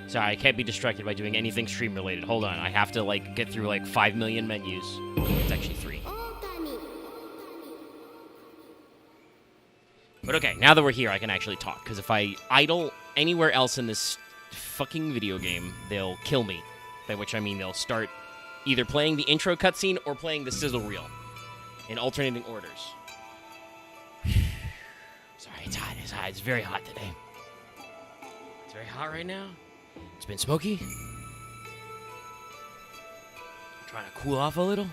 Sorry, I can't be distracted by doing anything stream related. Hold on, I have to like get through like 5 million menus. It's actually 3. But okay, now that we're here, I can actually talk. Because if I idle anywhere else in this fucking video game, they'll kill me. By which I mean they'll start either playing the intro cutscene or playing the sizzle reel in alternating orders. Sorry, it's hot. It's hot. It's very hot today. It's very hot right now. It's been smoky. I'm trying to cool off a little.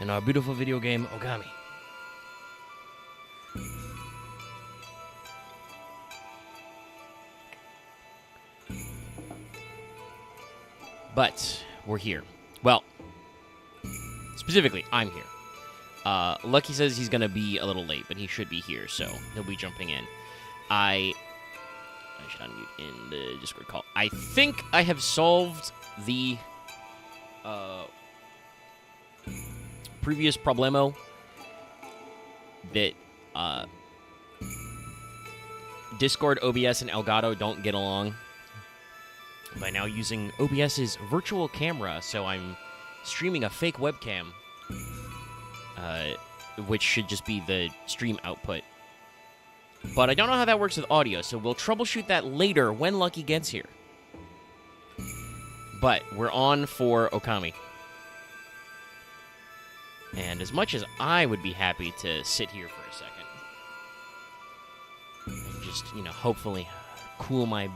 In our beautiful video game, Okami. But we're here. Well, specifically, I'm here. Lucky says he's going to be a little late, but he should be here, so he'll be jumping in. I should unmute in the Discord call. I think I have solved the previous problemo that Discord, OBS, and Elgato don't get along by now using OBS's virtual camera, so I'm streaming a fake webcam, which should just be the stream output. But I don't know how that works with audio, so we'll troubleshoot that later when Lucky gets here. But we're on for Okami. And as much as I would be happy to sit here for a second and just, you know, hopefully cool my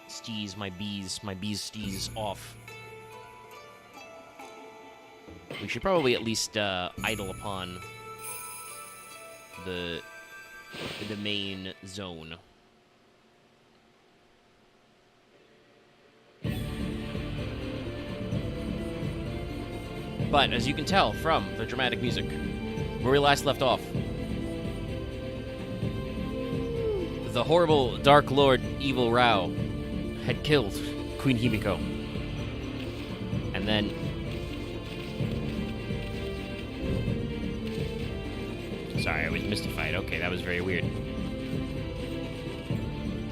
bees stees off, we should probably at least idle upon the main zone. But as you can tell from the dramatic music, where we last left off, the horrible Dark Lord Evil Rao had killed Queen Himiko. And then sorry, I was mystified. Okay, that was very weird.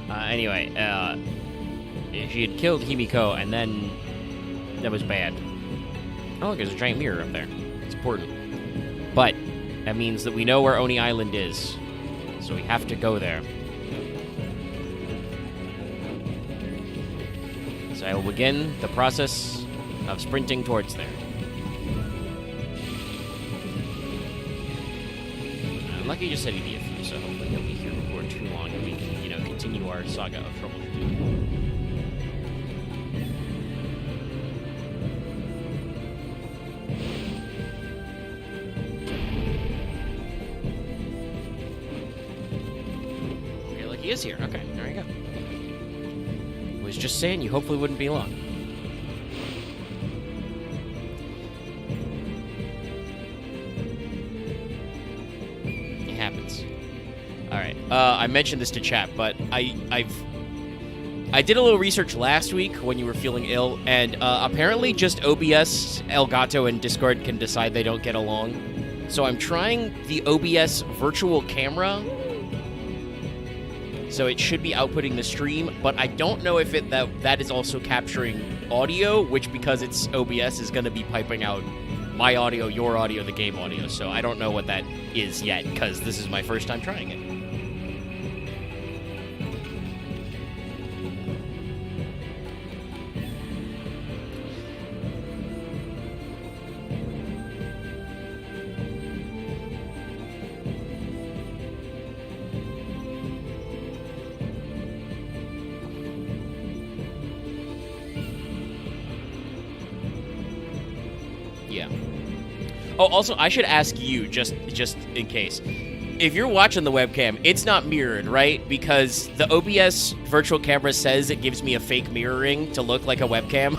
Anyway, she had killed Himiko, and then that was bad. Oh, look, there's a giant mirror up there. It's important. But that means that we know where Oni Island is, so we have to go there. So I will begin the process of sprinting towards there. Lucky just said he'd be a few, so hopefully he'll be here before too long, and we can, you know, continue our saga of troubleshooting. Okay, Lucky is here. Okay, there you go. I was just saying you hopefully wouldn't be long. I mentioned this to chat, but I did a little research last week when you were feeling ill, and apparently just OBS, Elgato, and Discord can decide they don't get along. So I'm trying the OBS virtual camera, so it should be outputting the stream, but I don't know if that is also capturing audio, which, because it's OBS, is going to be piping out my audio, your audio, the game audio. So I don't know what that is yet, because this is my first time trying it. Yeah. Oh, also, I should ask you, just in case. If you're watching the webcam, it's not mirrored, right? Because the OBS virtual camera says it gives me a fake mirroring to look like a webcam.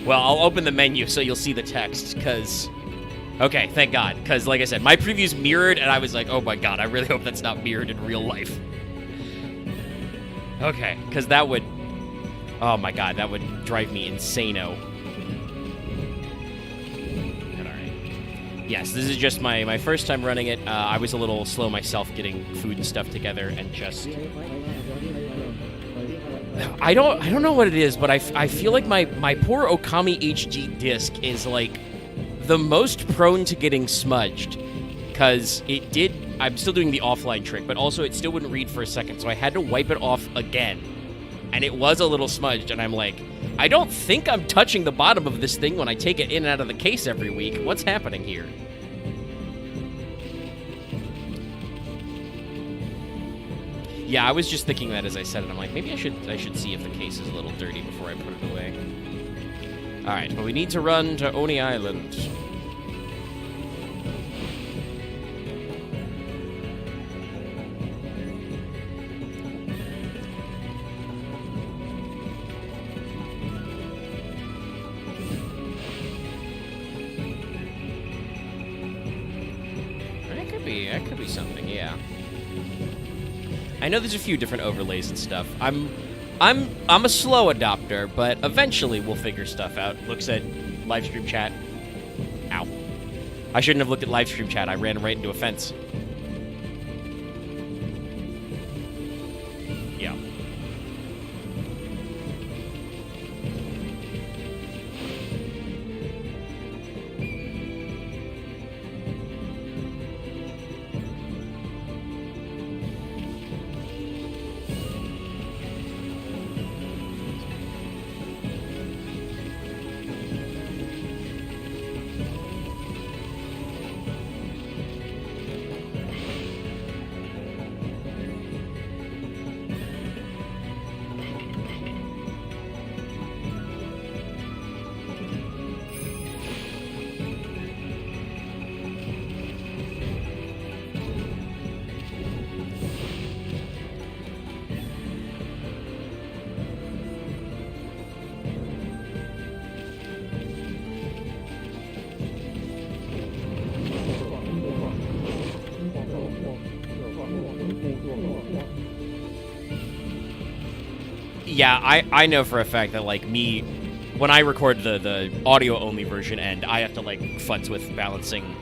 Well, I'll open the menu so you'll see the text, because... Okay, thank God. Because, like I said, my preview's mirrored, and I was like, oh my God, I really hope that's not mirrored in real life. Okay, because that would Oh my god, that would drive me insano. Alright. Yes, this is just my first time running it. I was a little slow myself getting food and stuff together and just... I don't know what it is, but I feel like my poor Okami HD disc is like the most prone to getting smudged, because I'm still doing the offline trick, but also it still wouldn't read for a second, so I had to wipe it off again, and it was a little smudged, and I'm like, I don't think I'm touching the bottom of this thing when I take it in and out of the case every week. What's happening here? Yeah, I was just thinking that as I said it. I'm like, maybe I should see if the case is a little dirty before I put it away. All right, well, we need to run to Oni Island. That could be something, yeah. I know there's a few different overlays and stuff. I'm a slow adopter, but eventually we'll figure stuff out. Looks at live stream chat. Ow. I shouldn't have looked at live stream chat. I ran right into a fence. Yeah. Yeah, I know for a fact that, like, me, when I record the audio-only version, and I have to, like, futz with balancing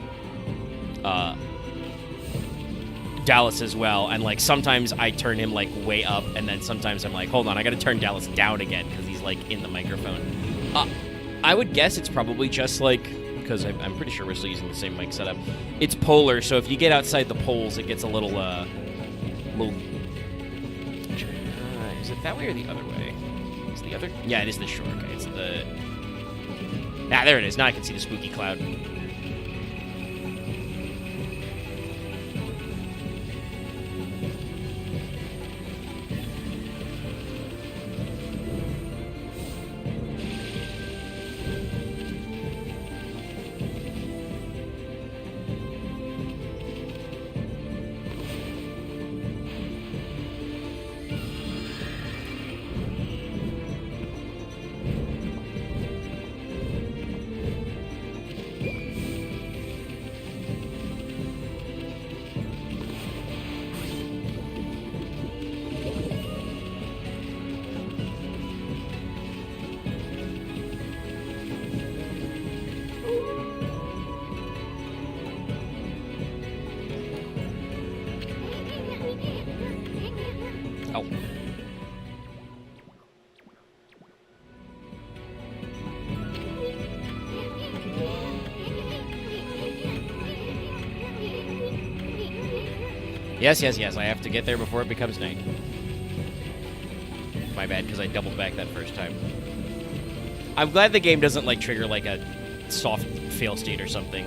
Dallas as well, and, like, sometimes I turn him, like, way up, and then sometimes I'm like, hold on, I gotta turn Dallas down again, because he's, like, in the microphone. I would guess it's probably just, like, because I'm pretty sure we're still using the same mic setup. It's polar, so if you get outside the poles, it gets a little... Is it that way or the other way? Is the other? Yeah, it is the shore. Okay, it's the... Ah, there it is. Now I can see the spooky cloud. Yes, yes, yes. I have to get there before it becomes night. My bad, because I doubled back that first time. I'm glad the game doesn't, like, trigger, like, a soft fail state or something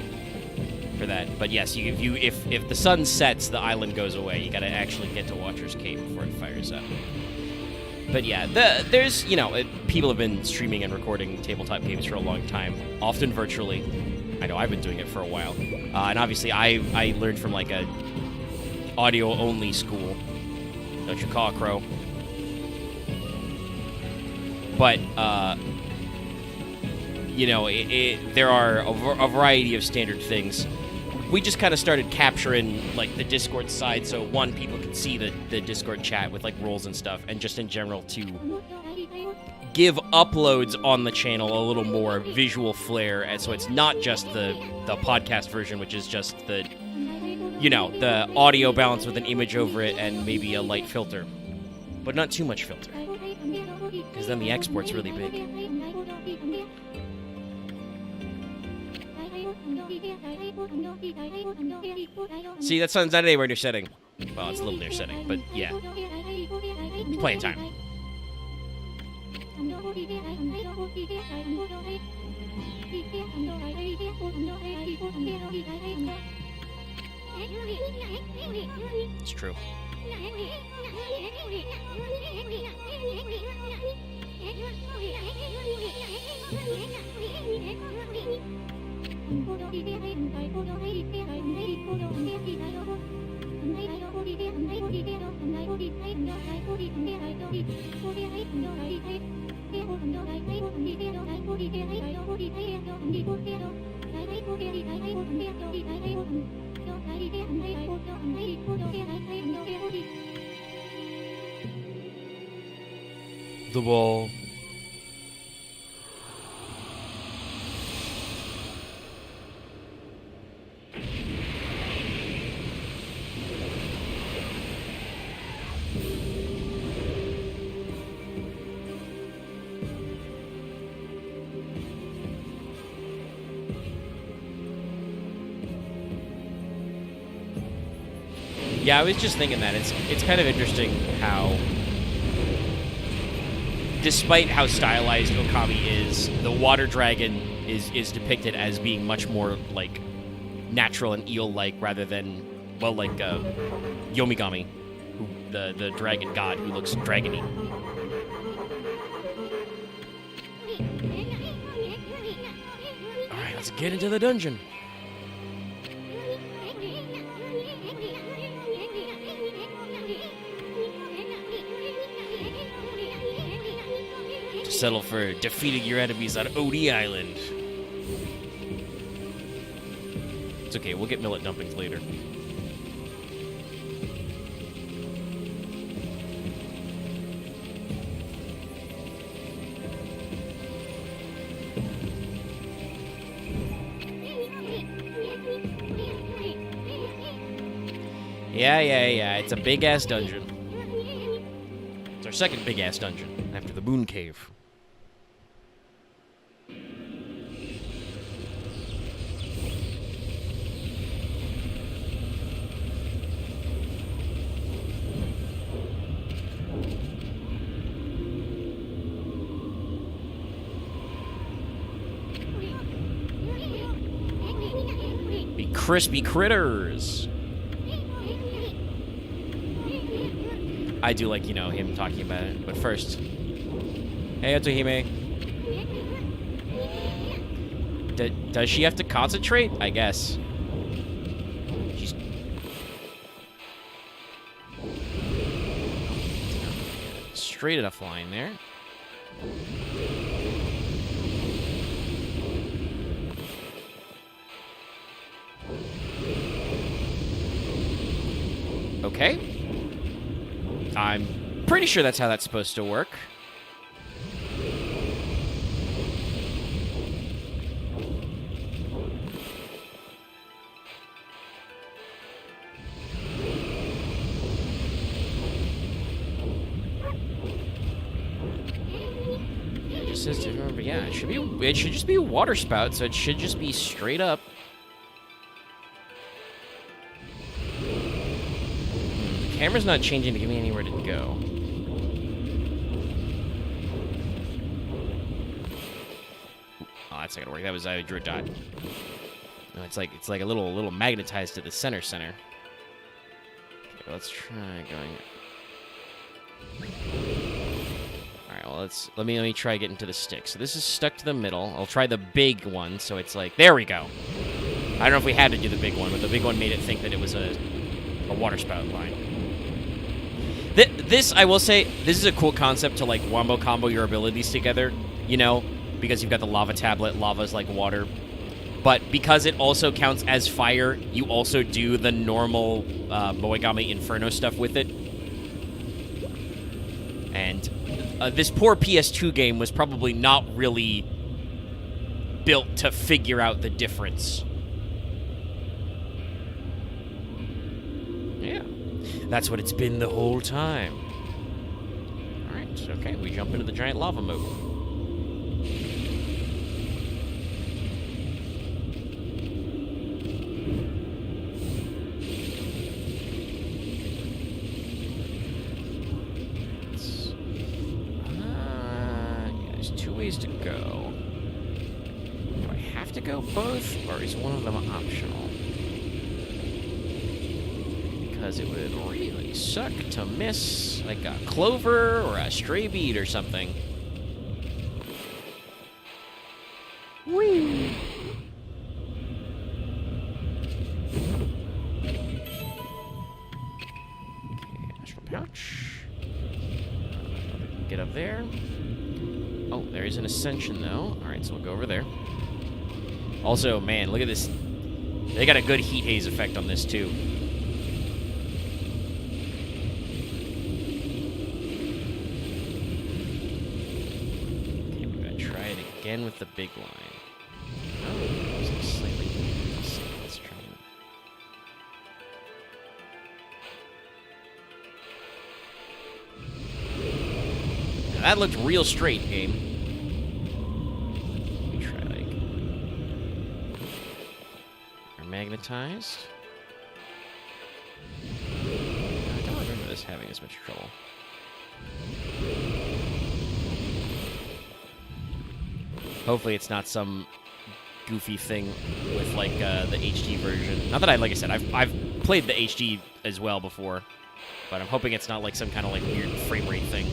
for that. But yes, if the sun sets, the island goes away. You gotta actually get to Watcher's Cave before it fires up. But yeah, there's, you know, people have been streaming and recording tabletop games for a long time, often virtually. I know I've been doing it for a while. And obviously I learned from, like, a audio-only school. Don't you call, Crow? But, you know, there are a variety of standard things. We just kind of started capturing, like, the Discord side, so, one, people could see the Discord chat with, like, roles and stuff, and just in general, two, give uploads on the channel a little more visual flair, and so it's not just the podcast version, which is just the, you know, the audio balance with an image over it and maybe a light filter, but not too much filter, because then the export's really big. See, that sounds not anywhere near setting. Well, it's a little near setting, but yeah. Playing time. It's true. The wall. Yeah, I was just thinking that it's kind of interesting how, despite how stylized Okami is, the water dragon is depicted as being much more like natural and eel-like rather than, well, like Yomigami, the dragon god who looks dragony. All right, let's get into the dungeon. Settle for defeating your enemies on OD Island. It's okay, we'll get millet dumpings later. Yeah. It's a big-ass dungeon. It's our second big-ass dungeon after the Moon Cave. Crispy critters. I do like, you know, him talking about it. But first, hey, Otohime. Does she have to concentrate? I guess. She's... straight enough line there. Okay. I'm pretty sure that's how that's supposed to work. It just says different, but yeah, it should just be a water spout, so it should just be straight up. Camera's not changing to give me anywhere to go. Oh, that's not gonna work. That was I drew a dot. No, it's like a little magnetized to the center. Okay, let's try going. All right, well let me try getting to the stick. So this is stuck to the middle. I'll try the big one. So it's like, there we go. I don't know if we had to do the big one, but the big one made it think that it was a water spout line. This, I will say, this is a cool concept to, like, wombo combo your abilities together, you know, because you've got the lava tablet, lava's like water. But because it also counts as fire, you also do the normal Moegami Inferno stuff with it. And this poor PS2 game was probably not really built to figure out the difference. Yeah, that's what it's been the whole time. All right, okay, we jump into the giant lava moat. To go. Do I have to go both, or is one of them optional? Because it would really suck to miss, like, a clover or a stray bead or something. Whee! Okay, astral pouch. Get up there. Oh, there is an ascension, though. All right, so we'll go over there. Also, man, look at this. They got a good heat haze effect on this, too. Okay, we're going to try it again with the big line. Oh, it's like slightly... Let's try it. That looked real straight, game. Let me try, like... Are magnetized? I don't remember this having as much trouble. Hopefully it's not some goofy thing with, like, the HD version. Not that like I said, I've played the HD as well before, but I'm hoping it's not, like, some kind of, like, weird frame rate thing.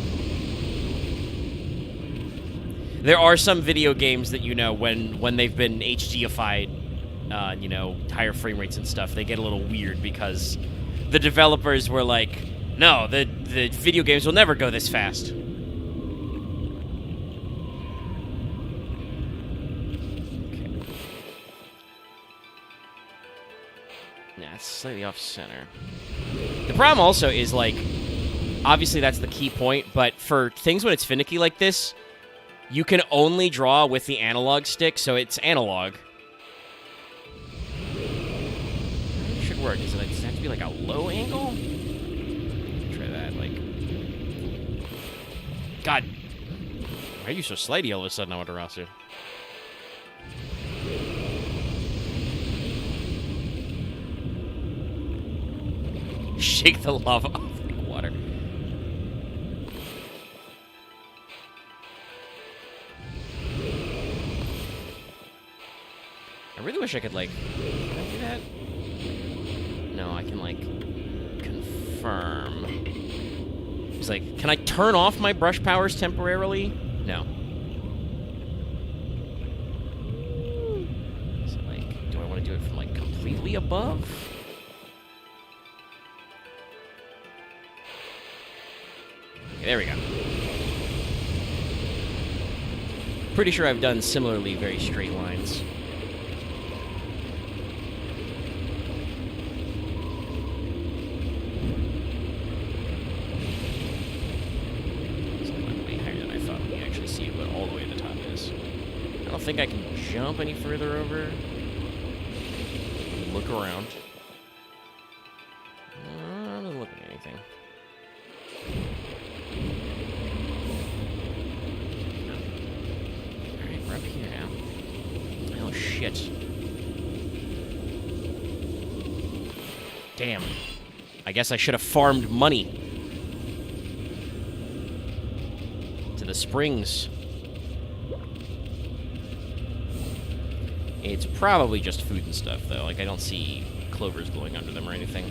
There are some video games that, you know, when they've been HDified, you know, higher frame rates and stuff, they get a little weird because the developers were like, no, the video games will never go this fast. Okay. Yeah, it's slightly off center. The problem also is, like, obviously that's the key point, but for things when it's finicky like this, you can only draw with the analog stick, so it's analog. It should work. Does it have to be like a low angle? Try that, like... God! Why are you so slidey all of a sudden, Amaterasu? Shake the lava off the water. I really wish I could, like... Can I do that? No, I can, like, confirm. It's like, can I turn off my brush powers temporarily? No. So, like, do I want to do it from, like, completely above? Okay, there we go. Pretty sure I've done similarly very straight lines. I don't think I can jump any further over. Look around. I'm not looking at anything. Alright, we're up here now. Oh, shit. Damn. I guess I should have farmed money. To the springs. It's probably just food and stuff, though. Like, I don't see clovers glowing under them or anything.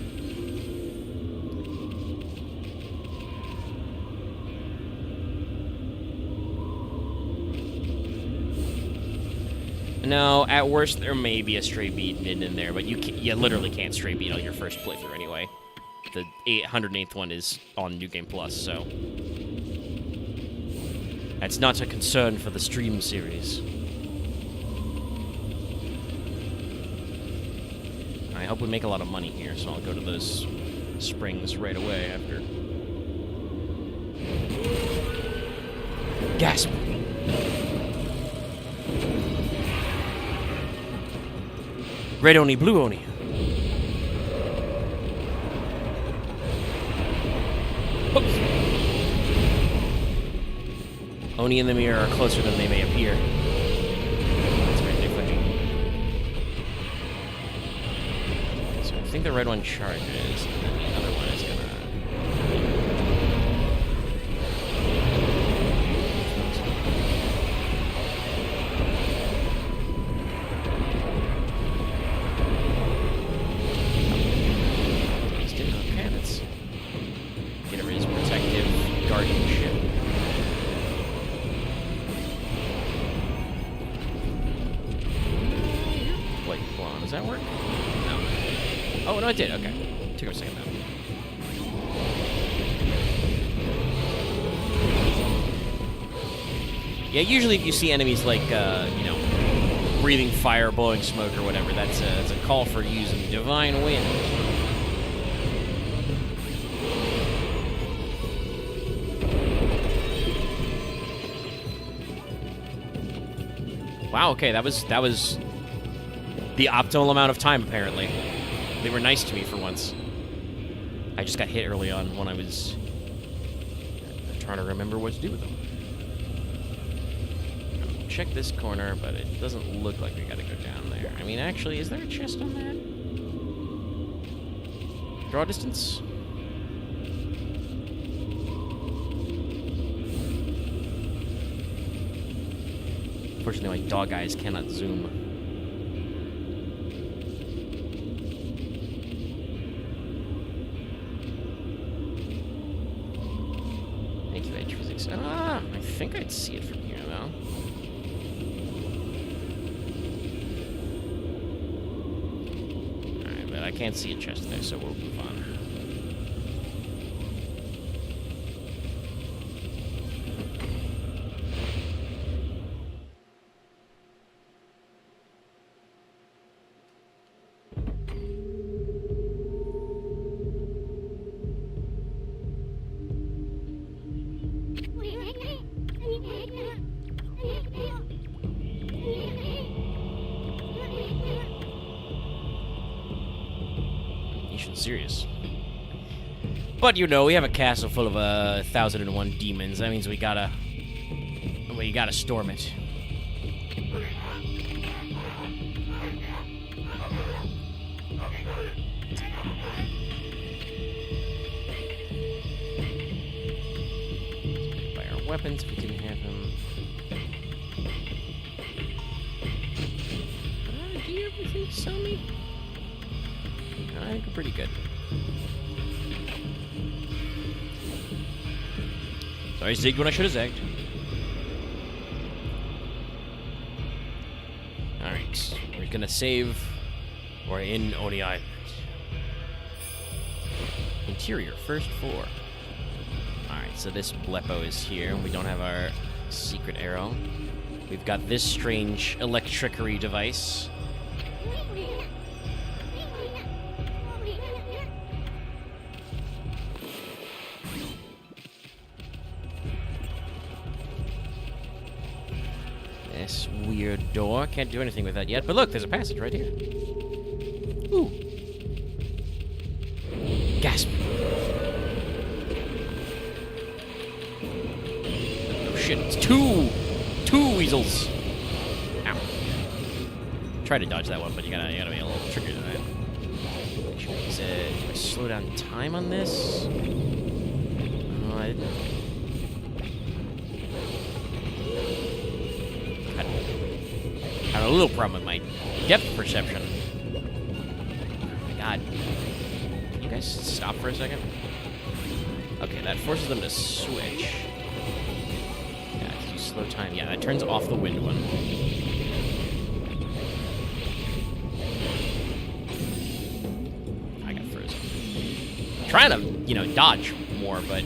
No, at worst, there may be a stray bead hidden in there, but you literally can't stray bead on your first playthrough anyway. The 108th one is on New Game Plus, so... That's not a concern for the stream series. I hope we make a lot of money here, so I'll go to those springs right away after. Gasp. Red Oni, blue Oni. Oops. Oni in the mirror are closer than they may appear. That's right, they're fudging. So I think the red one charges, and then the other one is gonna... Okay, let's get rid of his protective guardianship. Wait, hold on, does that work? No. Oh, no, it did, okay. Took a second though. Yeah, usually if you see enemies like, you know, breathing fire, blowing smoke, or whatever, that's a call for using Divine Wind. Wow, okay, that was the optimal amount of time, apparently. They were nice to me for once. I just got hit early on when I was trying to remember what to do with them. Check this corner, but it doesn't look like we gotta go down there. I mean, actually, is there a chest on that? Draw distance? Unfortunately, my dog eyes cannot zoom. Thank you, Edge Physics. Ah, I think I'd see it from here, though. Alright, but I can't see a chest there, so we'll move on. Serious. But you know, we have a castle full of 1,001 demons. That means we gotta storm it. Buy our weapons if we didn't have them. Do you ever think so me? I think we're pretty good. So I zigged when I should have zagged. Alright, we're gonna save. We're in Oni Island. Interior, first floor. Alright, so this Blepo is here. We don't have our secret arrow. We've got this strange electricery device. This weird door. Can't do anything with that yet. But look, there's a passage right here. Ooh. Gasp. Oh shit, it's two weasels. Ow. Try to dodge that one, but you gotta be a little trickier than that. Should I slow down time on this? I have a little problem with my depth perception. Oh my god. Can you guys stop for a second? Okay, that forces them to switch. Yeah, slow time. Yeah, that turns off the wind one. I got frozen. I'm trying to, dodge more, but...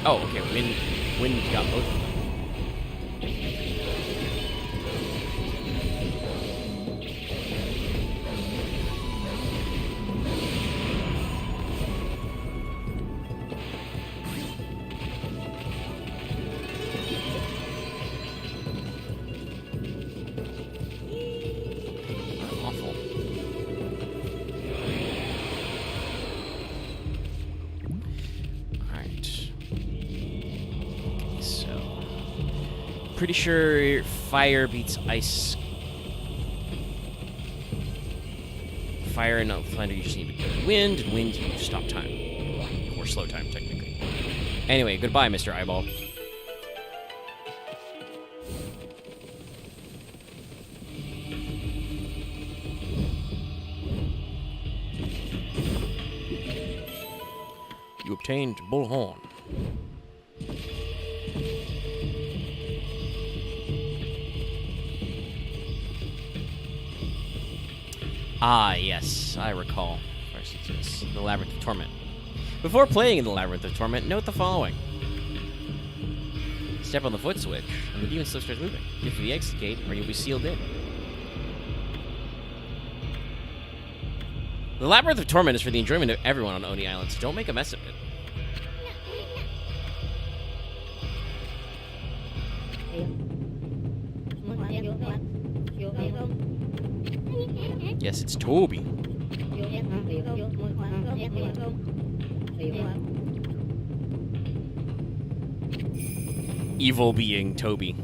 Oh, okay, wind got both of them. pretty sure fire beats ice. Fire and thunder, you just need to go wind, and wind, you stop time. Or slow time, technically. Anyway, goodbye, Mr. Eyeball. You obtained Bullhorn. Ah, yes, I recall. First, it's the Labyrinth of Torment. Before playing in the Labyrinth of Torment, note the following. Step on the foot switch, and the demon slip starts moving. Get through the exit gate, or you'll be sealed in. The Labyrinth of Torment is for the enjoyment of everyone on Oni Island, so don't make a mess of it. Yes, it's Toby. Evil being Toby.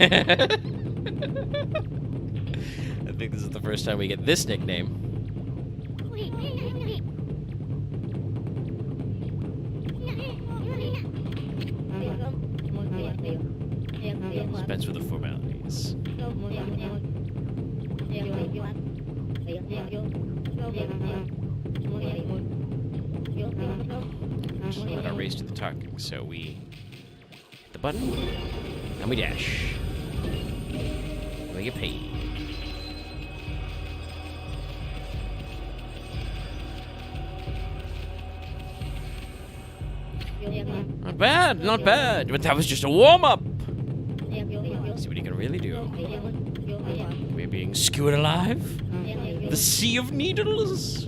I think this is the first time we get this nickname. Dispense with the formalities. Just let our race do the talking, so we hit the button, and we dash. We get paid. Not bad, not bad, but that was just a warm-up. See what he can really do. We're being skewered alive. The Sea of Needles.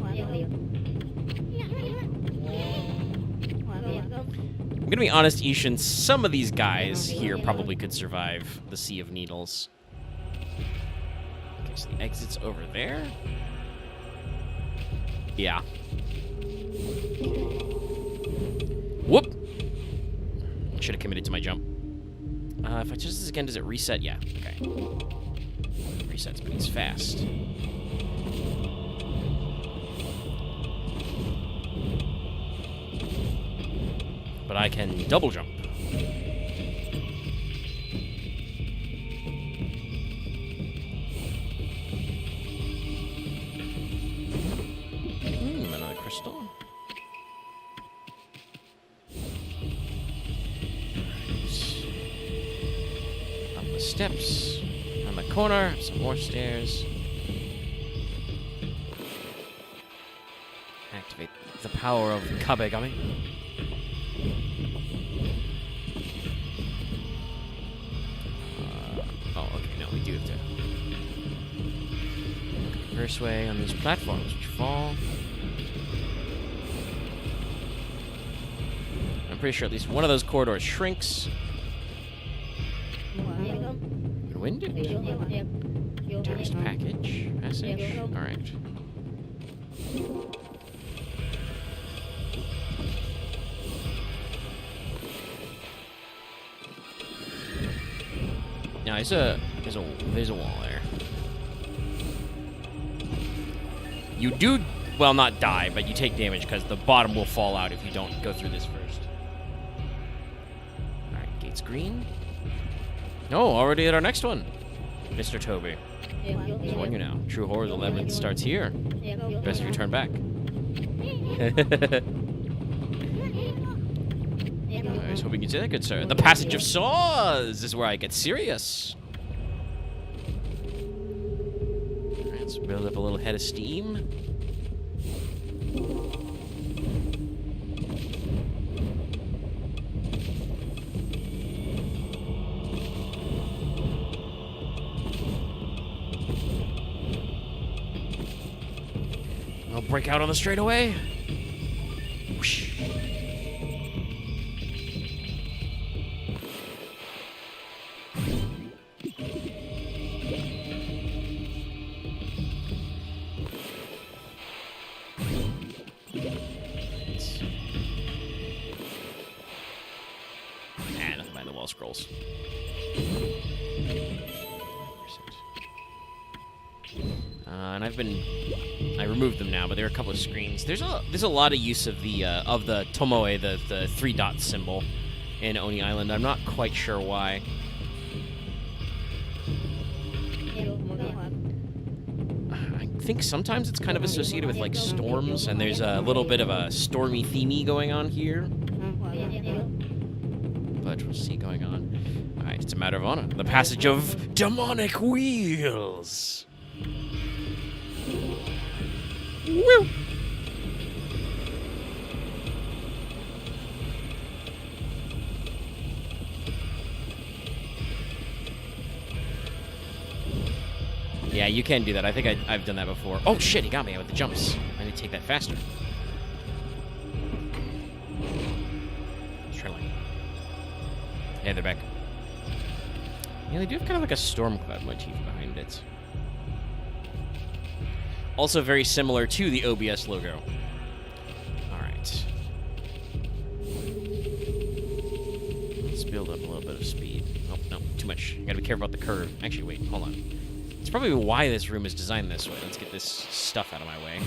I'm gonna be honest, Ishin, some of these guys here probably could survive the Sea of Needles. Okay, so the exit's over there. Yeah. Whoop! Should have committed to my jump. If I choose this again, does it reset? Yeah, okay. Resets, but he's fast. But I can double jump. Another crystal. Up the steps. On the corner. Some more stairs. Activate the power of Kabegami. We do have to go first way on these platforms which fall. I'm pretty sure at least one of those corridors shrinks. Good wind. Terrorist package. Passage. Alright. Now there's a wall there. You do, well, not die, but you take damage because the bottom will fall out if you don't go through this first. Alright, gate's green. Oh, already at our next one. Mr. Toby. Just warn you now. True horror of the labyrinth starts here. Best if you turn back. I was hoping you'd say that, good sir. The Passage of Saws is where I get serious. Alright, let's build up a little head of steam. I'll break out on the straightaway. Whoosh. behind the wall scrolls. And I removed them now, but there are a couple of screens. There's a lot of use of the tomoe, the 3-dot symbol in Oni Island. I'm not quite sure why. I think sometimes it's kind of associated with like storms, and there's a little bit of a stormy themey going on here. But we'll see going on. All right, it's a matter of honor. The passage of demonic wheels. Woo! Yeah, you can do that. I think I've done that before. Oh, shit, he got me with the jumps. I need to take that faster. Let's try line. Yeah, they're back. Yeah, they do have kind of like a storm cloud motif behind it. Also very similar to the OBS logo. All right. Let's build up a little bit of speed. Oh, no, too much. I gotta be careful about the curve. Actually, wait, hold on. It's probably why this room is designed this way. Let's get this stuff out of my way.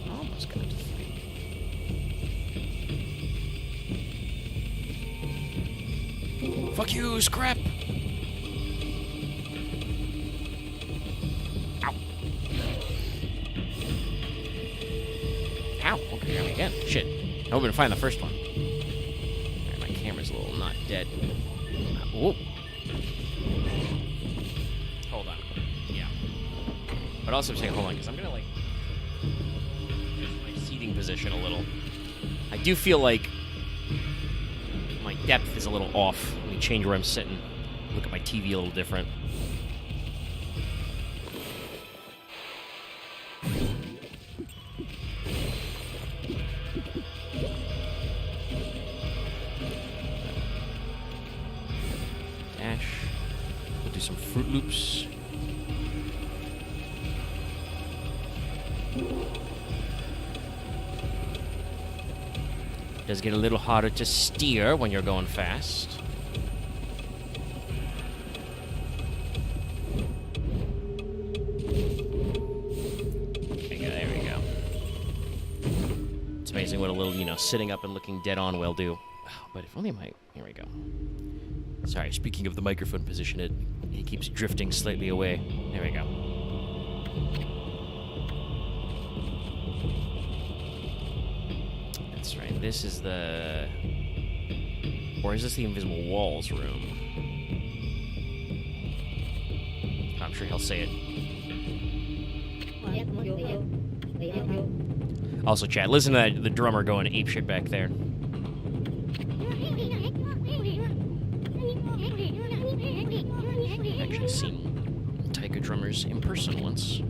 Almost got it to 3. Fuck you, scrap! Ow, okay, got me again. Shit. I hope to find the first one. Alright, my camera's a little not dead. Whoa. Hold on. Yeah. But also I'm saying hold on, because I'm gonna like adjust my seating position a little. I do feel like my depth is a little off. Let me change where I'm sitting. Look at my TV a little different. We'll do some Fruit Loops. It does get a little harder to steer when you're going fast. There we go. It's amazing what a little, sitting up and looking dead on will do. But if only here we go. Sorry, speaking of the microphone position, it keeps drifting slightly away. There we go. That's right, this is the... Or is this the Invisible Walls room? I'm sure he'll say it. Also, chat, listen to the drummer going apeshit back there. Actually seen Taika drummers in person once.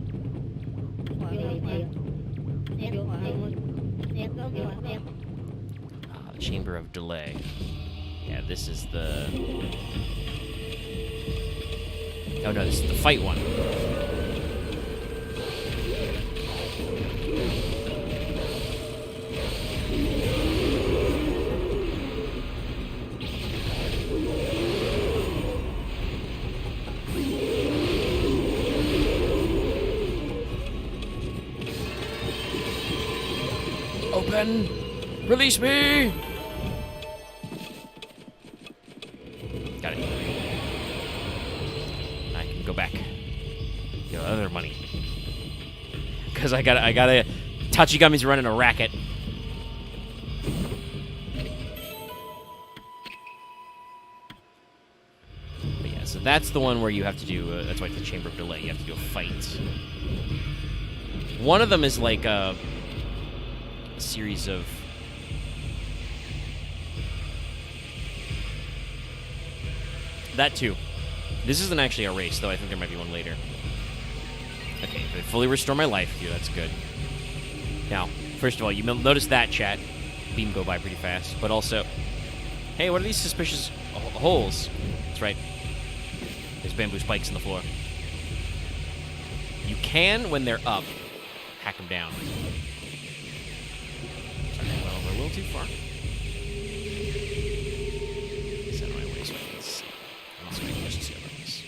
The Chamber of Delay. Yeah, this is the... Oh no, this is the fight one. Open! Release me! Got it. I can go back. Get other money. Because I gotta... Tachigami's running a racket. But yeah, so that's the one where you have to do... that's why it's the Chamber of Delay. You have to do a fight. One of them is like a series of... That too. This isn't actually a race, though. I think there might be one later. Okay, if I fully restore my life here, that's good. Now, first of all, you notice that, chat. Beam go by pretty fast. But also... Hey, what are these suspicious holes? That's right. There's bamboo spikes in the floor. You can, when they're up, hack them down. Sorry, I went over a little too far. Get out of my way so I can see. I'm also going to just see about this.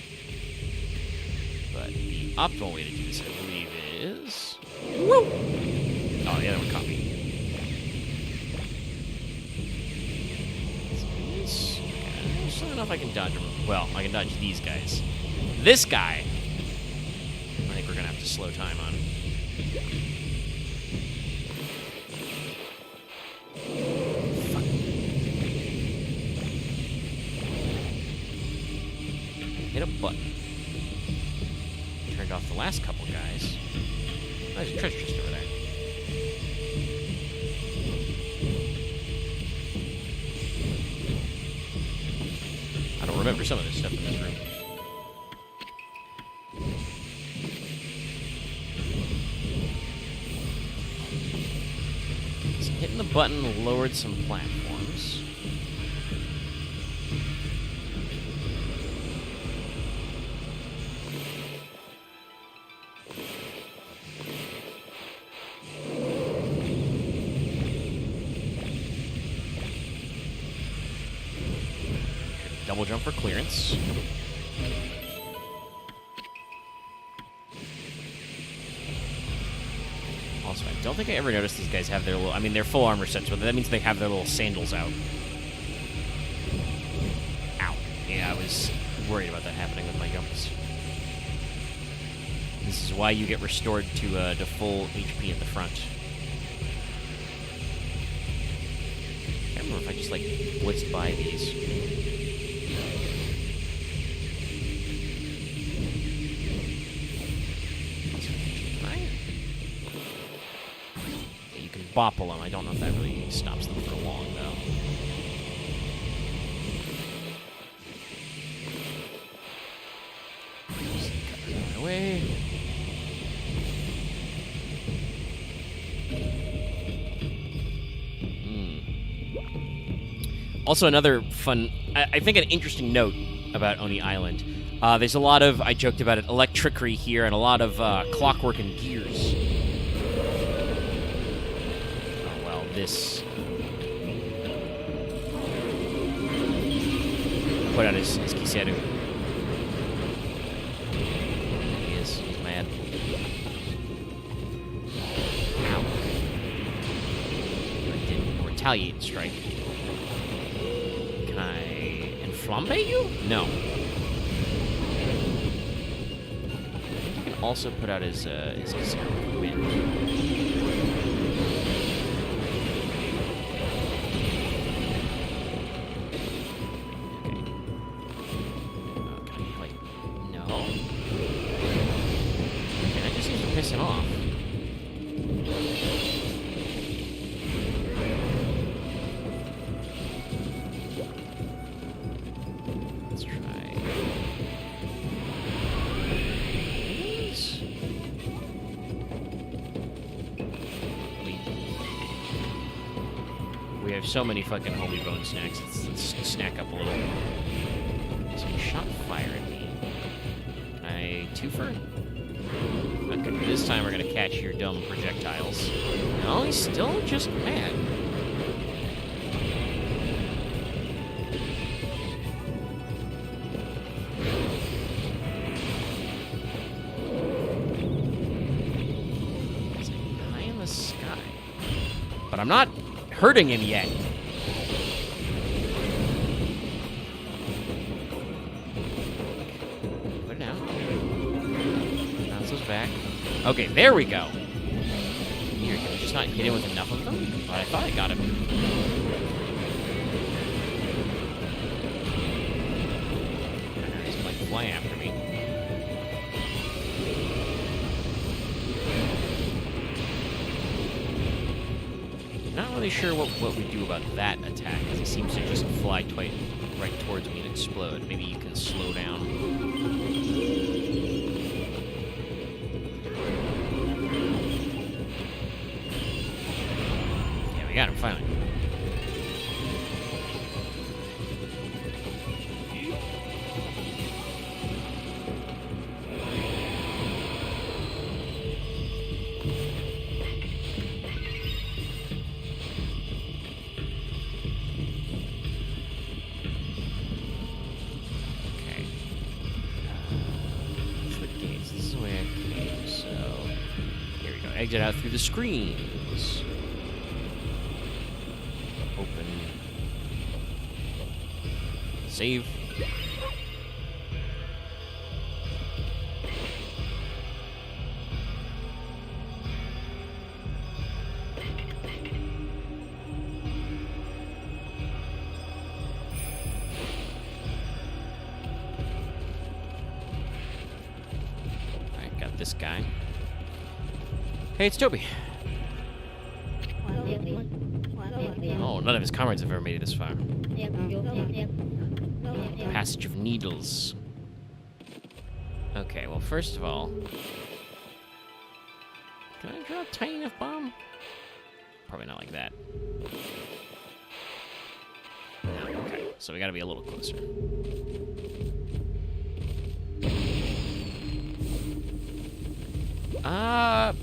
But the optimal way to do this, I believe, is... Woo! Oh, the other one caught me. I don't know if I can dodge them. Well, I can dodge these guys. This guy, I think we're going to have to slow time on. Fuck. Hit a button. Turned off the last couple guys. Oh, there's a treasure chest over there. I don't remember some of this stuff in this room. So hitting the button lowered some platforms. Double jump for clearance. Also, I don't think I ever noticed these guys have their little... I mean, they're full armor sets, but that means they have their little sandals out. Ow. Yeah, I was worried about that happening with my jumps. This is why you get restored to full HP at the front. I can't remember if I just, like, blitzed by these. Bopple them. I don't know if that really stops them for long, though. Just cut that out of my way. Also, another fun, I think an interesting note about Oni Island. There's a lot of, I joked about it, electricity here, and a lot of clockwork and gears. This put out his Kiseru. He's mad. Ow. I didn't retaliate and strike. Can I enflambe you? No. I think I can also put out his Kiseru wind. Pissing off. Let's try these. We have so many fucking holy bone snacks. Let's snack up a little. So you shot fire at me. Can I twofer? Okay, this time we're gonna catch your dumb projectiles. No, he's still just mad. He's high in the sky. But I'm not hurting him yet. Put it down. Bounce those back. Okay, there we go. Here, can we just not hit him with enough of them? Oh, I thought I got him. He's gonna, like, fly after me. Not really sure what we do about that attack, because it seems to just fly right towards me and explode. Maybe you can slow down. I got him, finally. exit out through the screens. Open. Save. Alright, got this guy. Hey, it's Toby. Oh, none of his comrades have ever made it this far. Passage of Needles. Okay, well, first of all... Can I draw a tiny enough bomb? Probably not like that. No, okay, so we gotta be a little closer.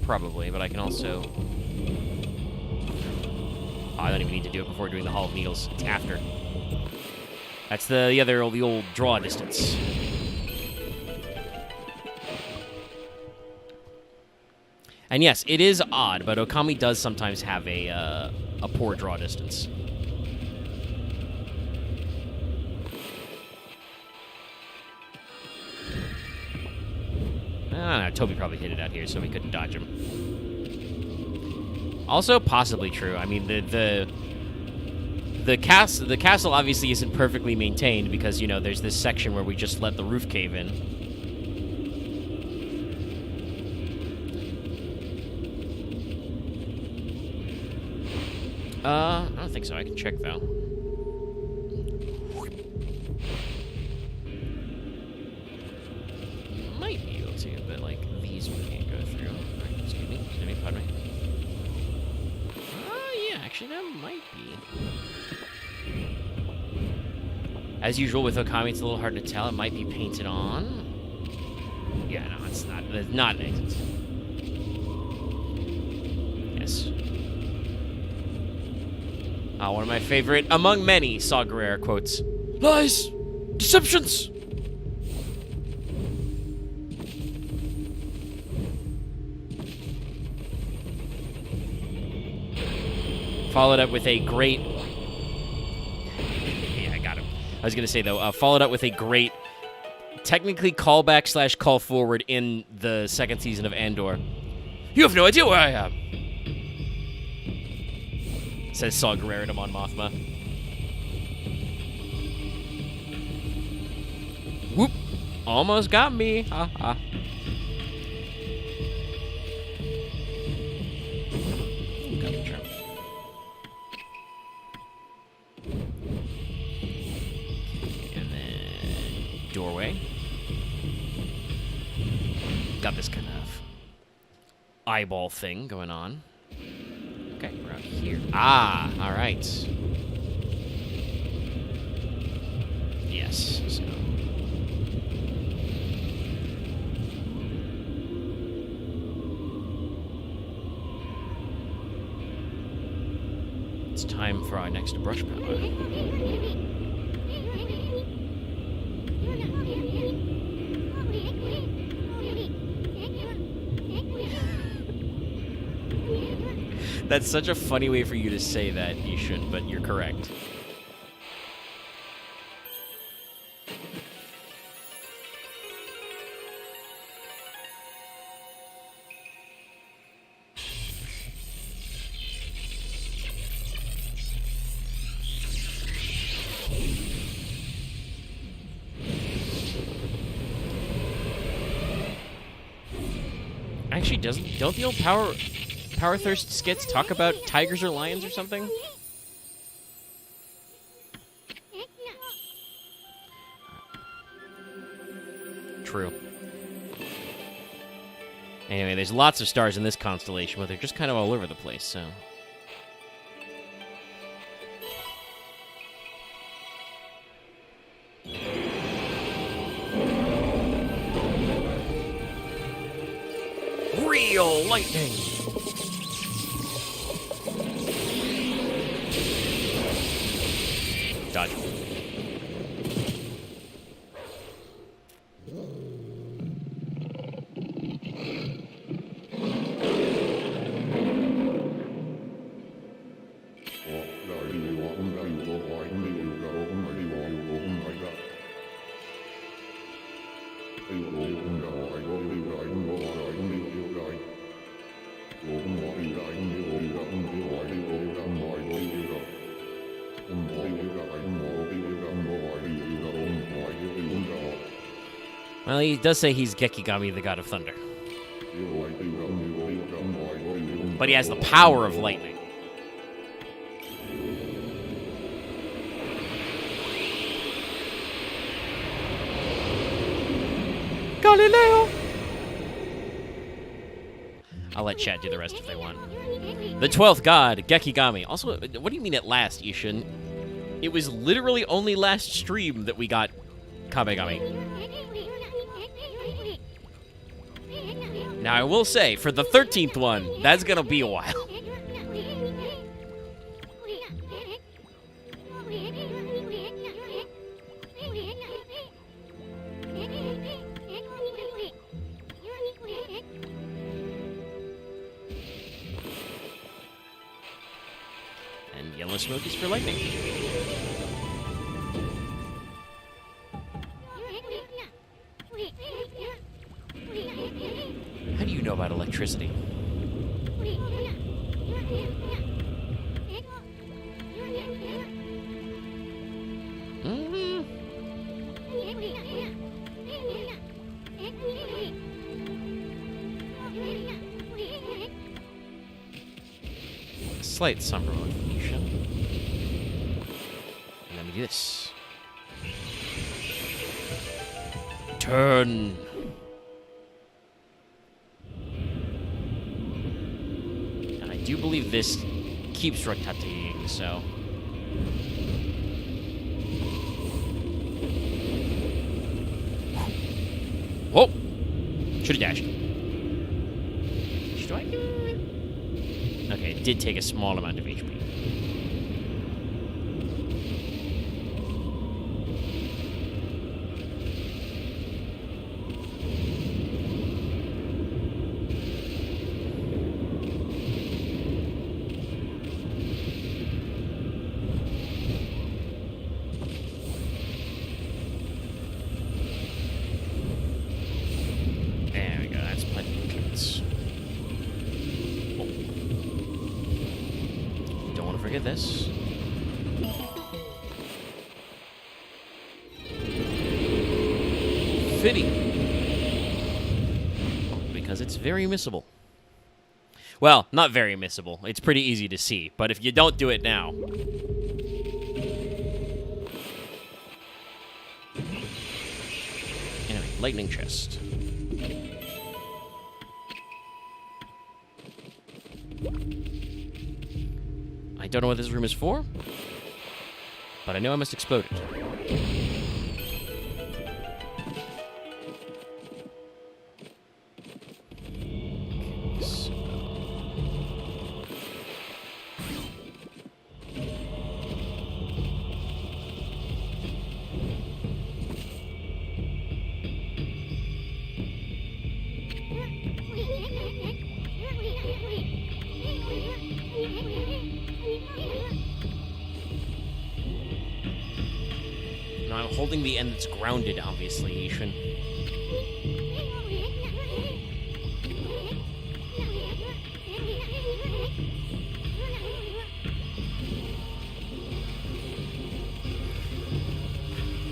Probably, but I can also... Oh, I don't even need to do it before doing the Hall of Needles. It's after. That's the old draw distance. And yes, it is odd, but Okami does sometimes have a poor draw distance. Toby probably hit it out here, so we couldn't dodge him. Also, possibly true. I mean, the castle obviously isn't perfectly maintained because, you know, there's this section where we just let the roof cave in. I don't think so. I can check, though. Might be able to, but, like, these we can't go through. Right, excuse me, pardon me. Yeah, actually, that might be. As usual with Okami, it's a little hard to tell. It might be painted on. Yeah, no, it's not. It's not an exit. Yes. One of my favorite, among many, Saw Gerrera quotes. Lies! Deceptions! Followed up with a great... Yeah, I got him. I was going to say, though, followed up with a great, technically callback / call forward in the second season of Andor. You have no idea where I am! Says Saw Gerrera to Mon Mothma. Whoop! Almost got me. Ha ha. Got the charm. And then doorway. Got this kind of eyeball thing going on. Okay, we're out here. Ah, all right. Yes, so. It's time for our next brush power. That's such a funny way for you to say that. You shouldn't, but you're correct. Actually, don't the old Power Thirst skits talk about tigers or lions or something? True. Anyway, there's lots of stars in this constellation, but they're just kind of all over the place, so... Real lightning! Dodge. Well, he does say he's Gekigami, the god of thunder. But he has the power of lightning. Galileo! I'll let chat do the rest if they want. The 12th god, Gekigami. Also, what do you mean at last, Ishin? It was literally only last stream that we got Kamegami. Now, I will say, for the 13th one, that's gonna be a while. And yellow smoke is for lightning. How do you know about electricity? Slight somber motivation. And then we do this. Turn. And I do believe this keeps rotating, so. Whoa! Should have dashed. Should I do it? Okay, it did take a small amount of HP. There we go, that's plenty of clearance. Don't want to forget this. Fitting. Because it's very missable. Well, not very missable. It's pretty easy to see, but if you don't do it now... Anyway, lightning chest. I don't know what this room is for, but I know I must explode it. So. No, I'm holding the end that's grounded, obviously, Ishin.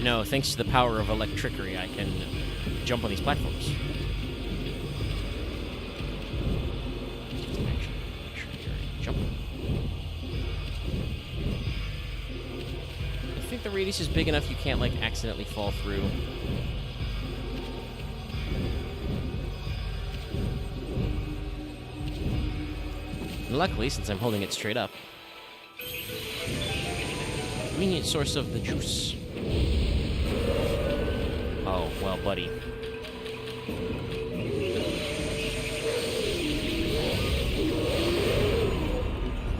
No, thanks to the power of electricity, I can jump on these platforms. Make sure you're jumping. I think the radius is big enough you can't, like, accidentally fall through. Luckily, since I'm holding it straight up, convenient source of the juice. Oh, well, buddy.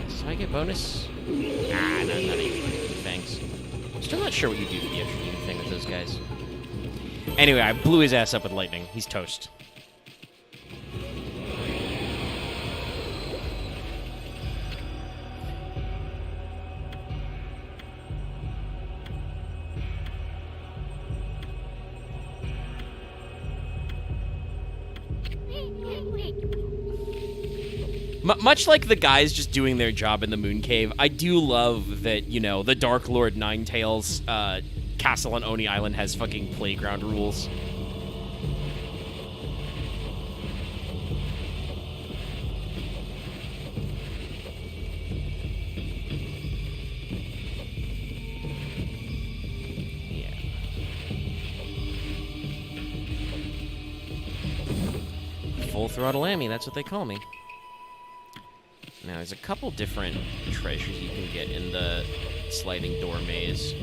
So I get bonus? Ah, no, not even. Thanks. Still not sure what you do for the extra unit thing with those guys. Anyway, I blew his ass up with lightning. He's toast. Much like the guys just doing their job in the Moon Cave, I do love that, you know, the Dark Lord Ninetails castle on Oni Island has fucking playground rules. Full Throttle Amy, that's what they call me. Now, there's a couple different treasures you can get in the sliding door maze.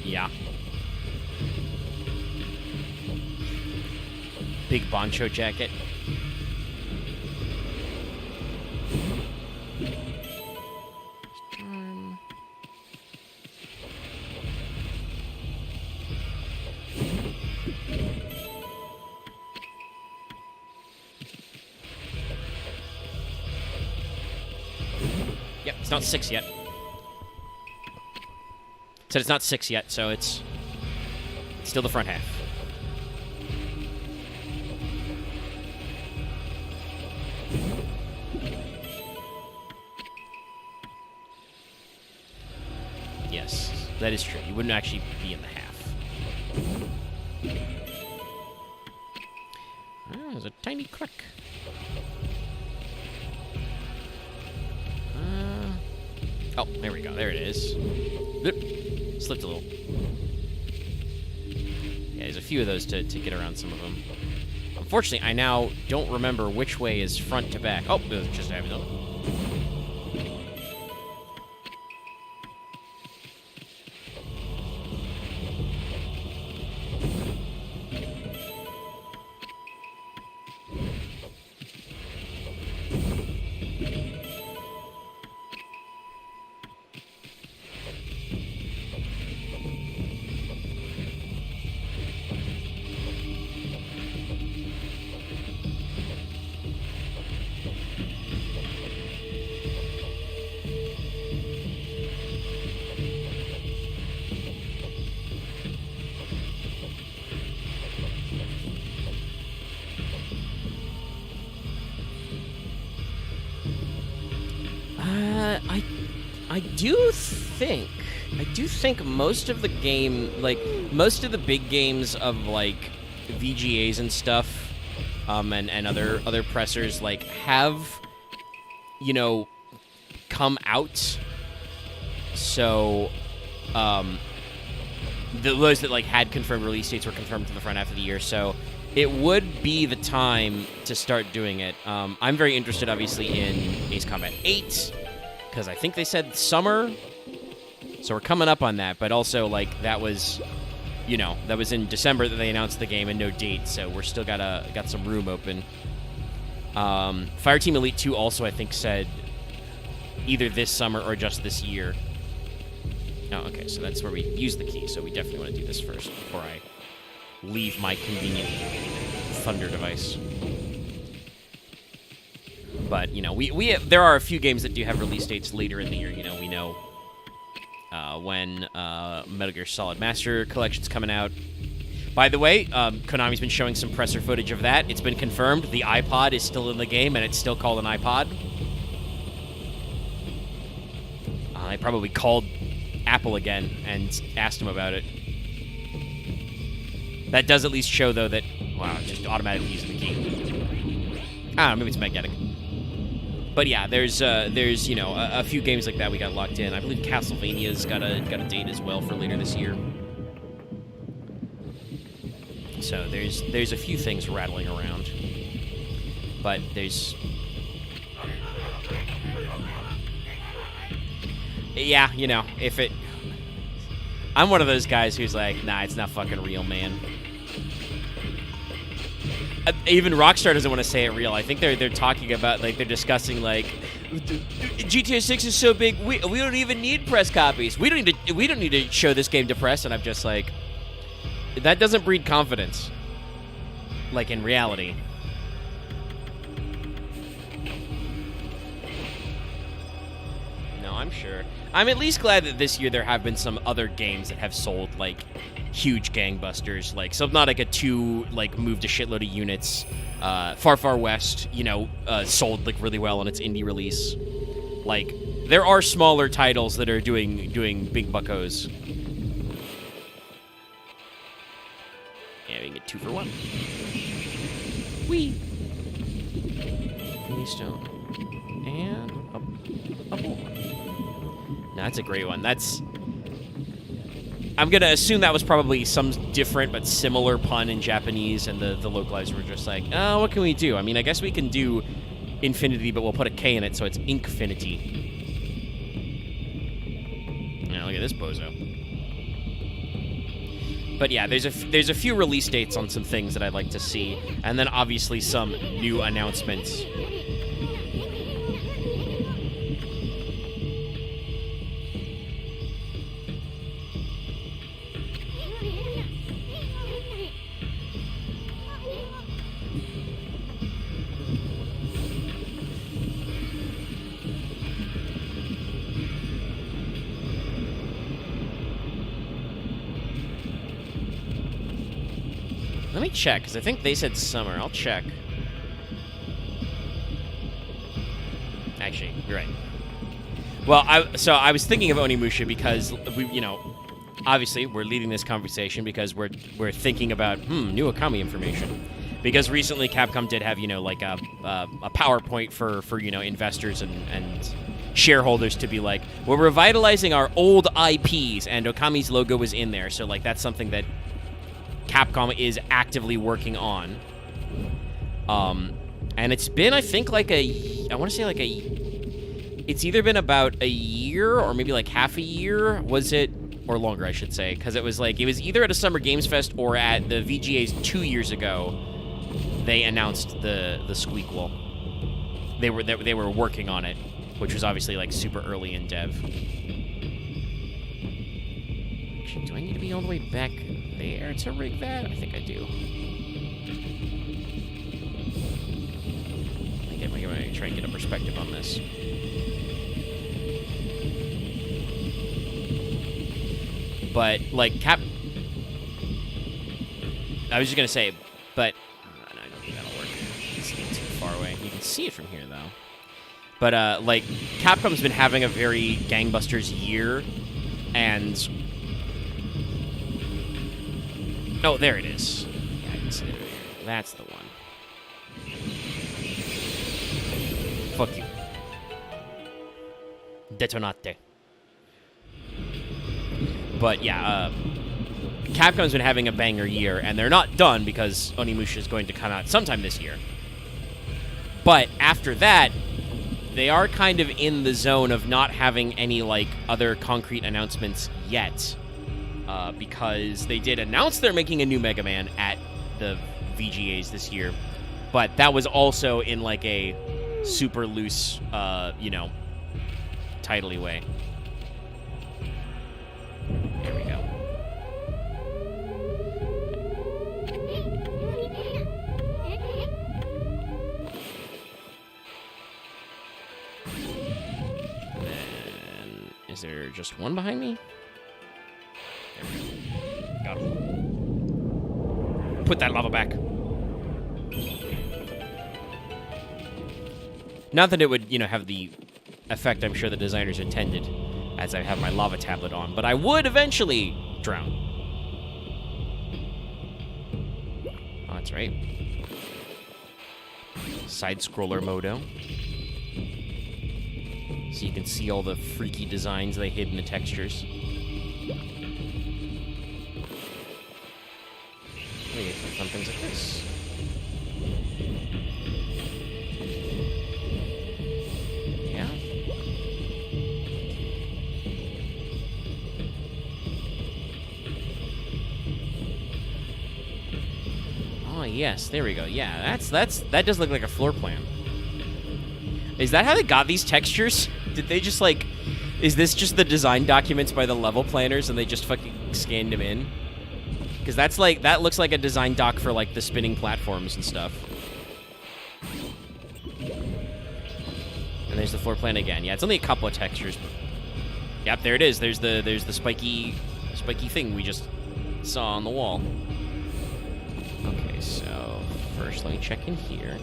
Yeah. Big poncho jacket. Yep, it's not 6 yet. Said it's not 6 yet, so it's still the front half. Yes, that is true. You wouldn't actually be in the half. Oh, there's a tiny crick. Oh, there we go. There it is. Oop. Slipped a little. Yeah, there's a few of those to get around some of them. Unfortunately, I now don't remember which way is front to back. Oh, it was just having another. I do think most of the game, like, most of the big games of, like, VGAs and stuff, and other pressers, like, have, you know, come out. So, those that, like, had confirmed release dates were confirmed to the front half of the year, so it would be the time to start doing it. I'm very interested, obviously, in Ace Combat 8, because I think they said summer, so we're coming up on that, but also, like, that was, you know, that was in December that they announced the game and no date, so we're still got some room open. Fireteam Elite 2 also, I think, said either this summer or just this year. Oh, okay, so that's where we use the key, so we definitely want to do this first before I leave my convenient thunder device. But, you know, there are a few games that do have release dates later in the year. You know, we know when Metal Gear Solid Master Collection's coming out. By the way, Konami's been showing some presser footage of that. It's been confirmed the iPod is still in the game, and it's still called an iPod. I probably called Apple again and asked them about it. That does at least show, though, that, wow, just automatically using the key. I don't know, maybe it's magnetic. But yeah, there's you know, a few games like that we got locked in. I believe Castlevania's got a date as well for later this year. So there's a few things rattling around. But there's... Yeah, you know, if it... I'm one of those guys who's like, nah, it's not fucking real, man. Even Rockstar doesn't want to say it real. I think they're talking about, like, they're discussing, like, GTA 6 is so big, we don't even need press copies. We don't need to show this game to press. And I'm just like, that doesn't breed confidence, like, in reality. No, I'm sure. I'm at least glad that this year there have been some other games that have sold, like, huge gangbusters, like Subnautica 2, like, moved a shitload of units. Far Far West, you know, sold, like, really well on its indie release. Like, there are smaller titles that are doing big buckos. Yeah, we can get 2 for 1. Whee! Stone. And a bull. No, that's a great one. I'm going to assume that was probably some different but similar pun in Japanese, and the localizers were just like, oh, what can we do? I mean, I guess we can do infinity, but we'll put a K in it, so it's Inkfinity. Now, look at this bozo. But yeah, there's a few release dates on some things that I'd like to see, and then obviously some new announcements. Let me check, because I think they said summer. I'll check. Actually, you're right. Well, I was thinking of Onimusha because obviously we're leading this conversation because we're thinking about new Okami information. Because recently Capcom did have like a PowerPoint for investors and shareholders to be like, we're revitalizing our old IPs, and Okami's logo was in there. So like that's something that Capcom is actively working on. And it's been, I think, it's either been about a year or maybe like half a year, was it? Or longer, I should say, because it was either at a Summer Games Fest or at the VGAs 2 years ago, they announced the Squeakquel. They were working on it, which was obviously like super early in dev. Actually, do I need to be all the way back there to rig that? I think I do. I'm going to try and get a perspective on this. But, like, I was just going to say, but... I don't think that'll work. It's too far away. You can see it from here, though. But, like, Capcom's been having a very gangbusters year, and... Oh, there it is. Yeah, I can see it. That's the one. Fuck you. Detonate. But yeah, Capcom's been having a banger year, and they're not done because Onimusha is going to come out sometime this year. But after that, they are kind of in the zone of not having any like other concrete announcements yet, because they did announce they're making a new Mega Man at the VGAs this year, but that was also in like a super loose, title-y way. There we go. And then, is there just one behind me? There we go. Got him. Put that lava back. Not that it would, have the effect I'm sure the designers intended, as I have my lava tablet on, but I would eventually drown. Oh, that's right. Side-scroller modo. So you can see all the freaky designs they hid in the textures. We get some fun things like this. Oh, yes, there we go. Yeah, that does look like a floor plan. Is that how they got these textures? Did they just, like... Is this just the design documents by the level planners and they just fucking scanned them in? Because that's like... That looks like a design doc for, like, the spinning platforms and stuff. And there's the floor plan again. Yeah, it's only a couple of textures. But... Yep, there it is. There's the spiky thing we just saw on the wall. Okay, so first let me check in here.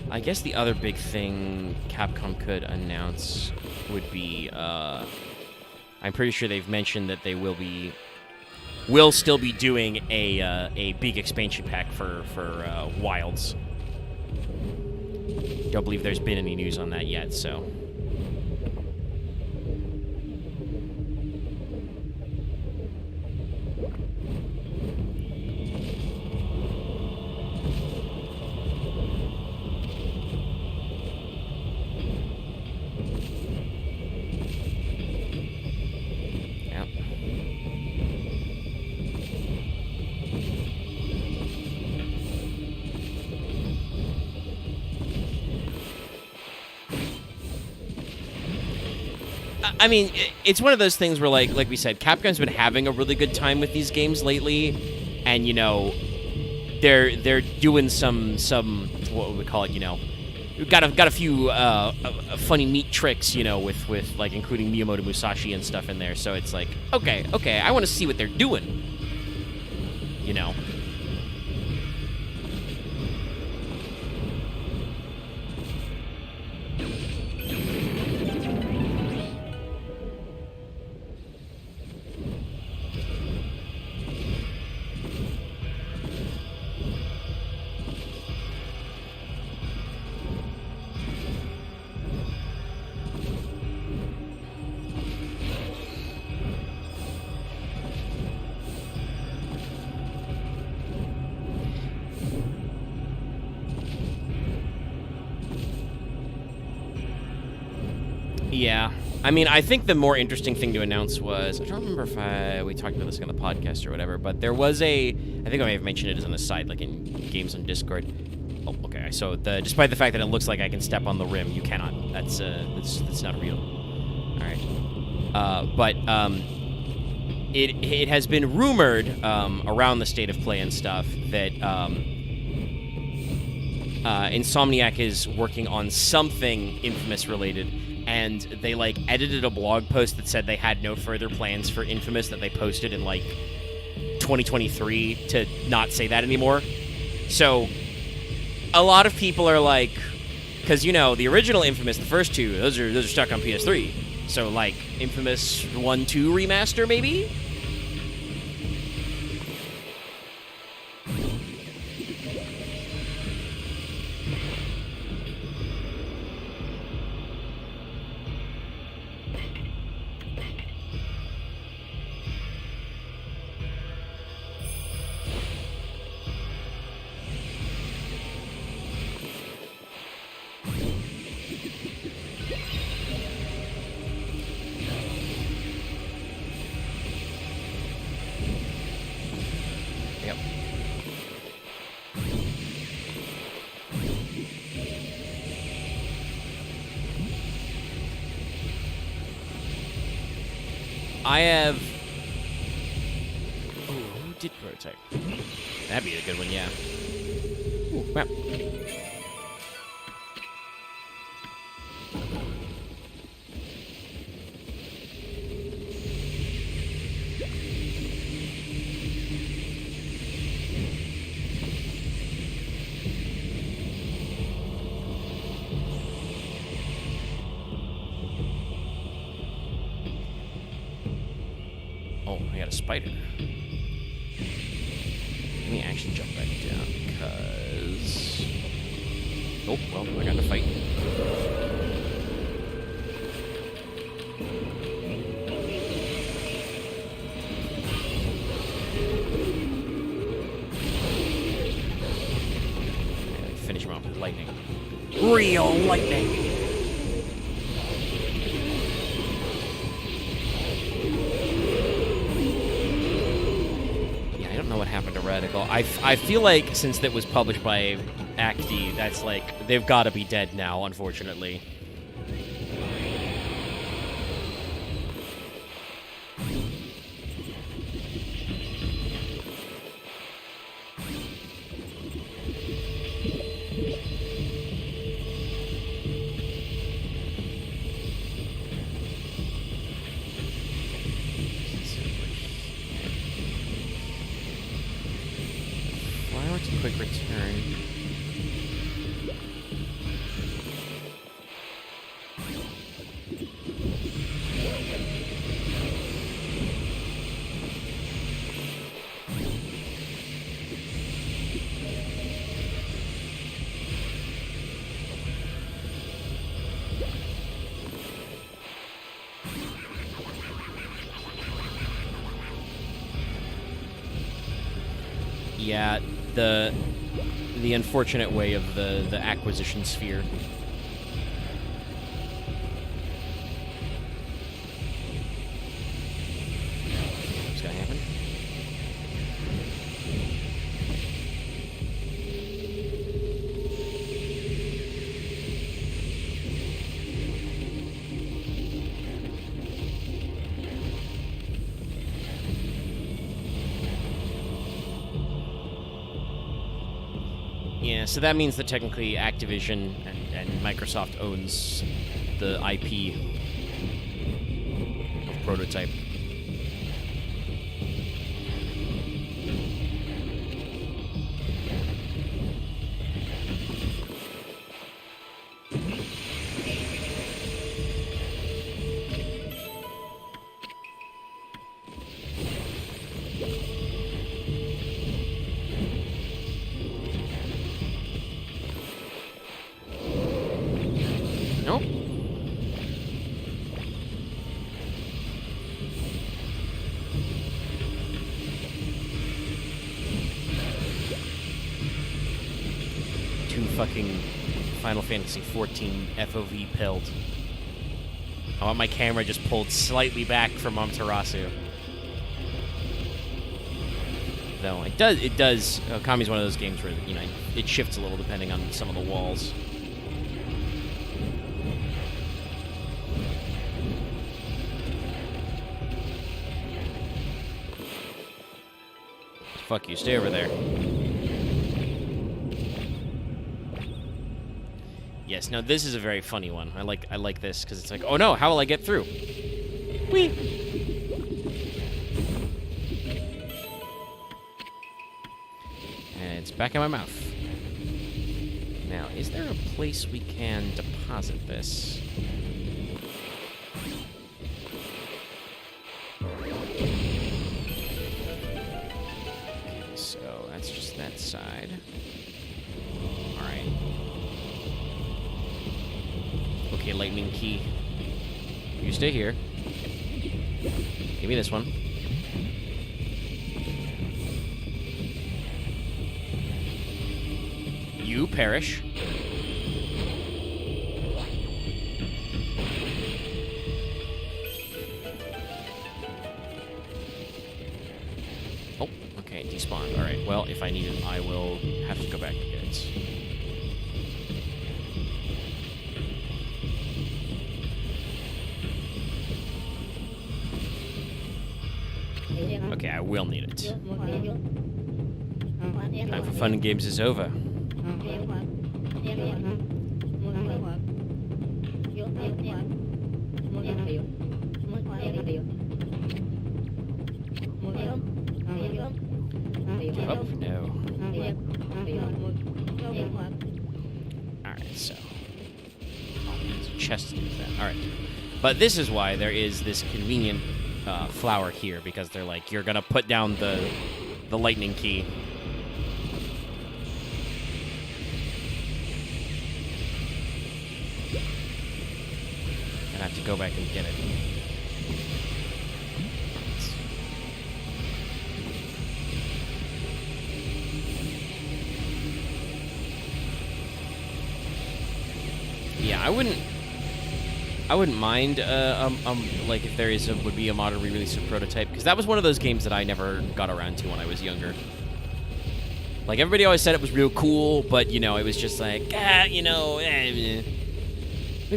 I guess the other big thing Capcom could announce would be, I'm pretty sure they've mentioned that they will be will still be doing a big expansion pack for Wilds. Don't believe there's been any news on that yet, so. I mean, it's one of those things where, like we said, Capcom's been having a really good time with these games lately, and you know, they're doing some what would we call it? You know, we've got a few funny meat tricks, you know, with like including Miyamoto Musashi and stuff in there. So it's like, okay, I want to see what they're doing, you know. Yeah. I mean, I think the more interesting thing to announce was, I don't remember if we talked about this on the podcast or whatever, but there was I think I may have mentioned it as an aside, like in games on Discord. Oh, okay. So despite the fact that it looks like I can step on the rim, you cannot. That's not real. All right. But it has been rumored around the state of play and stuff that Insomniac is working on something Infamous related. And they, like, edited a blog post that said they had no further plans for Infamous that they posted in, like, 2023 to not say that anymore. So, a lot of people are like, because, you know, the original Infamous, the first two, those are stuck on PS3. So, like, Infamous 1-2 remaster, maybe? I have... Ooh, who did prototype? That'd be a good one, yeah. Ooh, map. Oh, I got a spider. Let me actually jump back down, because... Oh, well, I got to fight. And finish him off with lightning. Real lightning! What happened to Radical. I feel like since that was published by Acti, that's like, they've got to be dead now, unfortunately. Quick return. Yeah, the unfortunate way of the acquisition sphere. What's gonna happen? Yeah, so that means that technically Activision and Microsoft owns the IP of Prototype. Nope. Two fucking Final Fantasy XIV FOV pilled. I want my camera just pulled slightly back from Amaterasu. Though it does. Okami's one of those games where, you know, it shifts a little depending on some of the walls. Fuck you, stay over there. Yes, now this is a very funny one. I like this, because it's like, oh no, how will I get through? Whee! And it's back in my mouth. Now, is there a place we can deposit this? That's just that side. Alright. Okay, lightning key. You stay here. Give me this one. You perish. Oh, okay, despawned. Alright, well, if I need it, I will have to go back and get it. Okay, I will need it. Time for fun and games is over. Oh, no. Alright, so. There's a chest to do that. Alright. But this is why there is this convenient flower here, because they're like, you're gonna put down the lightning key. And I have to go back and get it. Yeah, I wouldn't mind, like, if there would be a modern re-release of Prototype, because that was one of those games that I never got around to when I was younger. Like, everybody always said it was real cool, but, you know, it was just like, maybe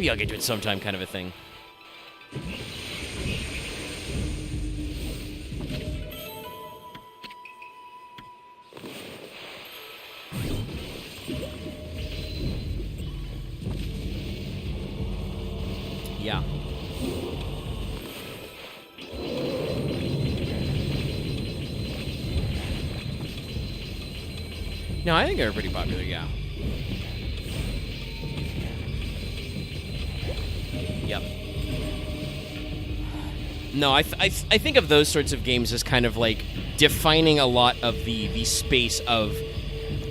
I'll get to it sometime kind of a thing. Yeah. No, I think they're pretty popular, yeah. Yep. No, I think of those sorts of games as kind of like defining a lot of the space of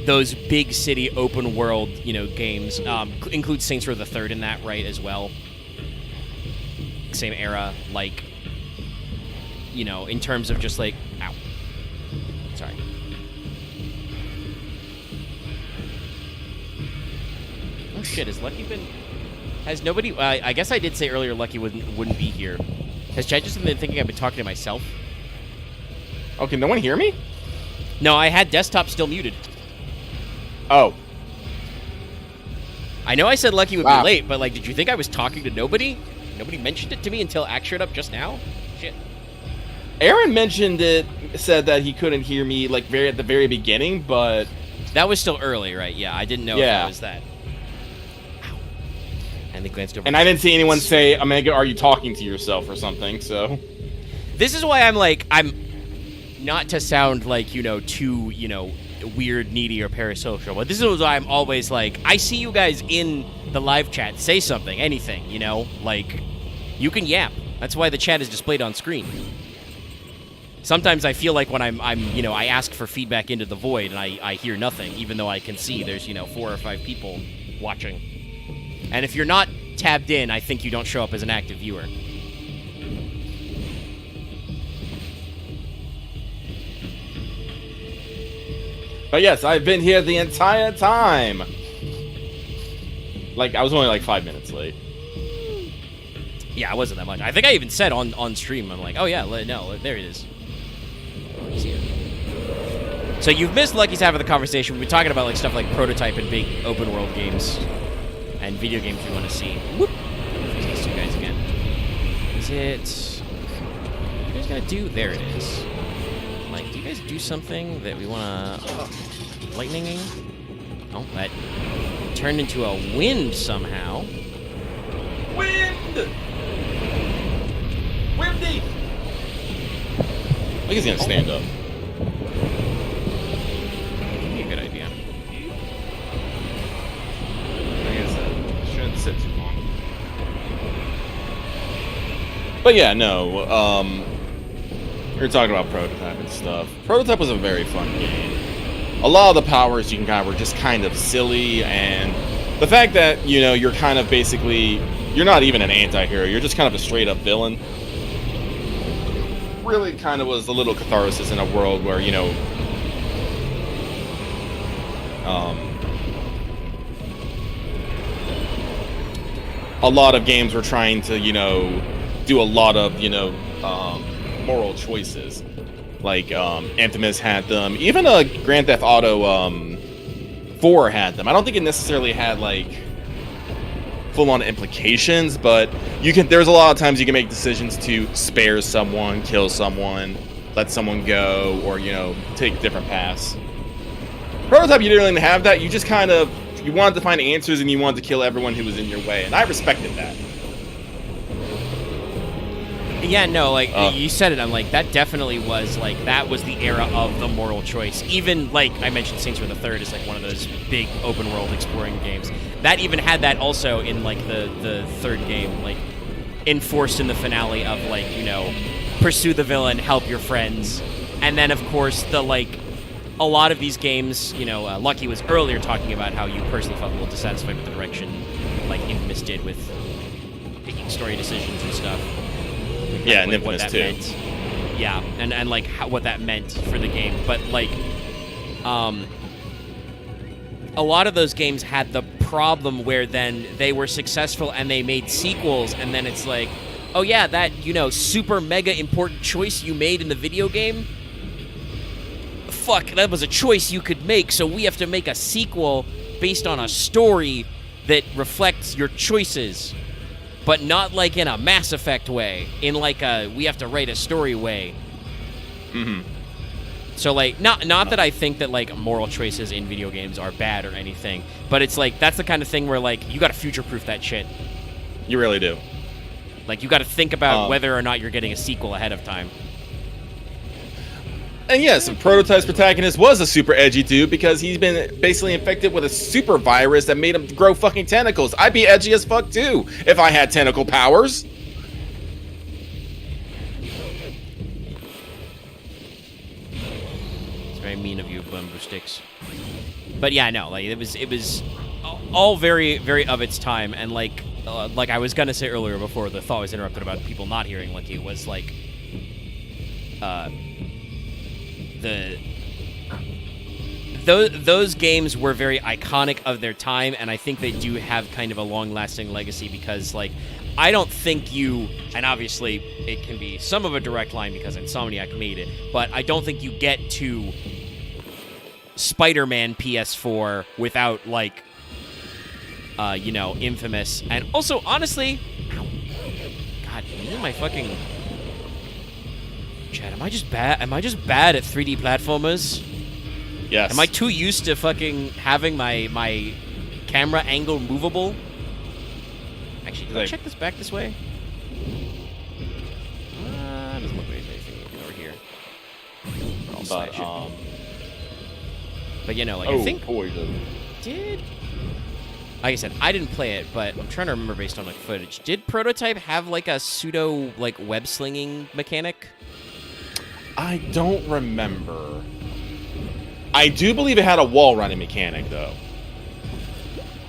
those big city open world, you know, games. Includes Saints Row the Third in that, right, as well. Same era, like, you know, in terms of just like, ow, sorry, Oh shit, has nobody... I guess I did say earlier Lucky wouldn't be here. Has Chad just been thinking I've been talking to myself? Oh, can no one hear me? No, I had desktop still muted. Oh. I know I said Lucky would be late, but, like, did you think I was talking to nobody? Nobody mentioned it to me until Axe showed up just now? Shit. Aaron said that he couldn't hear me, like, at the very beginning, but... That was still early, right? Yeah, I didn't know if that was that. Ow. And they glanced over. And I didn't see anyone say, Omega, are you talking to yourself or something, so... This is why I'm not to sound like, you know, too, you know, weird, needy, or parasocial, but this is why I'm always like, I see you guys in the live chat, say something, anything, you know? Like, you can yap. That's why the chat is displayed on screen. Sometimes I feel like when I'm you know, I ask for feedback into the void and I hear nothing, even though I can see there's, you know, 4 or 5 people watching. And if you're not tabbed in, I think you don't show up as an active viewer. But yes, I've been here the entire time. Like, I was only like 5 minutes late. Yeah, it wasn't that much. I think I even said on stream, I'm like, oh yeah, no, there it is. So you've missed Lucky's half of the conversation. We've been talking about like stuff like prototype and big open world games and video games we want to see. Whoop! These two guys again. Is it? What are you guys gonna do? There it is. Like, do you guys do something that we want to? Lightninging? Oh, that turned into a wind somehow. Wind! Windy! I think he's gonna stand up. Could be a good idea. I guess I shouldn't sit too long. But yeah, no, we were talking about Prototype and stuff. Prototype was a very fun game. A lot of the powers you can kind of were just kind of silly, and the fact that, you know, you're kind of basically, you're not even an anti-hero, you're just kind of a straight-up villain. Really kind of was a little catharsis in a world where, you know, a lot of games were trying to, you know, do a lot of, you know, moral choices. Like, Infamous had them. Even Grand Theft Auto 4 had them. I don't think it necessarily had, like, full-on implications, but you can. There's a lot of times you can make decisions to spare someone, kill someone, let someone go, or, you know, take different paths. Prototype, you didn't really have that. You just kind of, you wanted to find answers and you wanted to kill everyone who was in your way, and I respected that. Yeah, no, like, you said it, I'm like, that definitely was, like, that was the era of the moral choice. Even, like, I mentioned Saints Row the Third is, like, one of those big open-world exploring games. That even had that also in, like, the third game, like, enforced in the finale of, like, you know, pursue the villain, help your friends. And then, of course, the, like, a lot of these games, you know, Lucky was earlier talking about how you personally felt a little dissatisfied with the direction, like, Infamous did with picking story decisions and stuff. Yeah, and like Infamous too. Meant. Yeah, and like what that meant for the game. But like, a lot of those games had the problem where then they were successful and they made sequels, and then it's like, oh yeah, that, you know, super mega important choice you made in the video game, fuck, that was a choice you could make, so we have to make a sequel based on a story that reflects your choices. But not like in a Mass Effect way, in like a we have to write a story way. Mm-hmm. So like, not that I think that like moral choices in video games are bad or anything, but it's like that's the kind of thing where like you got to future-proof that shit. You really do. Like you got to think about whether or not you're getting a sequel ahead of time. And yes, Prototype's protagonist was a super edgy dude because he's been basically infected with a super virus that made him grow fucking tentacles. I'd be edgy as fuck too if I had tentacle powers. It's very mean of you, Bamboo Sticks. But yeah, no, like it was all very, very of its time, and like I was gonna say earlier before the thought was interrupted about people not hearing, like it was like those games were very iconic of their time, and I think they do have kind of a long-lasting legacy because, like, I don't think you, and obviously it can be some of a direct line because Insomniac made it, but I don't think you get to Spider-Man PS4 without, like, Infamous. And also, honestly, ow, God, my fucking... Chad, am I just bad? Am I just bad at 3D platformers? Yes. Am I too used to fucking having my camera angle movable? Actually, can I check this back this way? Doesn't look like there's anything over here. But I think did. Like I said, I didn't play it, but I'm trying to remember based on like footage. Did Prototype have like a pseudo like web slinging mechanic? I don't remember. I do believe it had a wall running mechanic though.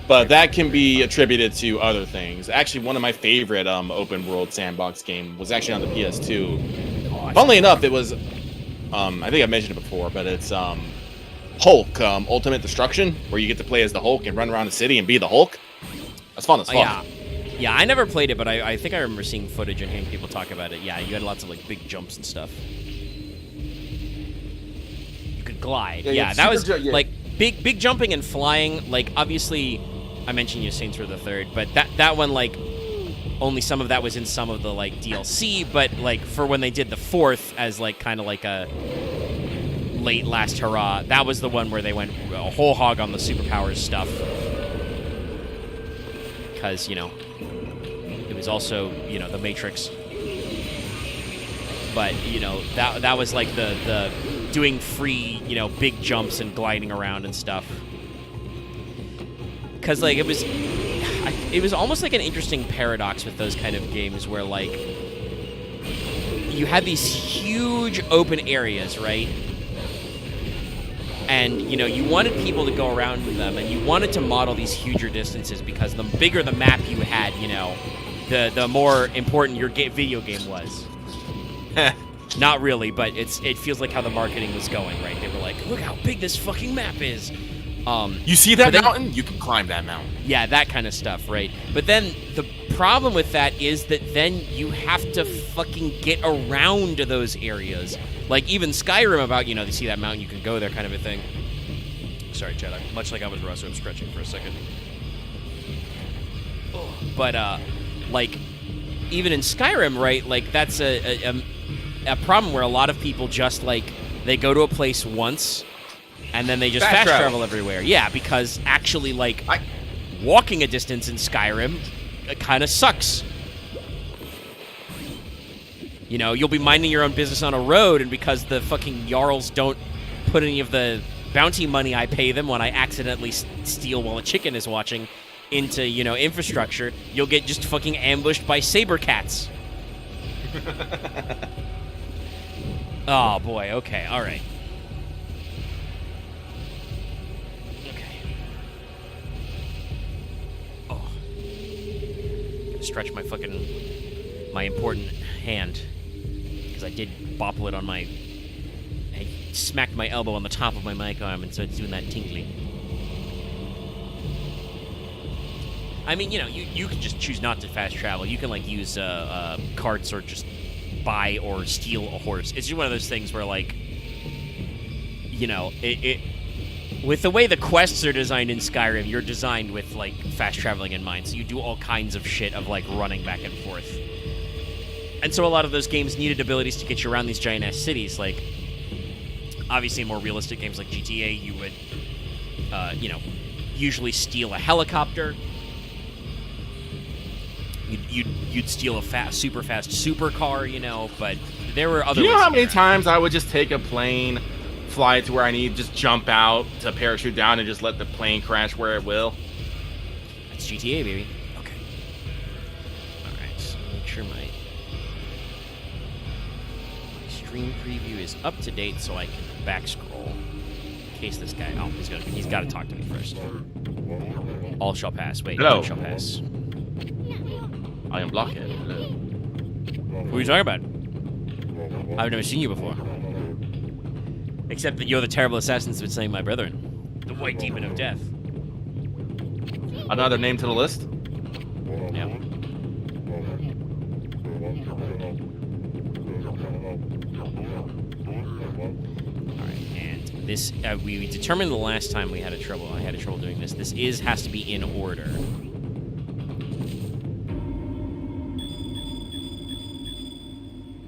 But that can be attributed to other things. Actually, one of my favorite open world sandbox game was actually on the PS2. Funnily enough, it was I think I mentioned it before, but it's Hulk Ultimate Destruction, where you get to play as the Hulk and run around the city and be the Hulk. That's fun as fuck. Yeah, I never played it, but I think I remember seeing footage and hearing people talk about it. Yeah, you had lots of like big jumps and stuff. You could glide. Yeah, that was like big jumping and flying. Like obviously, I mentioned Saints Row the Third, but that one like only some of that was in some of the like DLC. But like for when they did the fourth as like kind of like a late last hurrah, that was the one where they went a whole hog on the superpowers stuff. Because it was also the Matrix. But that was like the doing free big jumps and gliding around and stuff. Because like it was almost like an interesting paradox with those kind of games where like you had these huge open areas, right? And you wanted people to go around with them, and you wanted to model these huger distances because the bigger the map you had, the more important your video game was. Not really, but it feels like how the marketing was going, right? They were like, look how big this fucking map is. You see that mountain? You can climb that mountain. Yeah, that kind of stuff, right? But then the problem with that is that then you have to fucking get around those areas. Like even Skyrim about, you see that mountain, you can go there kind of a thing. Sorry, Chad, much like I was Russ, I'm stretching for a second. But, like, even in Skyrim, right, like that's a problem where a lot of people just, like, they go to a place once and then they just fast travel everywhere. Yeah, because actually, like, walking a distance in Skyrim kind of sucks. You'll be minding your own business on a road, and because the fucking Jarls don't put any of the bounty money I pay them when I accidentally steal while a chicken is watching into, infrastructure, you'll get just fucking ambushed by saber cats. Oh, boy. Okay. All right. Stretch my important hand because I did bopple it on I smacked my elbow on the top of my mic arm, and so it's doing that tingly. I mean, you can just choose not to fast travel. You can like use carts or just buy or steal a horse. It's just one of those things where like with the way the quests are designed in Skyrim, you're designed with, like, fast traveling in mind, so you do all kinds of shit of, like, running back and forth. And so a lot of those games needed abilities to get you around these giant-ass cities. Like, obviously in more realistic games like GTA, you would, usually steal a helicopter. You'd steal a super fast supercar, but there were other ways. You know how many times I would just take a plane, fly it to where I need, just jump out to parachute down and just let the plane crash where it will? That's GTA, baby. Okay. Alright, so make sure my stream preview is up to date so I can back scroll. In case this guy... Oh, he's got to talk to me first. All shall pass. Wait, hello. All shall pass. I am Blockhead. Hello. Who are you talking about? I've never seen you before. Except that you're the terrible assassin that's been slaying my brethren. The white demon of death. Another name to the list? Yeah. Alright, and this, we determined the last time I had trouble doing this. This has to be in order.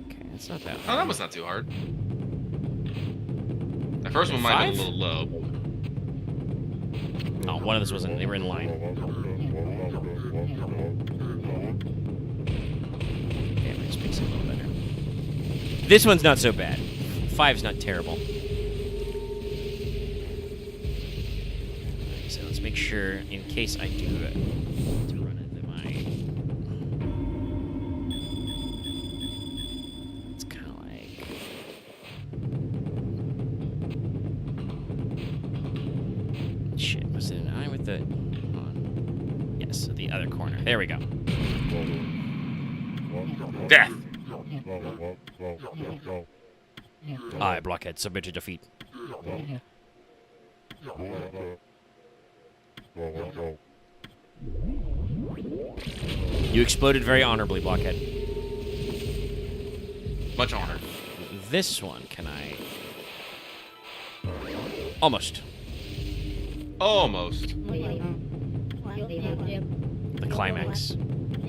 Okay, that's not that hard. Oh, that was not too hard. The first one might have been a little low. Oh, one of those wasn't, they were in line. Okay, I'm just makes it a little better. This one's not so bad. 5's not terrible. So let's make sure, in case I do to run into my... It's kind of like... Shit, was it an eye with the... Hold on. Yes, the other corner. There we go. Death! Aye, Blockhead, submit to defeat. You exploded very honorably, Blockhead. Much honor. This one, can I... Almost. Almost. The climax. Move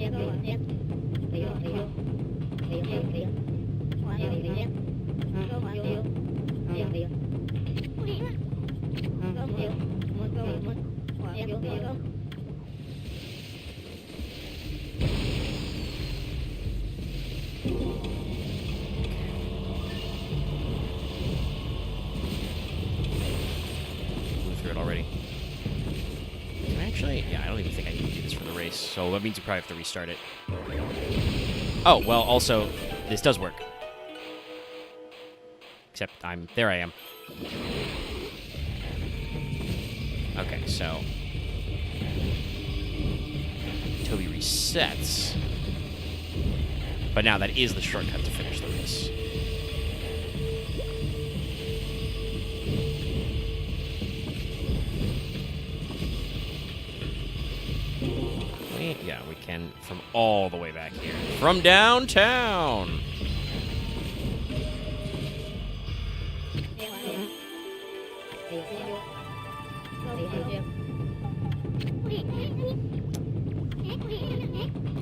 through it already. Can I actually? Yeah, I don't even think I need to do this for the race, so that means you probably have to restart it. Oh, well, also, this does work. Except there I am. Okay, so Toby resets. But now that is the shortcut to finish the race. Yeah, we can from all the way back here. From downtown!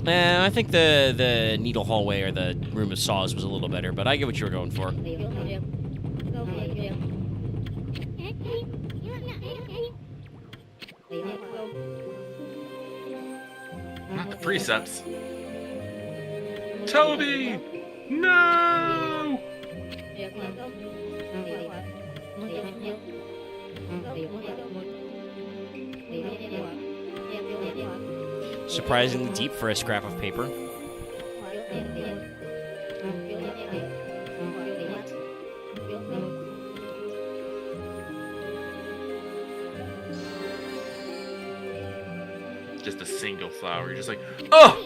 I think the needle hallway or the room of saws was a little better, but I get what you were going for. Not the precepts. Toby! No! Surprisingly deep for a scrap of paper. Just a single flower. You're just like, oh!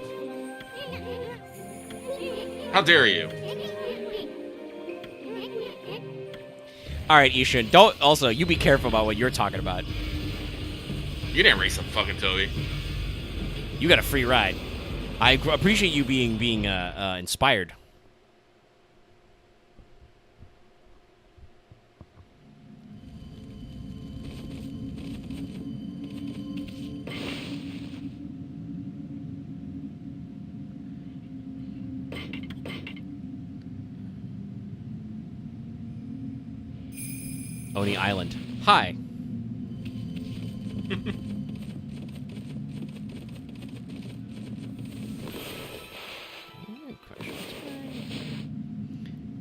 How dare you? All right, Ishan. Don't. Also, you be careful about what you're talking about. You didn't race some fucking Toby. You got a free ride. I appreciate you being inspired. Oni Island. Hi.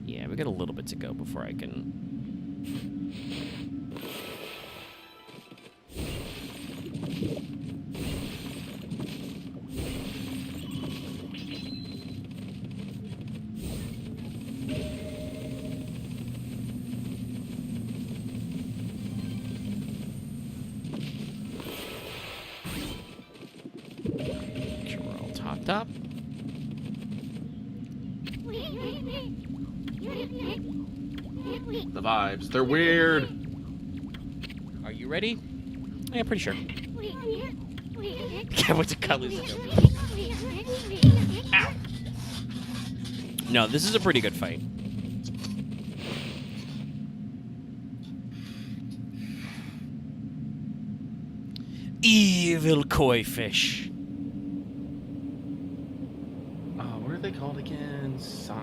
Yeah, we got a little bit to go before I can... Make sure we're all topped up. The vibes. They're weird. Are you ready? Yeah, pretty sure. Yeah, what's a cut loose? Ow. No, this is a pretty good fight. Evil koi fish. What are they called again? Saku.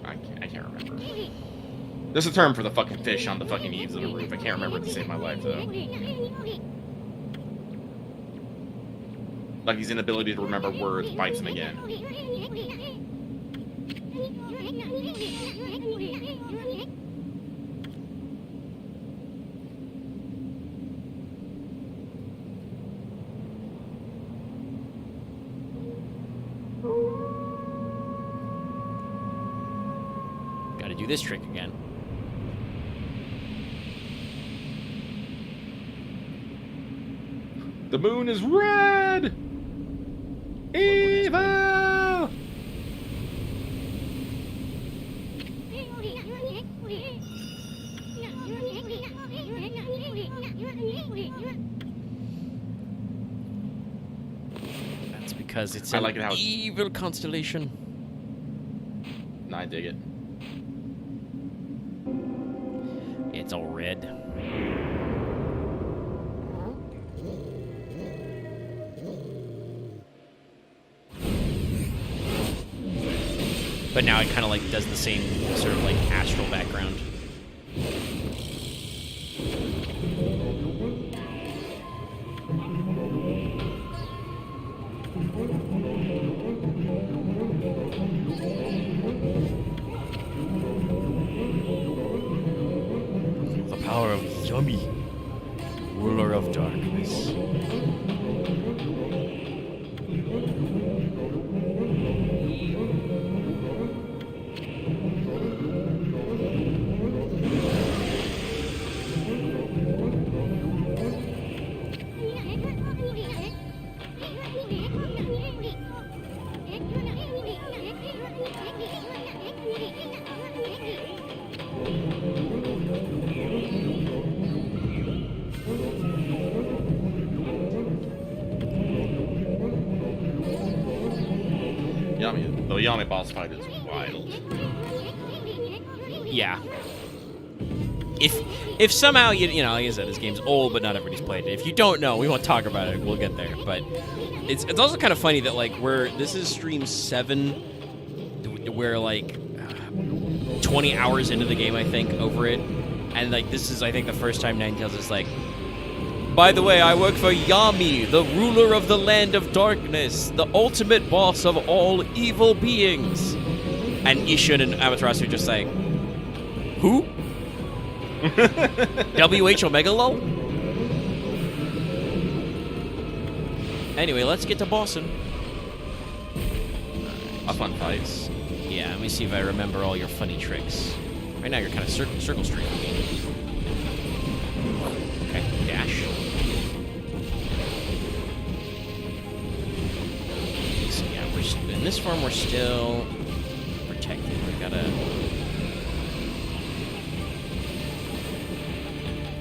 I can't remember. There's a term for the fucking fish on the fucking eaves of the roof. I can't remember it to save my life though. Like his inability to remember words bites him again. Gotta do this trick again. The moon is red! Evil! That's because it's I an like it how evil constellation. No, I dig it. It's all red. But now it kind of like does the same sort of like astral background. The power of Yummy, ruler of darkness. The Yami boss fight is wild. Yeah. If somehow you know, like I said, this game's old, but not everybody's played it. If you don't know, we won't talk about it. We'll get there. But it's also kind of funny that like this is stream 7, we're like 20 hours into the game, I think, over it, and like this is I think the first time Ninetales is like, by the way, I work for Yami, the ruler of the land of darkness, the ultimate boss of all evil beings. And Ishin and Amaterasu are just like, who? WH Omega lol? Anyway, let's get to bossing. A fun fight. Yeah, let me see if I remember all your funny tricks. Right now you're kind of circle streaking me. Okay, dash. So yeah, in this form we're still protected. We gotta...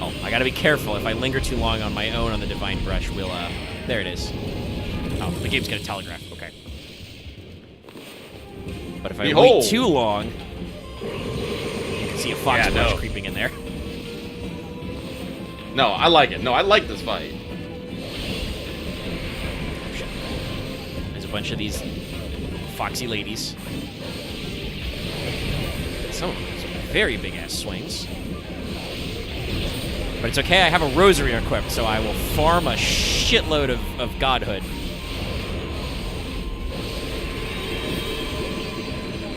Oh, I gotta be careful. If I linger too long on my own on the Divine Brush, we'll, there it is. Oh, the game's gonna telegraph. Okay. But if I wait too long, you can see a fox brush creeping in there. No, I like it. No, I like this fight. There's a bunch of these foxy ladies. Some very big-ass swings. But it's okay, I have a rosary equipped, so I will farm a shitload of godhood.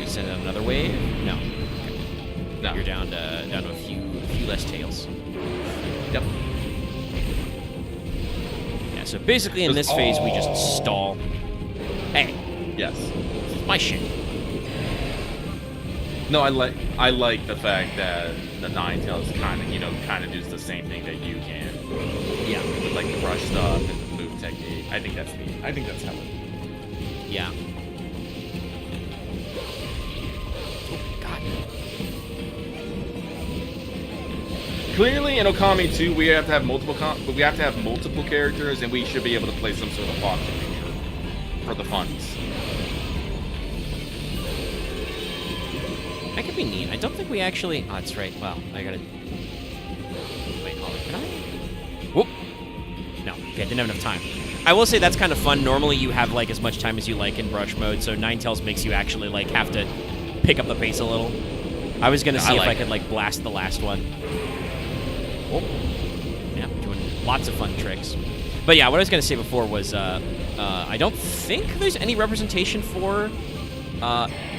You send out another wave? No. Okay. No. You're down to a few less tails. Yep. Yeah, so basically in this phase we just stall. Hey. Yes. This is my shit. No, I like the fact that the Ninetales kind of does the same thing that you can. Yeah. With like the brush stuff and the move technique. I think that's neat. I think that's how it. Yeah. Clearly, in Okami 2, we have to have multiple characters, and we should be able to play some sort of fox feature for the funds. That could be neat. I don't think we actually... Oh, that's right. Well, I gotta... Wait, hold on. Can I? Whoop! No. Okay, I didn't have enough time. I will say that's kind of fun. Normally, you have, like, as much time as you like in brush mode, so Ninetales makes you actually, like, have to pick up the pace a little. I was gonna see if I could, like, blast the last one. Whoop. Yeah, doing lots of fun tricks. But yeah, what I was gonna say before was, I don't think there's any representation for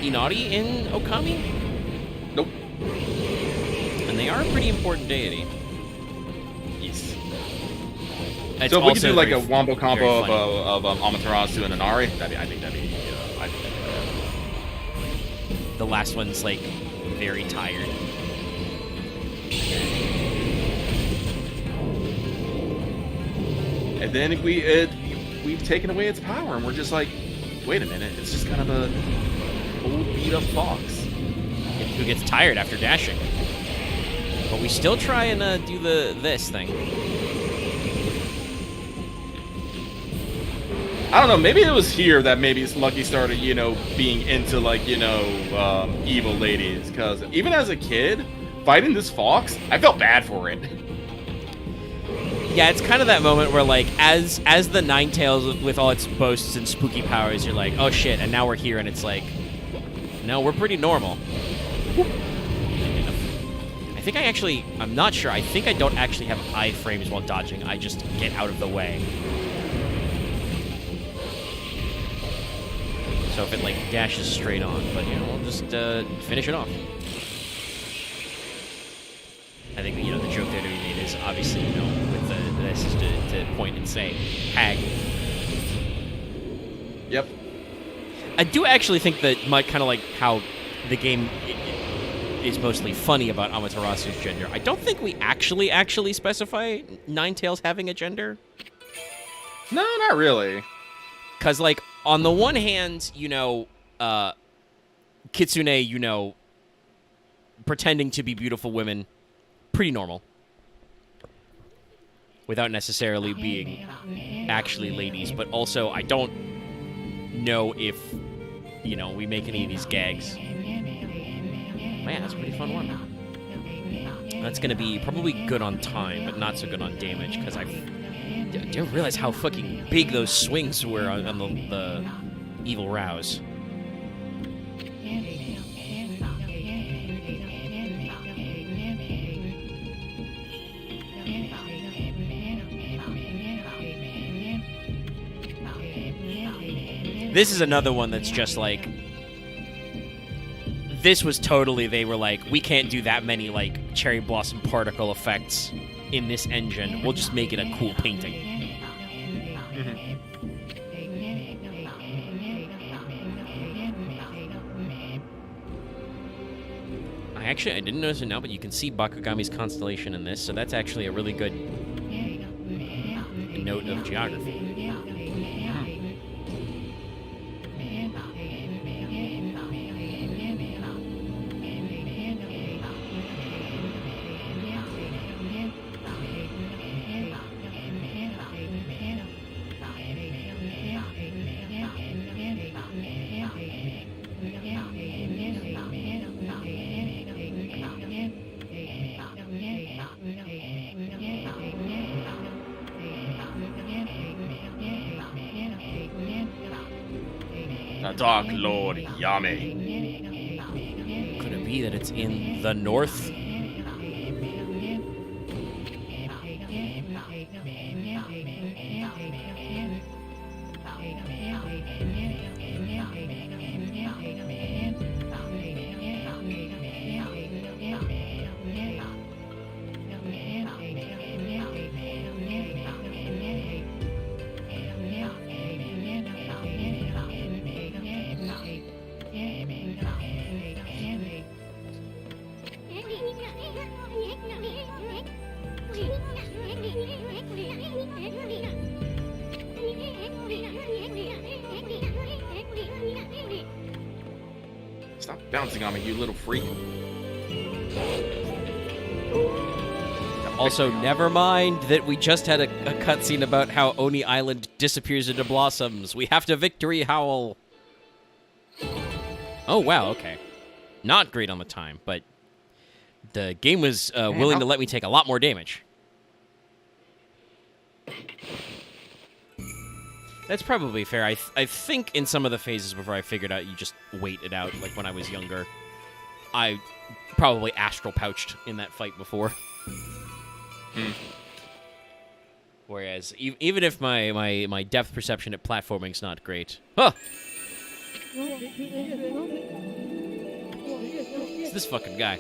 Inari in Okami. Nope. And they are a pretty important deity. Yes. It's So if we could also do like a very wombo combo funny. of Amaterasu and Inari, I think that'd be The last one's like very tired. And then we've taken away its power, and we're just like, wait a minute, it's just kind of a old beat up fox. Who gets tired after dashing. But we still try and do this thing. I don't know, maybe it was here that maybe Lucky started, being into, like, evil ladies. Because even as a kid, fighting this fox, I felt bad for it. Yeah, it's kind of that moment where, like, as the Ninetales with all its boasts and spooky powers, you're like, oh shit, and now we're here, and it's like, no, we're pretty normal. I think I'm not sure. I think I don't actually have iframes while dodging. I just get out of the way. So if it, like, dashes straight on, but, we'll just finish it off. I think, the joke there to be made is obviously, with this is to point and say, hag. Yep. I do actually think that might kind of like how the game is mostly funny about Amaterasu's gender. I don't think we actually specify Ninetales having a gender. No, not really. Because, like, on the one hand, Kitsune, pretending to be beautiful women, pretty normal. Without necessarily being actually ladies. But also, I don't know if, we make any of these gags. Man, that's a pretty fun one. That's going to be probably good on time, but not so good on damage, because I didn't realize how fucking big those swings were on the evil rouse. This is another one that's just like... This was totally, they were like, we can't do that many, like, cherry blossom particle effects in this engine. We'll just make it a cool painting. I didn't notice it now, but you can see Bakugami's constellation in this, so that's actually a really good note of geography. The Dark Lord Yame. Could it be that it's in the north? Stop bouncing on me, you little freak. Also, never mind that we just had a cutscene about how Oni Island disappears into blossoms. We have to victory howl. Oh, wow, okay. Not great on the time, but the game was willing to let me take a lot more damage. That's probably fair. I think in some of the phases before I figured out you just wait it out, like when I was younger. I probably astral pouched in that fight before. Whereas, even if my depth perception at platforming's not great... Huh! It's this fucking guy.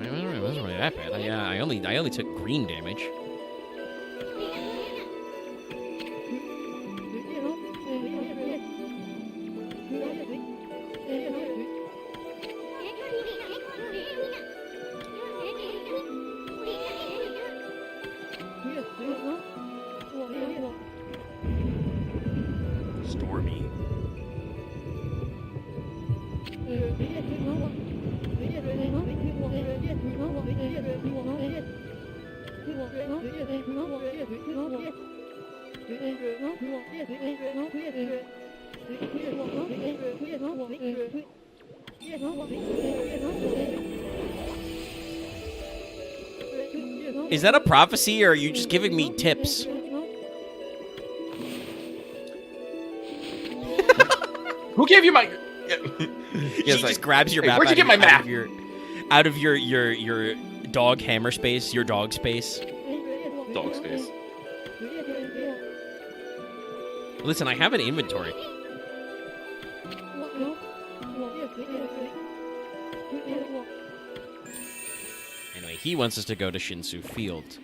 It wasn't really that bad. I only took green damage. Stormy. Is that a prophecy, or are you just giving me tips? Who gave you my? She just grabs your map. Where'd you get my map? Out of your dog hammer space, your dog space. Dog space. Listen, I have an inventory. Anyway, he wants us to go to Shinsu Field.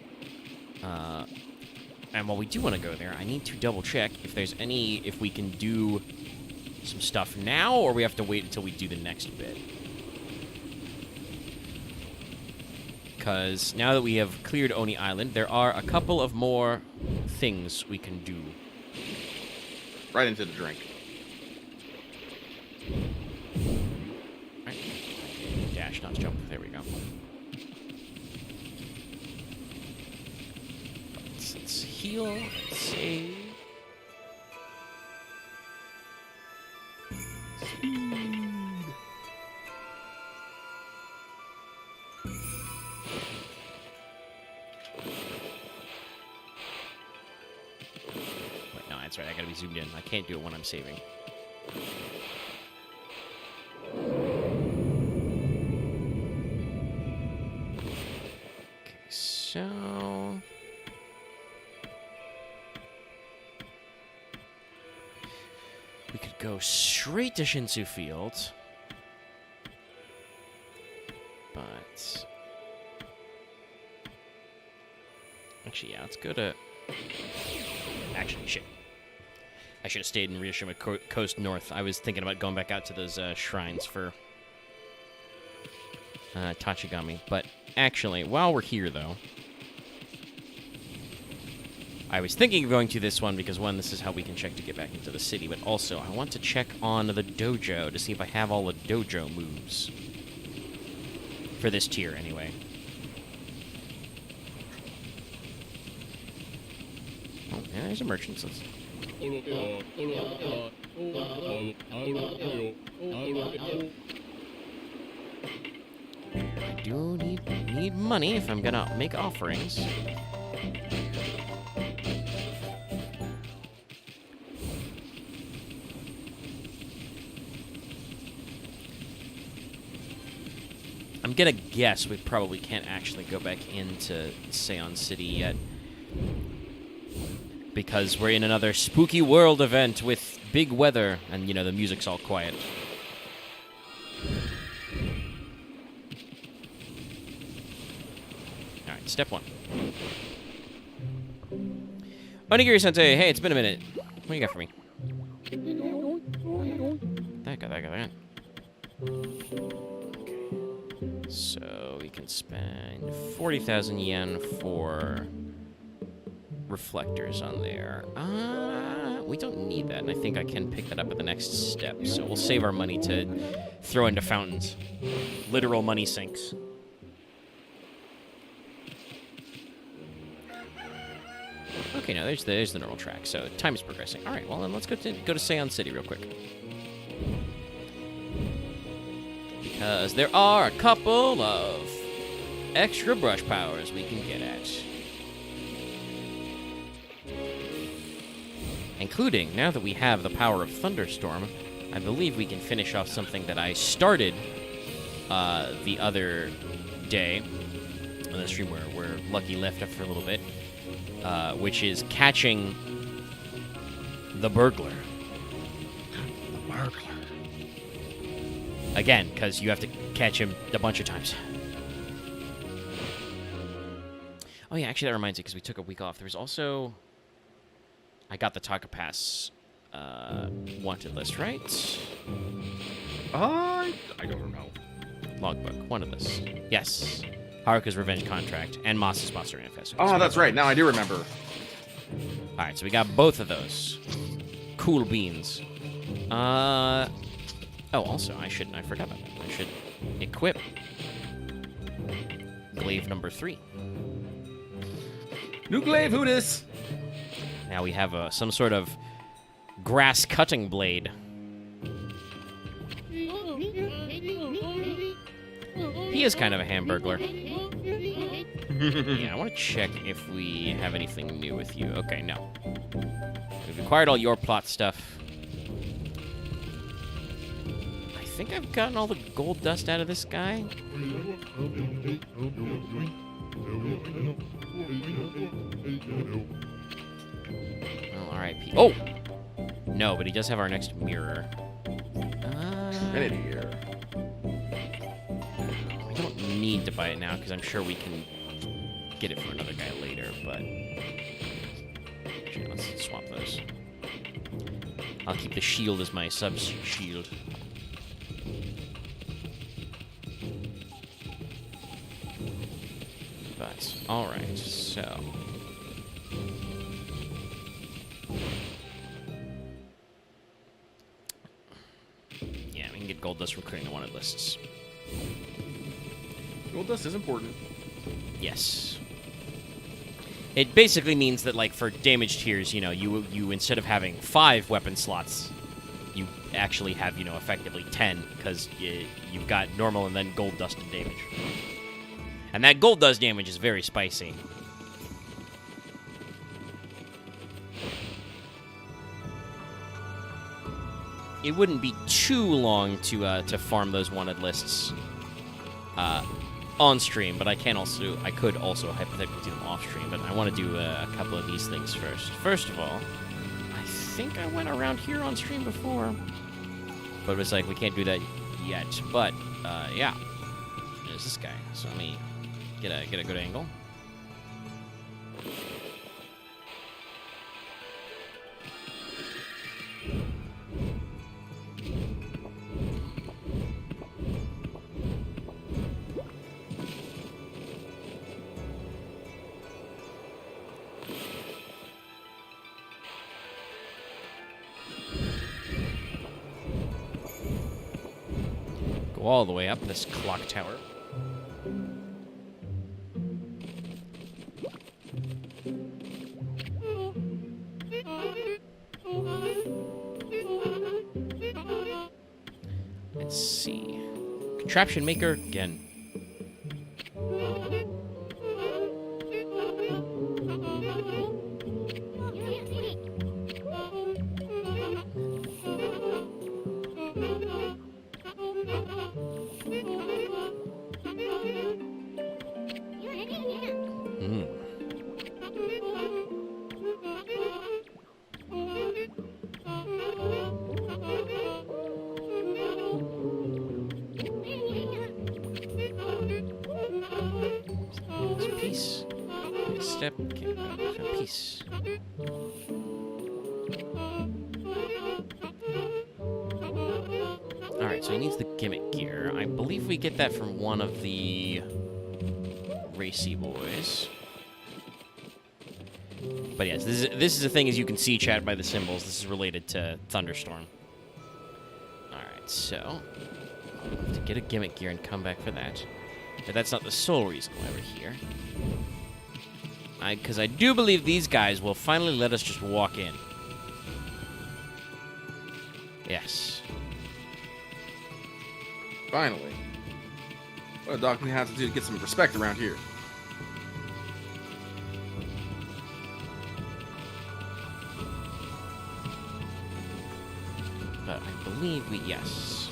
And while we do want to go there, I need to double check if we can do some stuff now, or we have to wait until we do the next bit. Because now that we have cleared Oni Island, there are a couple of more things we can do. Right into the drink. Right. Dash, not jump. There we go. Let's heal, save. That's right, I gotta be zoomed in. I can't do it when I'm saving. Okay, so... we could go straight to Shinsu Field. But... actually, yeah, let's go to... actually, shit. I should have stayed in Ryushima Coast North. I was thinking about going back out to those shrines for Tachigami. But actually, while we're here, though, I was thinking of going to this one because, one, this is how we can check to get back into the city, but also I want to check on the dojo to see if I have all the dojo moves. For this tier, anyway. Oh, yeah, there's a merchant. So I do need money if I'm gonna make offerings. I'm gonna guess we probably can't actually go back into Seon City yet, because we're in another spooky world event with big weather, and, you know, the music's all quiet. Alright, step one. Onigiri-sensei, hey, it's been a minute. What do you got for me? That. So we can spend 40,000 yen for reflectors on there. we don't need that, and I think I can pick that up at the next step. So we'll save our money to throw into fountains. Literal money sinks. Okay, now there's the normal track. So time is progressing. All right, well then let's go to Seon City real quick. Because there are a couple of extra brush powers we can get at. Including, now that we have the power of Thunderstorm, I believe we can finish off something that I started the other day on the stream where Lucky left after a little bit, which is catching the burglar. The burglar. Again, because you have to catch him a bunch of times. Oh yeah, actually that reminds me, because we took a week off. There was also... I got the Taka Pass wanted list, right? I don't know. Logbook, wanted list. Yes. Haruka's Revenge Contract and Moss's Monster Manifest. Oh, that's right. Now I do remember. Alright, so we got both of those. Cool beans. Oh, also, I forgot about that. I should equip glaive number 3. New glaive, who dis? Now we have some sort of grass cutting blade. He is kind of a hamburglar. Yeah, I want to check if we have anything new with you. Okay, no. We've acquired all your plot stuff. I think I've gotten all the gold dust out of this guy. Well, R.I.P. Oh! No, but he does have our next mirror. Infinity here. We don't need to buy it now, because I'm sure we can get it from another guy later, but... Actually, let's swap those. I'll keep the shield as my sub-shield. But, alright, so... Yeah, we can get gold dust from clearing the wanted lists. Gold dust is important. Yes. It basically means that, like, for damage tiers, you know, you instead of having 5 weapon slots, you actually have, you know, effectively 10, because you've got normal and then gold dust and damage. And that gold dust damage is very spicy. It wouldn't be too long to farm those wanted lists on stream, but I could also hypothetically do them off stream. But I want to do a couple of these things first. First of all, I think I went around here on stream before, but it was like we can't do that yet. But yeah, there's this guy. So let me get a good angle. All the way up this clock tower. Let's see. Contraption maker again. Peace. Next step. Okay, peace. Alright, so he needs the gimmick gear. I believe we get that from one of the racy boys. But yes, this is the thing, as you can see, chat, by the symbols. This is related to Thunderstorm. Alright, so I'll have to get a gimmick gear and come back for that. But that's not the sole reason why we're here. Because I do believe these guys will finally let us just walk in. Yes. Finally. What a dog can have to do to get some respect around here. But I believe we... Yes.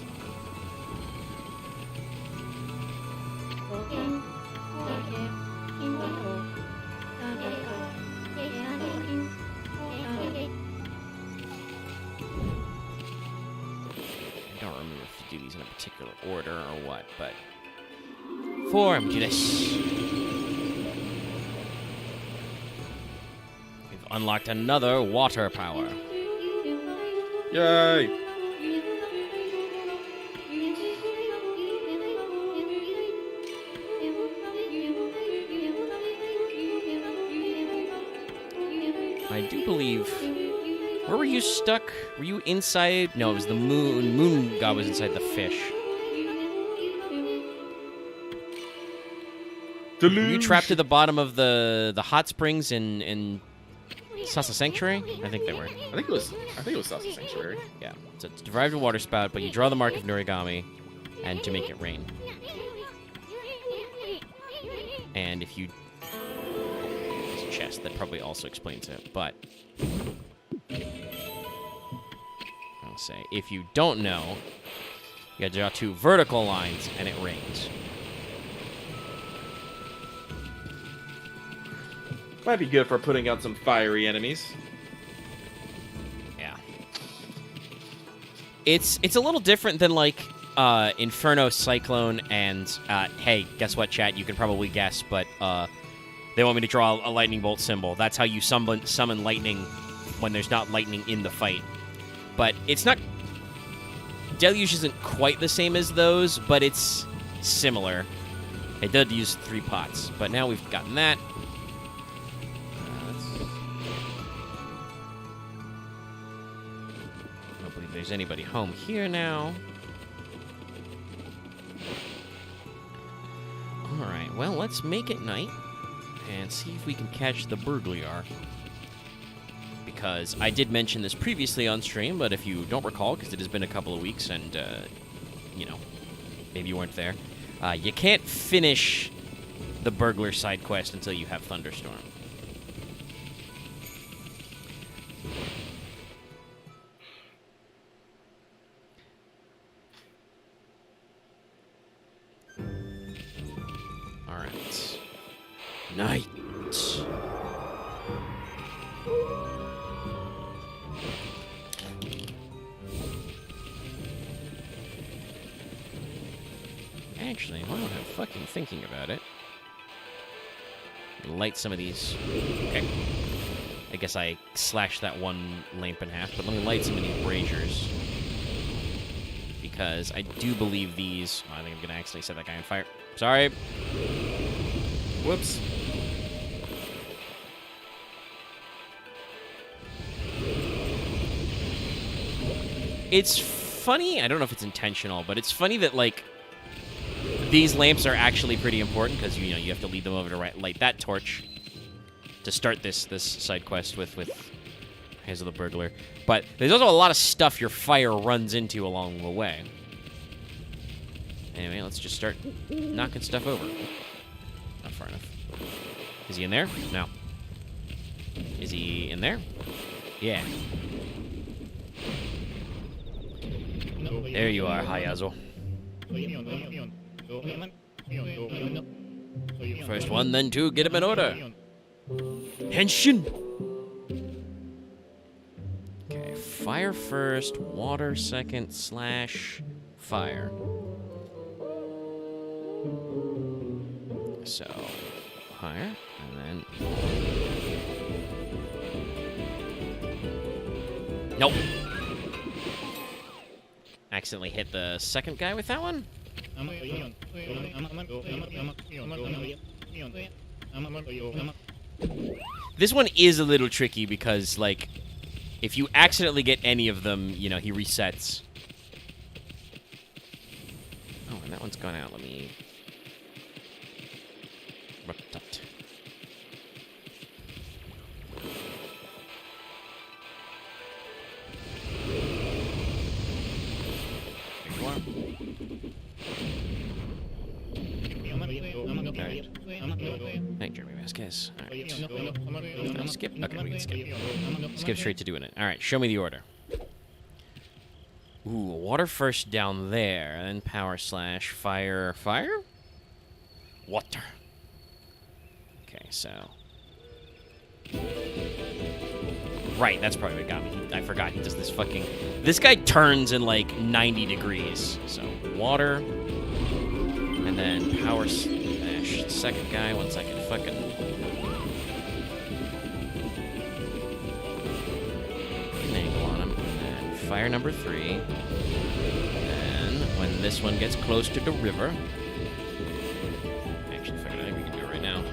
I don't remember if to do these in a particular order or what, but... Form, do this. We've unlocked another water power. Yay! I do believe... Where were you stuck? Were you inside? No, it was the moon. Moon god was inside the fish. Were you trapped at the bottom of the hot springs in Sasa Sanctuary? I think they were. I think it was Sasa Sanctuary. Yeah. So it's derived a water spout, but you draw the mark of Norigami and to make it rain. And if you... There's a chest that probably also explains it, but... I'll say, if you don't know, you gotta draw 2 vertical lines and it rains. Might be good for putting out some fiery enemies. Yeah. It's a little different than, like, Inferno, Cyclone, and, hey, guess what, chat? You can probably guess, but, they want me to draw a lightning bolt symbol. That's how you summon lightning when there's not lightning in the fight. But it's not... Deluge isn't quite the same as those, but it's similar. It did use 3 pots, but now we've gotten that. I don't believe there's anybody home here now. Alright, well, let's make it night and see if we can catch the burglar. Because I did mention this previously on stream, but if you don't recall, because it has been a couple of weeks and, you know, maybe you weren't there, you can't finish the burglar side quest until you have Thunderstorm. Alright. Night. Actually, while I'm fucking thinking about it, light some of these. Okay. I guess I slashed that one lamp in half, but let me light some of these braziers. Because I do believe these... Oh, I think I'm going to accidentally set that guy on fire. Sorry. Whoops. It's funny, I don't know if it's intentional, but it's funny that, like, these lamps are actually pretty important because, you know, you have to lead them over to light that torch to start this side quest with Hands of the Burglar. But there's also a lot of stuff your fire runs into along the way. Anyway, let's just start knocking stuff over. Not far enough. Is he in there? No. Is he in there? Yeah. There you are, Hayazo. First one, then 2, get him in order. Henshin! Okay, fire first, water second, / fire. So, fire, and then... Nope! Accidentally hit the second guy with that one? This one is a little tricky because, like, if you accidentally get any of them, you know, he resets. Oh, and that one's gone out. Let me... Thank Jeremy Vasquez. All right. Skip? Okay, we can skip. Skip straight to doing it. All right, show me the order. Ooh, water first down there, and then power slash fire. Fire? Water. Okay, so... Right, that's probably what got me. I forgot he does this fucking... This guy turns in, like, 90 degrees. So, water. And then power slash. Second guy, one second. Fucking... An angle on him. And then fire number 3. And when this one gets close to the river... Actually, fuck it, I think we can do it right now.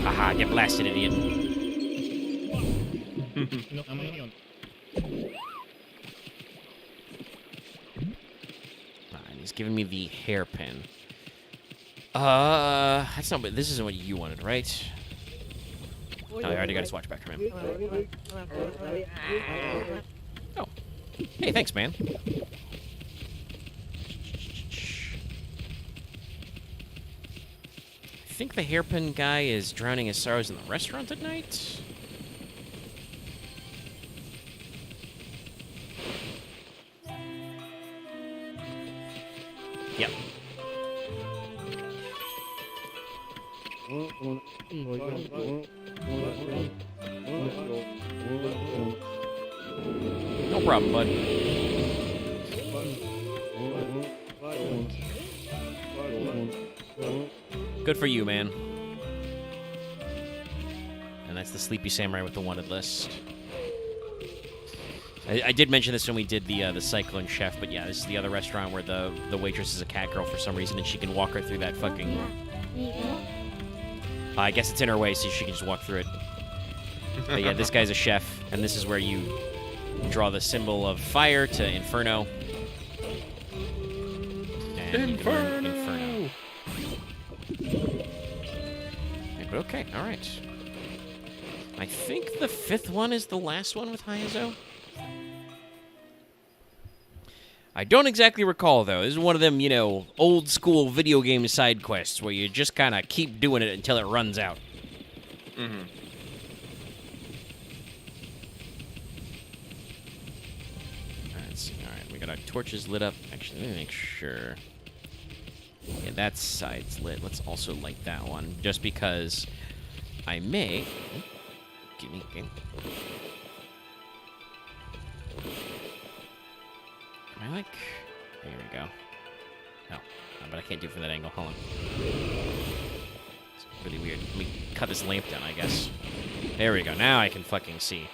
Haha, get blasted, idiot. He's giving me the hairpin. That's not. This isn't what you wanted, right? Oh, I already got his watch back from him. Oh, hey, thanks, man. I think the hairpin guy is drowning his sorrows in the restaurant at night. Yep. No problem, bud. Good for you, man. And that's the Sleepy Samurai with the wanted list. I did mention this when we did the Cyclone Chef, but yeah, this is the other restaurant where the waitress is a cat girl for some reason, and she can walk her through that fucking... I guess it's in her way, so she can just walk through it. But yeah, this guy's a chef, and this is where you draw the symbol of fire to Inferno. And Inferno. But okay, alright. I think the 5th one is the last one with Hayazo. I don't exactly recall, though. This is one of them, you know, old-school video game side quests where you just kind of keep doing it until it runs out. Mm-hmm. Let's see. All right, we got our torches lit up. Actually, let me make sure. Yeah, that side's lit. Let's also light that one, just because I may... Give me a game. Am I like... There we go. Oh, but I can't do it from that angle. Hold on. It's really weird. Let me cut this lamp down, I guess. There we go. Now I can fucking see.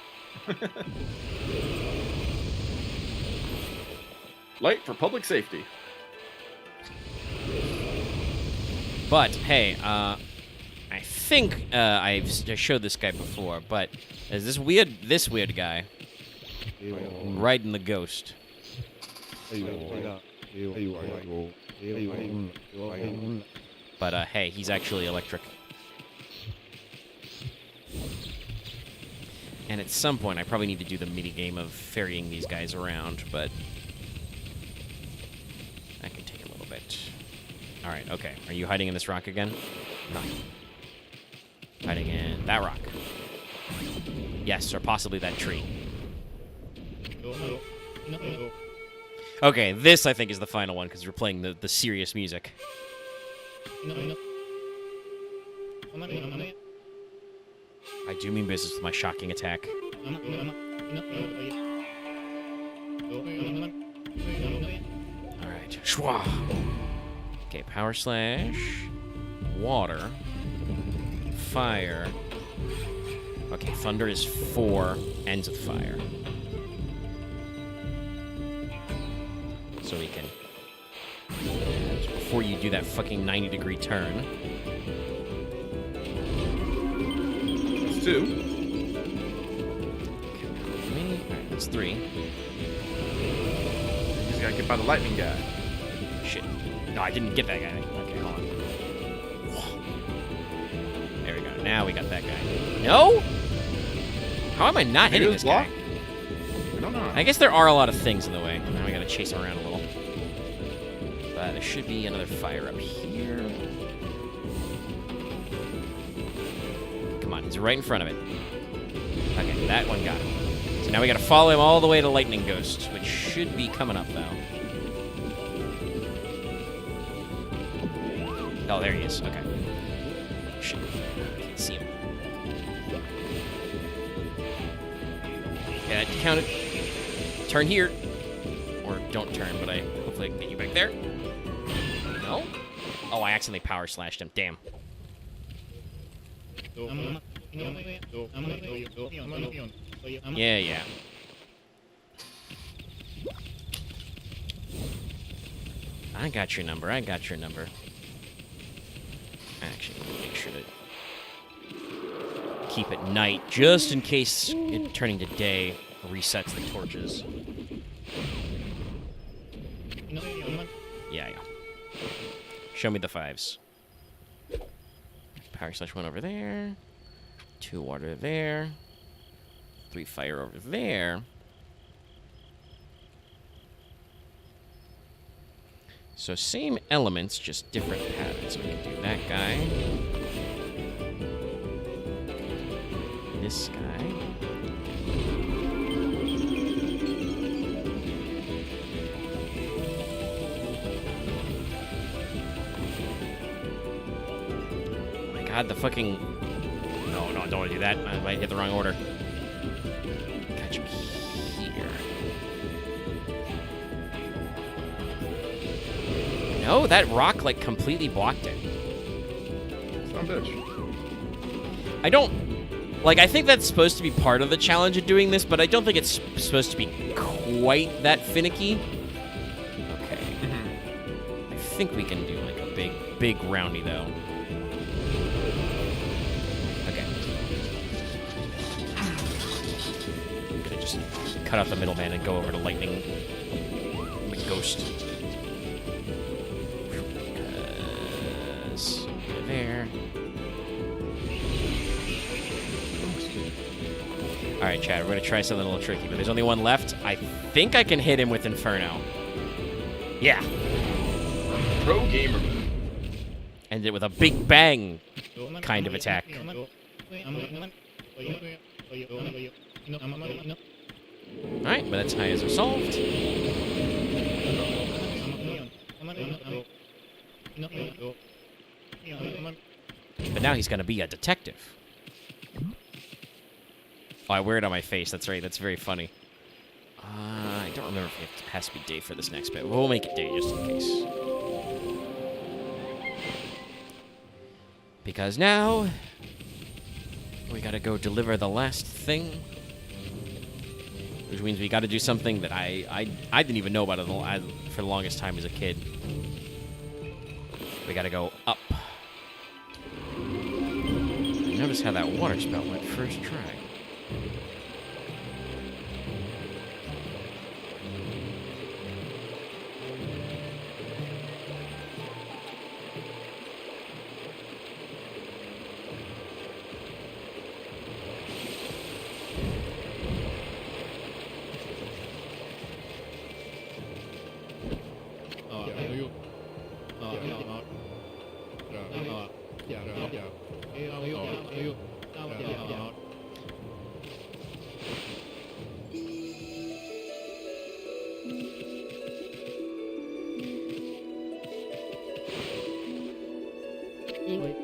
Light for public safety. But, hey, I think I've showed this guy before, but is this weird guy riding the ghost. But, hey, he's actually electric. And at some point, I probably need to do the mini-game of ferrying these guys around, but that can take a little bit. All right, okay. Are you hiding in this rock again? No. Hiding in that rock. Yes, or possibly that tree. Okay, this, I think, is the final one, because we're playing the serious music. I do mean business with my shocking attack. Alright. Shwa! Okay, power slash. Water. Fire. Okay, thunder is 4, ends with fire. So we can... Before you do that fucking 90-degree turn... That's 2. Alright, that's 3. You just gotta get by the lightning guy. Shit. No, I didn't get that guy. Okay, hold on. There we go. Now we got that guy. No? How am I not hitting this guy? I don't know. I guess there are a lot of things in the way. Now we gotta chase him around a little. But there should be another fire up here. Come on, he's right in front of it. Okay, that one got him. So now we gotta follow him all the way to Lightning Ghost, which should be coming up, though. Oh, there he is. Okay. Shit. I can't see him. Okay, that counted. Turn here. Or don't turn, but hopefully I can get you back there. No? Oh, I accidentally power slashed him. Damn. Yeah. I got your number. Actually, let me make sure to keep it night, just in case it turning to day resets the torches. Yeah. Show me the 5s. Power slash 1 over there. 2 water there. 3 fire over there. So same elements, just different patterns. So we can do that guy. This guy. Oh my god, the fucking... No, don't want to do that. I might hit the wrong order. Catch him here. No, that rock, like, completely blocked it. Son of a bitch. I don't... Like, I think that's supposed to be part of the challenge of doing this, but I don't think it's supposed to be quite that finicky. Okay. I think we can do, like, a big roundy, though. Okay. I'm gonna just cut out the middleman and go over to Lightning Ghost. Because... there. Alright, Chad, we're going to try something a little tricky, but there's only one left. I think I can hit him with Inferno. Yeah. Pro gamer. And it with a big bang kind of attack. Alright, but that's high as resolved. But now he's going to be a detective. Oh, I wear it on my face. That's right. That's very funny. I don't remember if it has to be day for this next bit. We'll make it day just in case. Because now we gotta go deliver the last thing, which means we gotta do something that I didn't even know about it for the longest time as a kid. We gotta go up. Notice how that water spout went first try.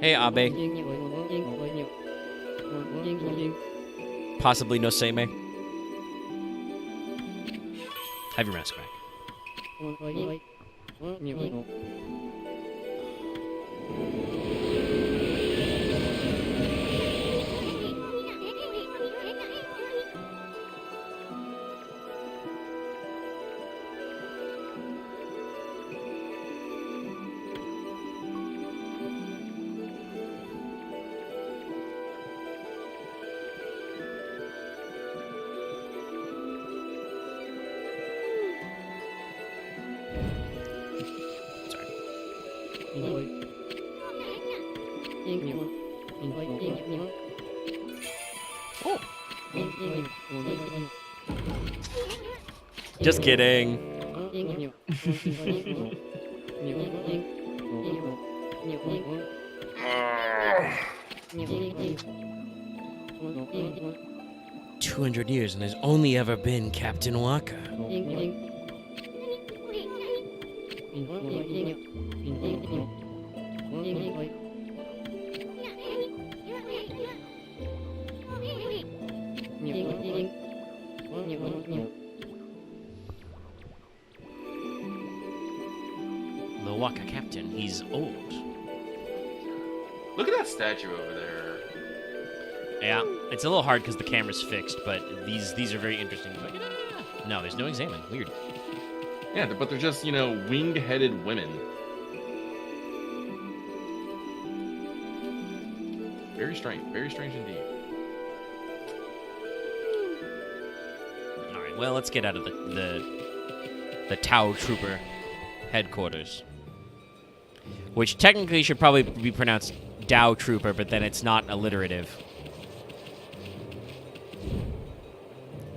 Hey, Abe. Possibly no Seimei. Have your mask back. Oh. Just kidding. $200 and there's only ever been Captain Waka. The Waka Captain, he's old. Look at that statue over there. Yeah, it's a little hard because the camera's fixed, but these are very interesting. Like, no, there's no examine. Weird. Yeah, but they're just, winged-headed women. Very strange indeed. All right, well, let's get out of the Tau Trooper headquarters, which technically should probably be pronounced Dow Trooper, but then it's not alliterative.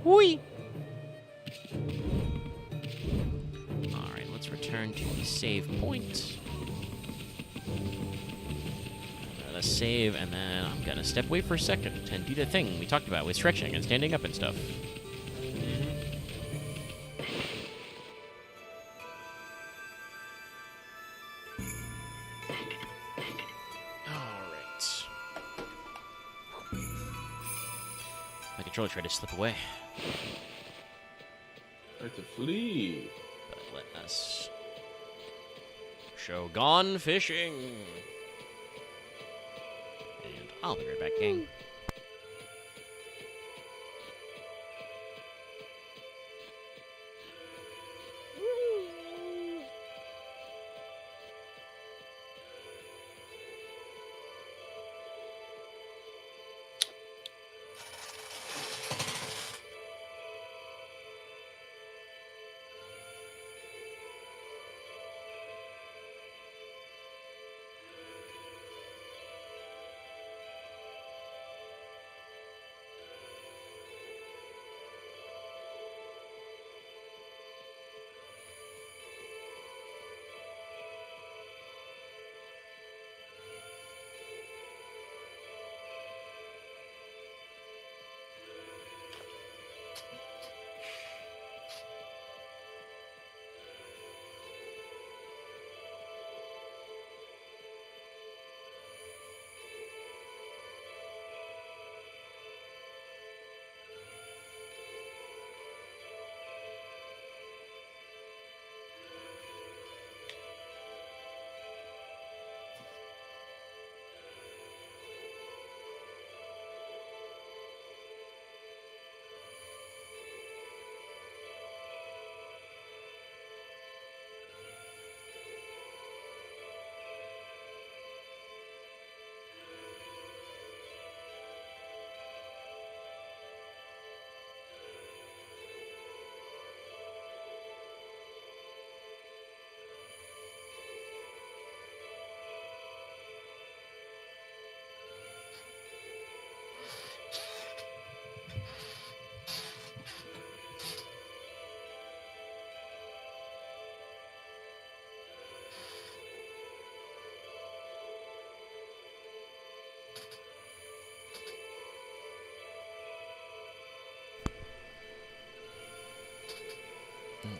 Whee! All right, let's return to the save point. Let's save, and then I'm gonna step away for a second and do the thing we talked about with stretching and standing up and stuff. My controller tried to slip away. Tried to flee. But let us show gone fishing. And I'll be right back, gang.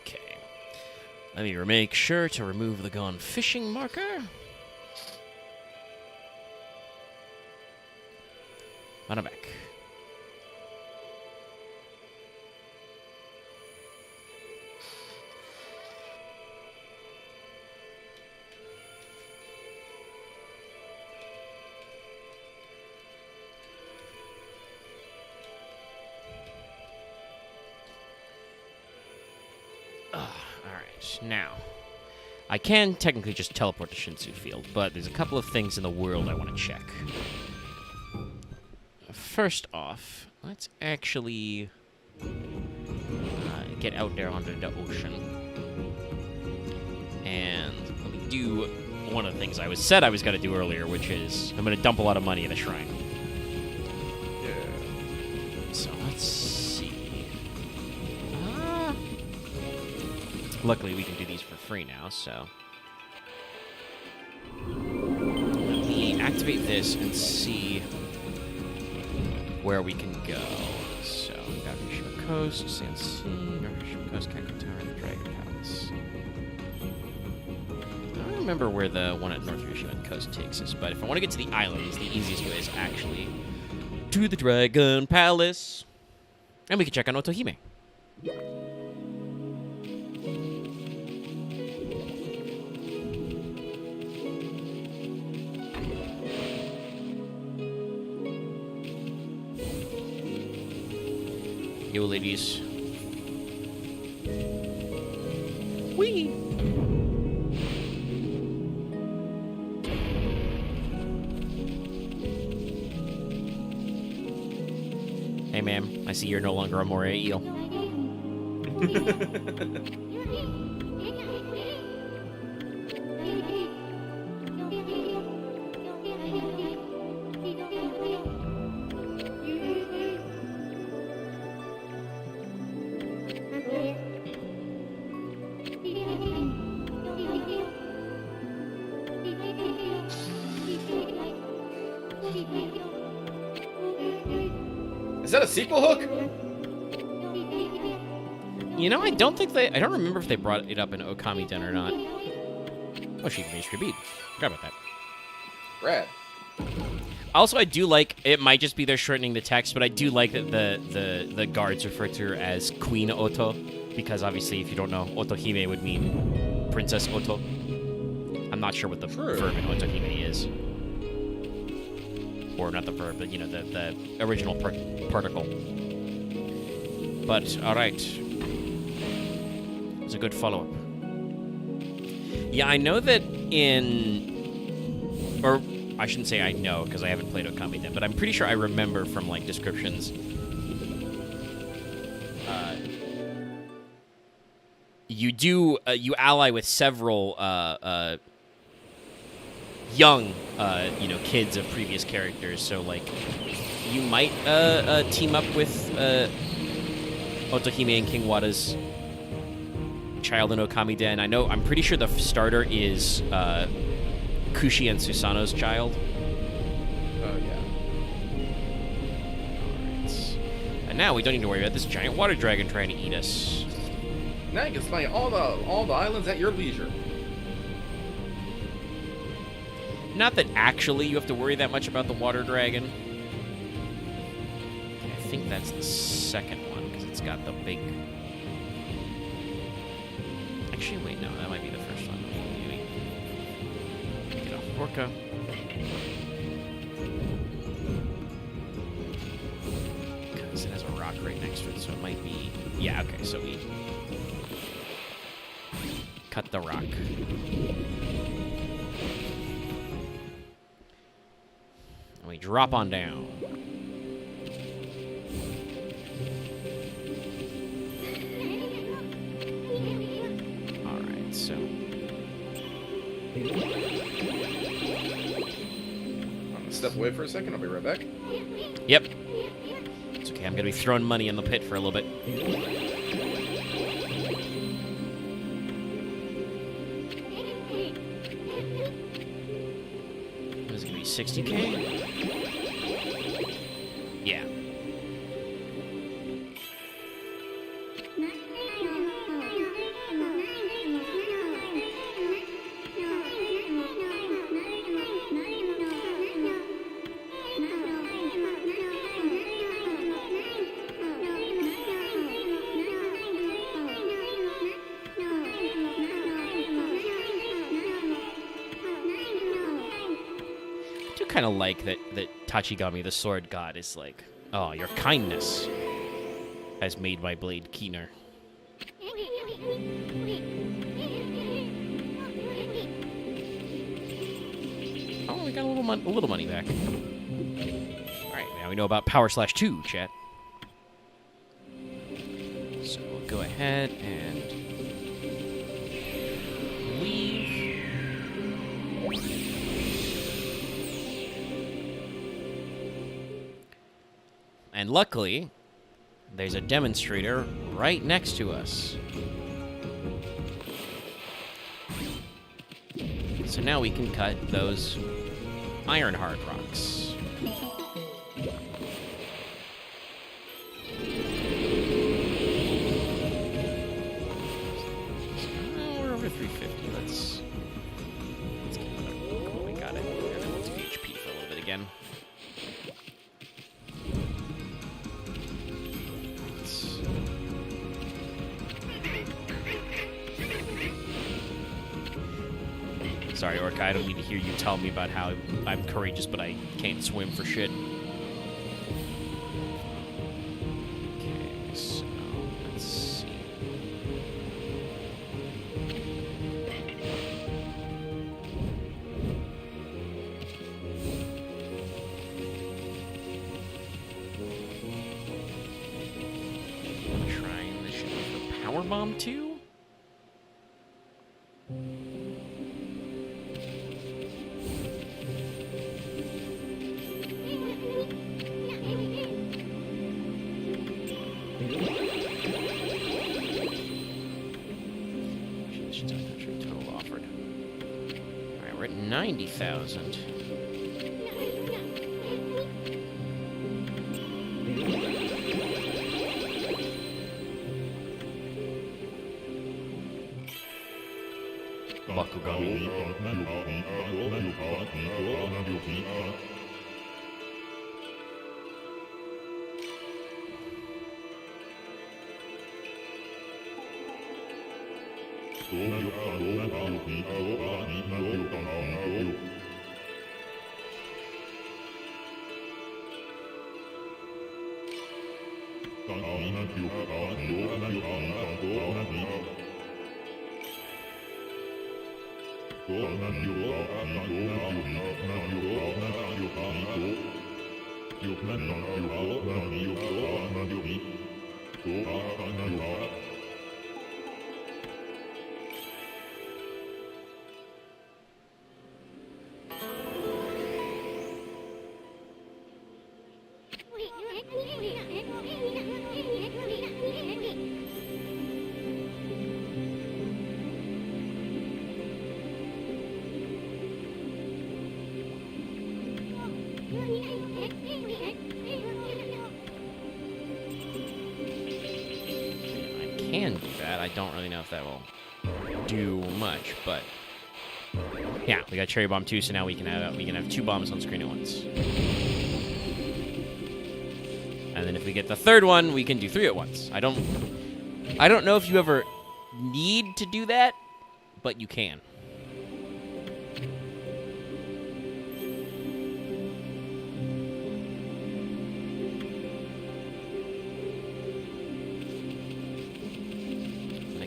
Okay. Let me make sure to remove the gone fishing marker. On a back. Alright, now. I can technically just teleport to Shinsu Field, but there's a couple of things in the world I want to check. First off, let's actually get out there onto the ocean. And let me do one of the things I said I was going to do earlier, which is I'm going to dump a lot of money in a shrine. Yeah. So let's see. Luckily, we can do these for free now, so. Let me activate this and see where we can go. So, Gakushima Coast, Sand Sea, Gakushima Coast, Kaku Tower, and the Dragon Palace. I don't remember where the one at North Hiroshima Coast takes us, but if I want to get to the islands, the easiest way is actually to the Dragon Palace. And we can check on Otohime. Yo, ladies. Whee! Hey, ma'am. I see you're no longer a moray eel. Is that a sequel hook? You know, I don't remember if they brought it up in Okami Den or not. Oh, she can make bead. Forgot about that. Rad. Also, I do like, it might just be they're shortening the text, but I do like that the guards refer to her as Queen Oto, because obviously, if you don't know, Otohime would mean Princess Oto. I'm not sure what the verb in Otohime is. Or not the verb, but, you know, the original particle. But, alright. It's a good follow-up. Yeah, I know that or I shouldn't say I know, because I haven't played Okami then, but I'm pretty sure I remember from, like, descriptions. You ally with several, young, kids of previous characters, so, like, you might, team up with, Otohime and King Wada's child in Okami Den. I'm pretty sure the starter is, Kushi and Susanoo's child. Oh, yeah. Alright. And now we don't need to worry about this giant water dragon trying to eat us. Now you can slay all the islands at your leisure. Not that actually you have to worry that much about the water dragon. I think that's the second one, because it's got the big... Actually, wait, no, that might be the first one. Maybe. Get a Orca. Because it has a rock right next to it, so it might be... Yeah, okay, so we... cut the rock. And we drop on down. Alright, so... I'm gonna step away for a second, I'll be right back. Yep. It's okay, I'm gonna be throwing money in the pit for a little bit. What is it gonna be, 60K? Yeah. Kind of like that Tachigami, the sword god, is like, oh, your kindness has made my blade keener. Oh, we got a little money back. All right, now we know about Power/2, chat. So we'll go ahead and leave. And luckily, there's a demonstrator right next to us. So now we can cut those iron hard rocks. We're over 350. Let's get another. Cool, we got it. And then we'll do HP for a little bit again. Sorry, Orca, I don't need to hear you tell me about how I'm courageous, but I can't swim for shit. Okay, so let's see. I'm trying this shit for Power Bomb 2? Total offered. Alright, we're at 90,000. Bakugami. Can do that. I don't really know if that will do much, but yeah, we got Cherry Bomb 2, so now we can have 2 bombs on screen at once. And then if we get the third one, we can do 3 at once. I don't know if you ever need to do that, but you can.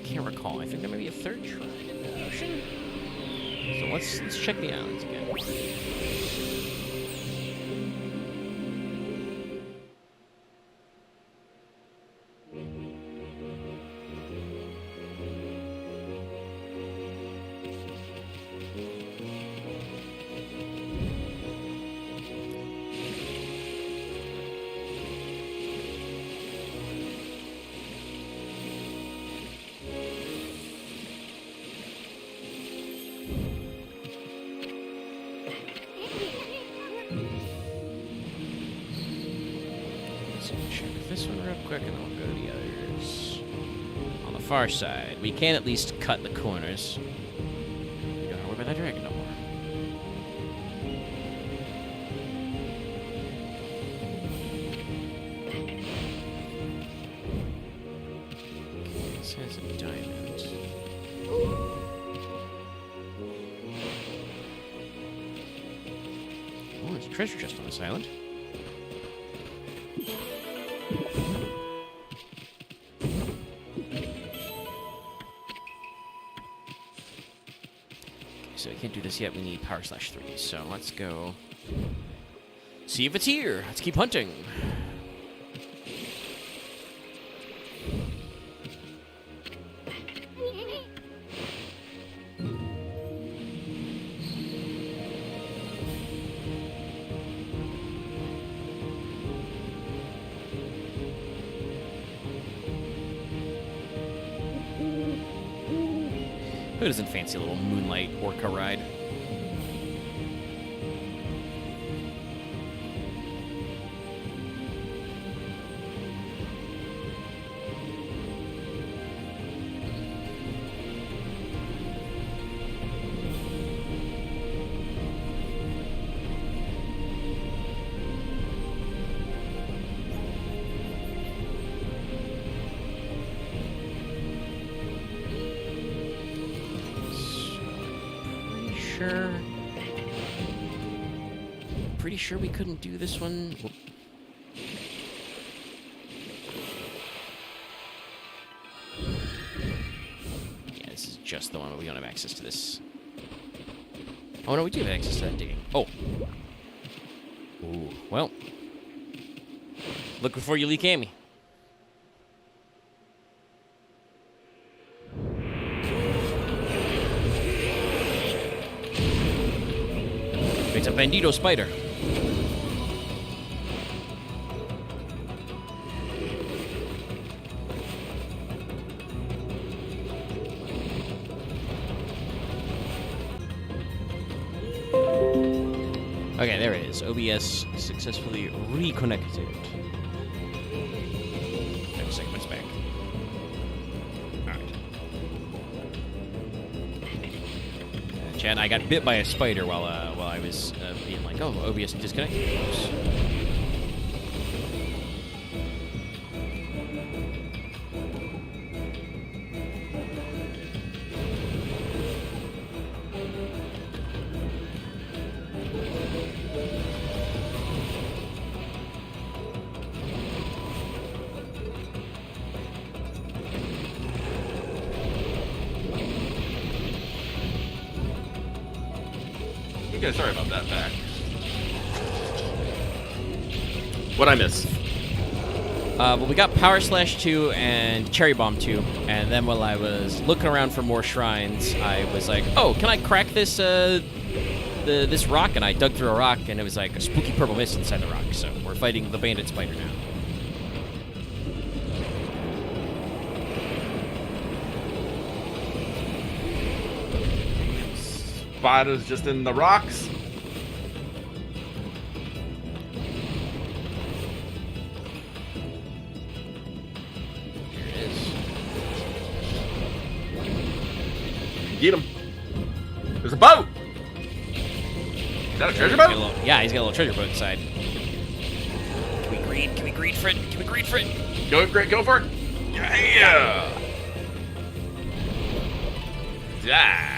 Can't recall. I think there may be a third shrine in the ocean. So let's check the islands again. Check this one real quick, and then we'll go to the others. On the far side, we can at least cut the corners. We don't have to worry about that dragon no more. Okay, this has a diamond. Oh, there's a treasure chest on this island. So we can't do this yet. We need Power Slash 3. So let's go see if it's here. Let's keep hunting. Who doesn't fancy a little moonlight orca ride? Pretty sure we couldn't do this one. Whoop. Yeah, this is just the one where we don't have access to this. Oh no, we do have access to that digging. Oh. Ooh, well. Look before you leak Amy. It's a bandito spider. Okay, there it is. OBS successfully reconnected. Wait a second, it's back. Alright. Chad, I got bit by a spider while I was being like, oh, OBS disconnected. Oops. Okay, sorry about that, back. What'd I miss? Well, we got Power Slash 2 and Cherry Bomb 2, and then while I was looking around for more shrines, I was like, oh, can I crack this this rock? And I dug through a rock, and it was like a spooky purple mist inside the rock, so we're fighting the bandit spider now. Spiders just in the rocks. Here it is. Get him. There's a boat. Is that a treasure boat? Yeah, he's got a little treasure boat inside. Can we greed? Can we greed for it? Can we greed for it? Go for it. Yeah. Yeah.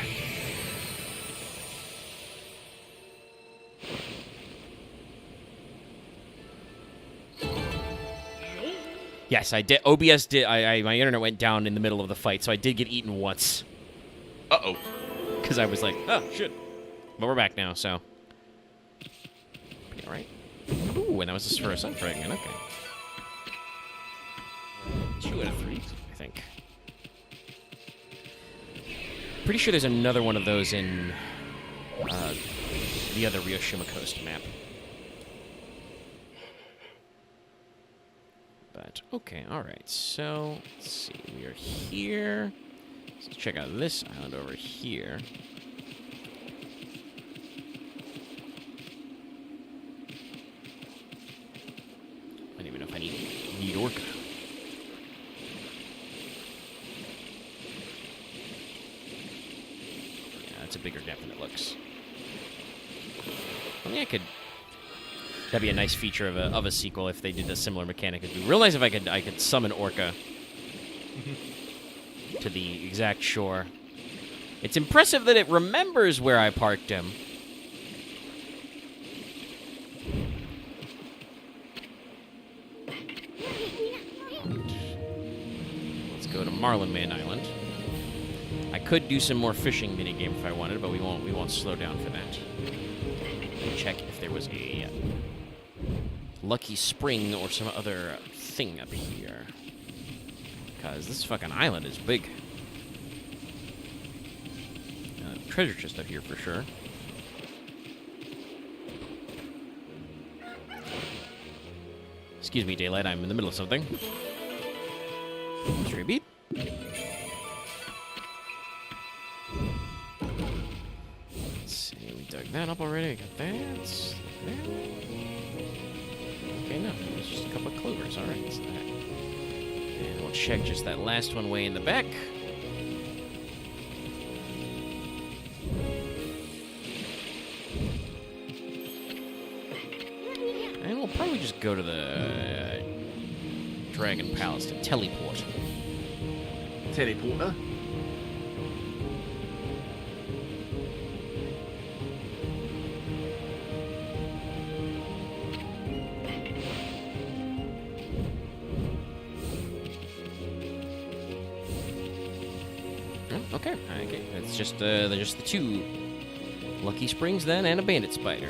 Yes, I did. OBS did. My internet went down in the middle of the fight, so I did get eaten once. Uh-oh. Because I was like, oh, shit. But we're back now, so. All right. Ooh, and that was just for a sun fragment. Okay. 2 out of 3, I think. Pretty sure there's another one of those in the other Ryoshima Coast map. But, okay, alright. So, let's see. We are here. Let's check out this island over here. I don't even know if I need orca. Yeah, that's a bigger depth than it looks. I mean, I could... That'd be a nice feature of a sequel if they did a similar mechanic. It'd be real nice if I could summon orca to the exact shore. It's impressive that it remembers where I parked him. Let's go to Marlin Man Island. I could do some more fishing minigame if I wanted, but we won't slow down for that. Check if there was a lucky spring or some other thing up here. Because this fucking island is big. Treasure chest up here for sure. Excuse me, Daylight, I'm in the middle of something. Stray beat. Okay, we dug that up already. I got that. Okay, no, it's just a couple of clovers. All right, it's that. And we'll check just that last one way in the back. And we'll probably just go to the Dragon Palace to teleport. Teleporter. Oh, okay, it's just the two lucky springs then, and a bandit spider.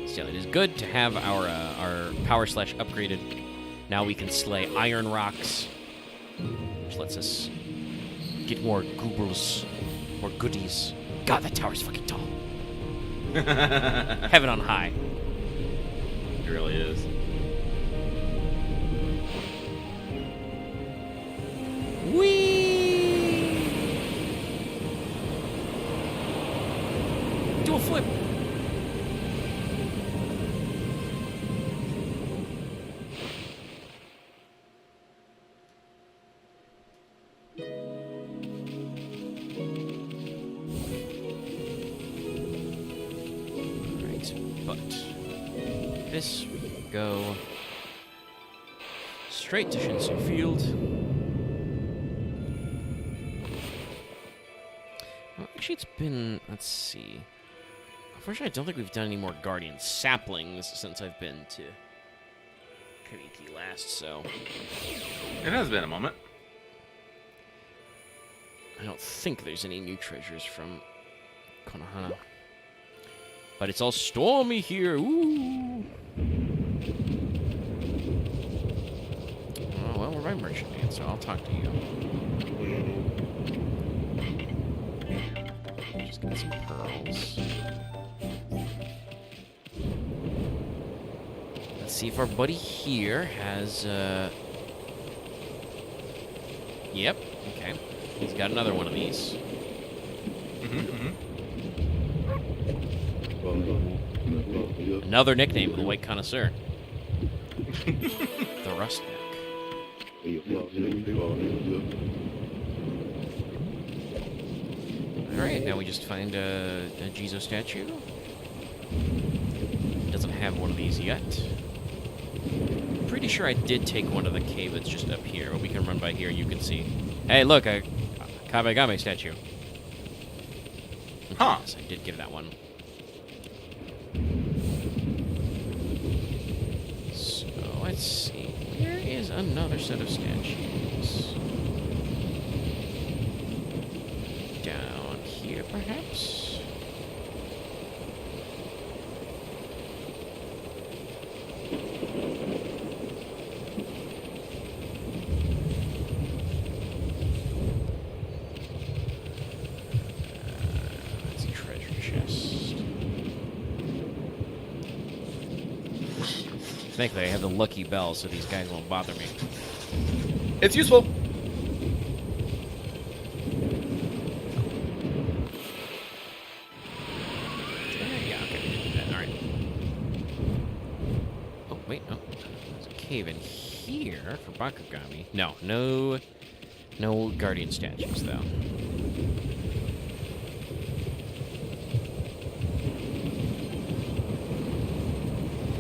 Still, it is good to have our power slash upgraded. Now we can slay iron rocks, which lets us get more goobers, more goodies. God, that tower's fucking tall. Heaven on high. It really is. Whee! Do a flip. Alright, but this will go straight to Shinsu Field. Actually, it's been, let's see. Unfortunately, I don't think we've done any more Guardian saplings since I've been to Kamiki last, so It has been a moment. I don't think there's any new treasures from Konohana. But it's all stormy here. Ooh. Oh, well, we're by Merchant Man, so I'll talk to you. Just get some pearls. Let's see if our buddy here has, Yep, okay. He's got another one of these. Another nickname, the White Connoisseur. The Rustneck. Alright, now we just find a Jizo statue. Doesn't have one of these yet. Pretty sure I did take one of the cave that's just up here, but we can run by here and you can see. Hey, look, a Kabegame statue. Huh. Yes, I did give that one. So, let's see. Where is another set of statues? Down here, perhaps? That's a treasure chest. Thankfully, I have the lucky bell, so these guys won't bother me. It's useful. Yeah, okay, we did that. All right. Oh, wait, no. There's a cave in here for Bakugami. No guardian statues, though.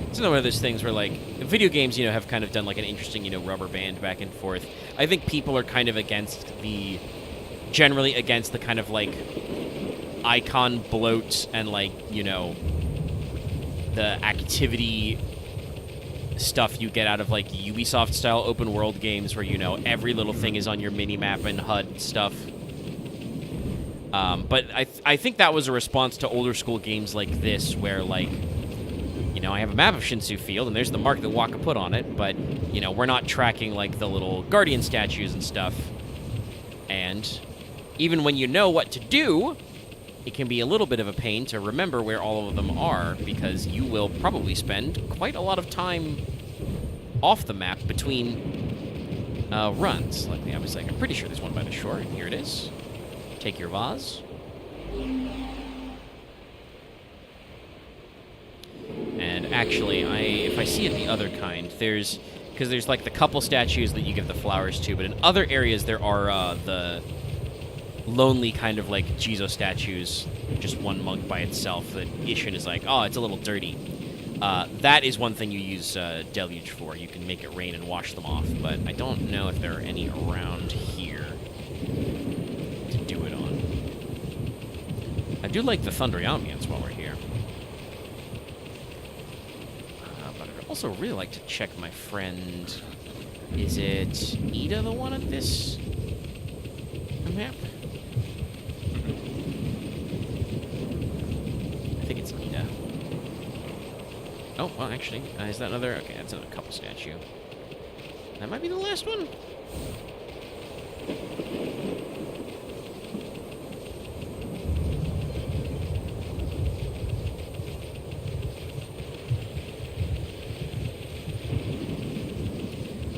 It's another one of those things where, like, video games, have kind of done, like, an interesting, rubber band back and forth. I think people are kind of generally against the kind of, like, icon bloat and, like, the activity stuff you get out of, like, Ubisoft-style open-world games where, every little thing is on your mini-map and HUD stuff. But I think that was a response to older school games like this where, like, I have a map of Shinsu Field, and there's the mark that Waka put on it, but, we're not tracking, like, the little guardian statues and stuff. And even when you know what to do, it can be a little bit of a pain to remember where all of them are, because you will probably spend quite a lot of time off the map between runs. Like I was like, I'm pretty sure there's one by the shore, and here it is. Take your vase. And actually, if I see it the other kind, because there's like the couple statues that you give the flowers to, but in other areas there are the lonely kind of like Jizo statues, just one monk by itself that Ishin is like, oh, it's a little dirty. That is one thing you use Deluge for. You can make it rain and wash them off, but I don't know if there are any around here to do it on. I do like the Thundering Ambience while we're here. But I'd also really like to check my friend. Is it Ida the one at this map? I think it's Ida. Oh, well, actually, is that another? Okay, that's another couple statue. That might be the last one.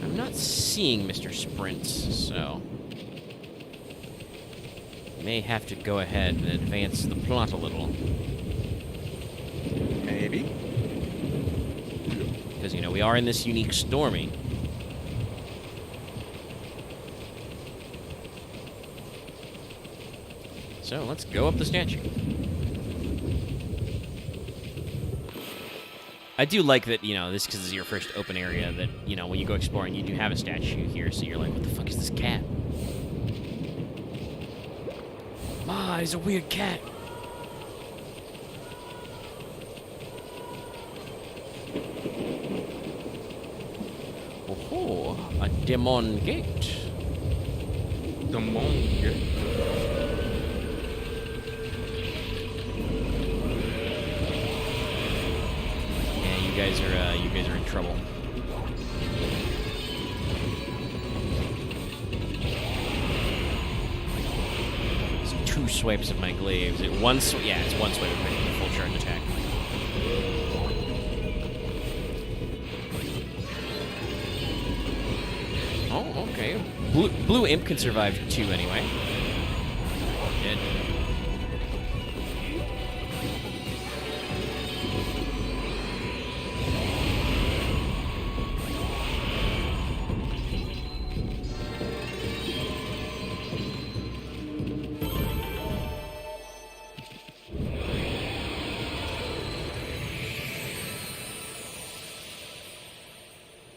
I'm not seeing Mr. Sprints, so may have to go ahead and advance the plot a little. Maybe. Because, you know, we are in this unique storming. So, let's go up the statue. I do like that, you know, this because this is your first open area, that, you know, when you go exploring, you do have a statue here, so you're like, what the fuck is this cat? Ma, he's a weird cat. Oh, a demon gate. Demon gate. Yeah, you guys are in trouble. It's 2 swipes of my glaives. It's one swipe of my full charge attack. Oh, okay. Blue Imp can survive 2 anyway. Dead.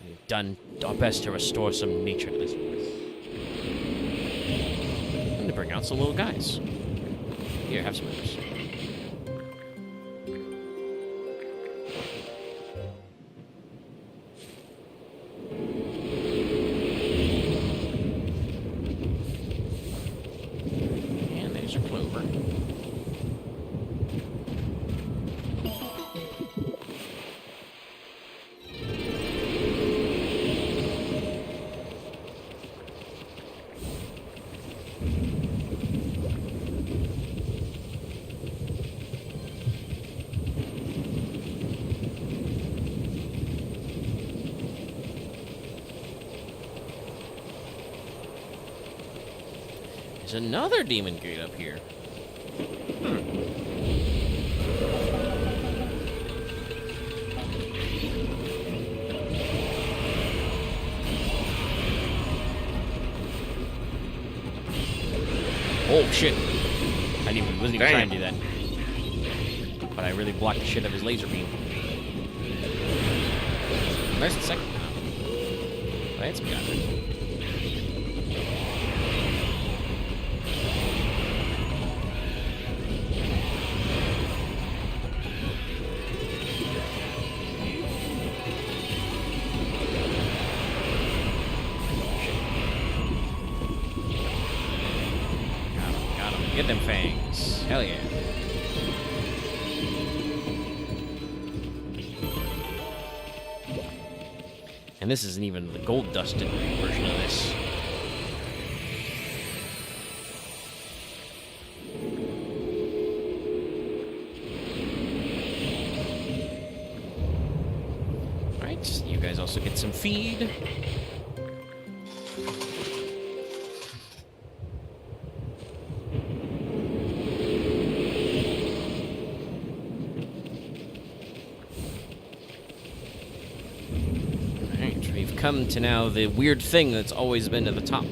We've done our best to restore some nature to this place. And to bring out some little guys. Here, have some of this. And there's a clover. There's another demon gate up here. Oh shit! Wasn't even trying to do that. But I really blocked the shit out of his laser beam. There's the second one. That's got it. Get them fangs. Hell yeah. And this isn't even the gold dusted version of this. Alright, you guys also get some feed. come to now the weird thing that's always been at the top.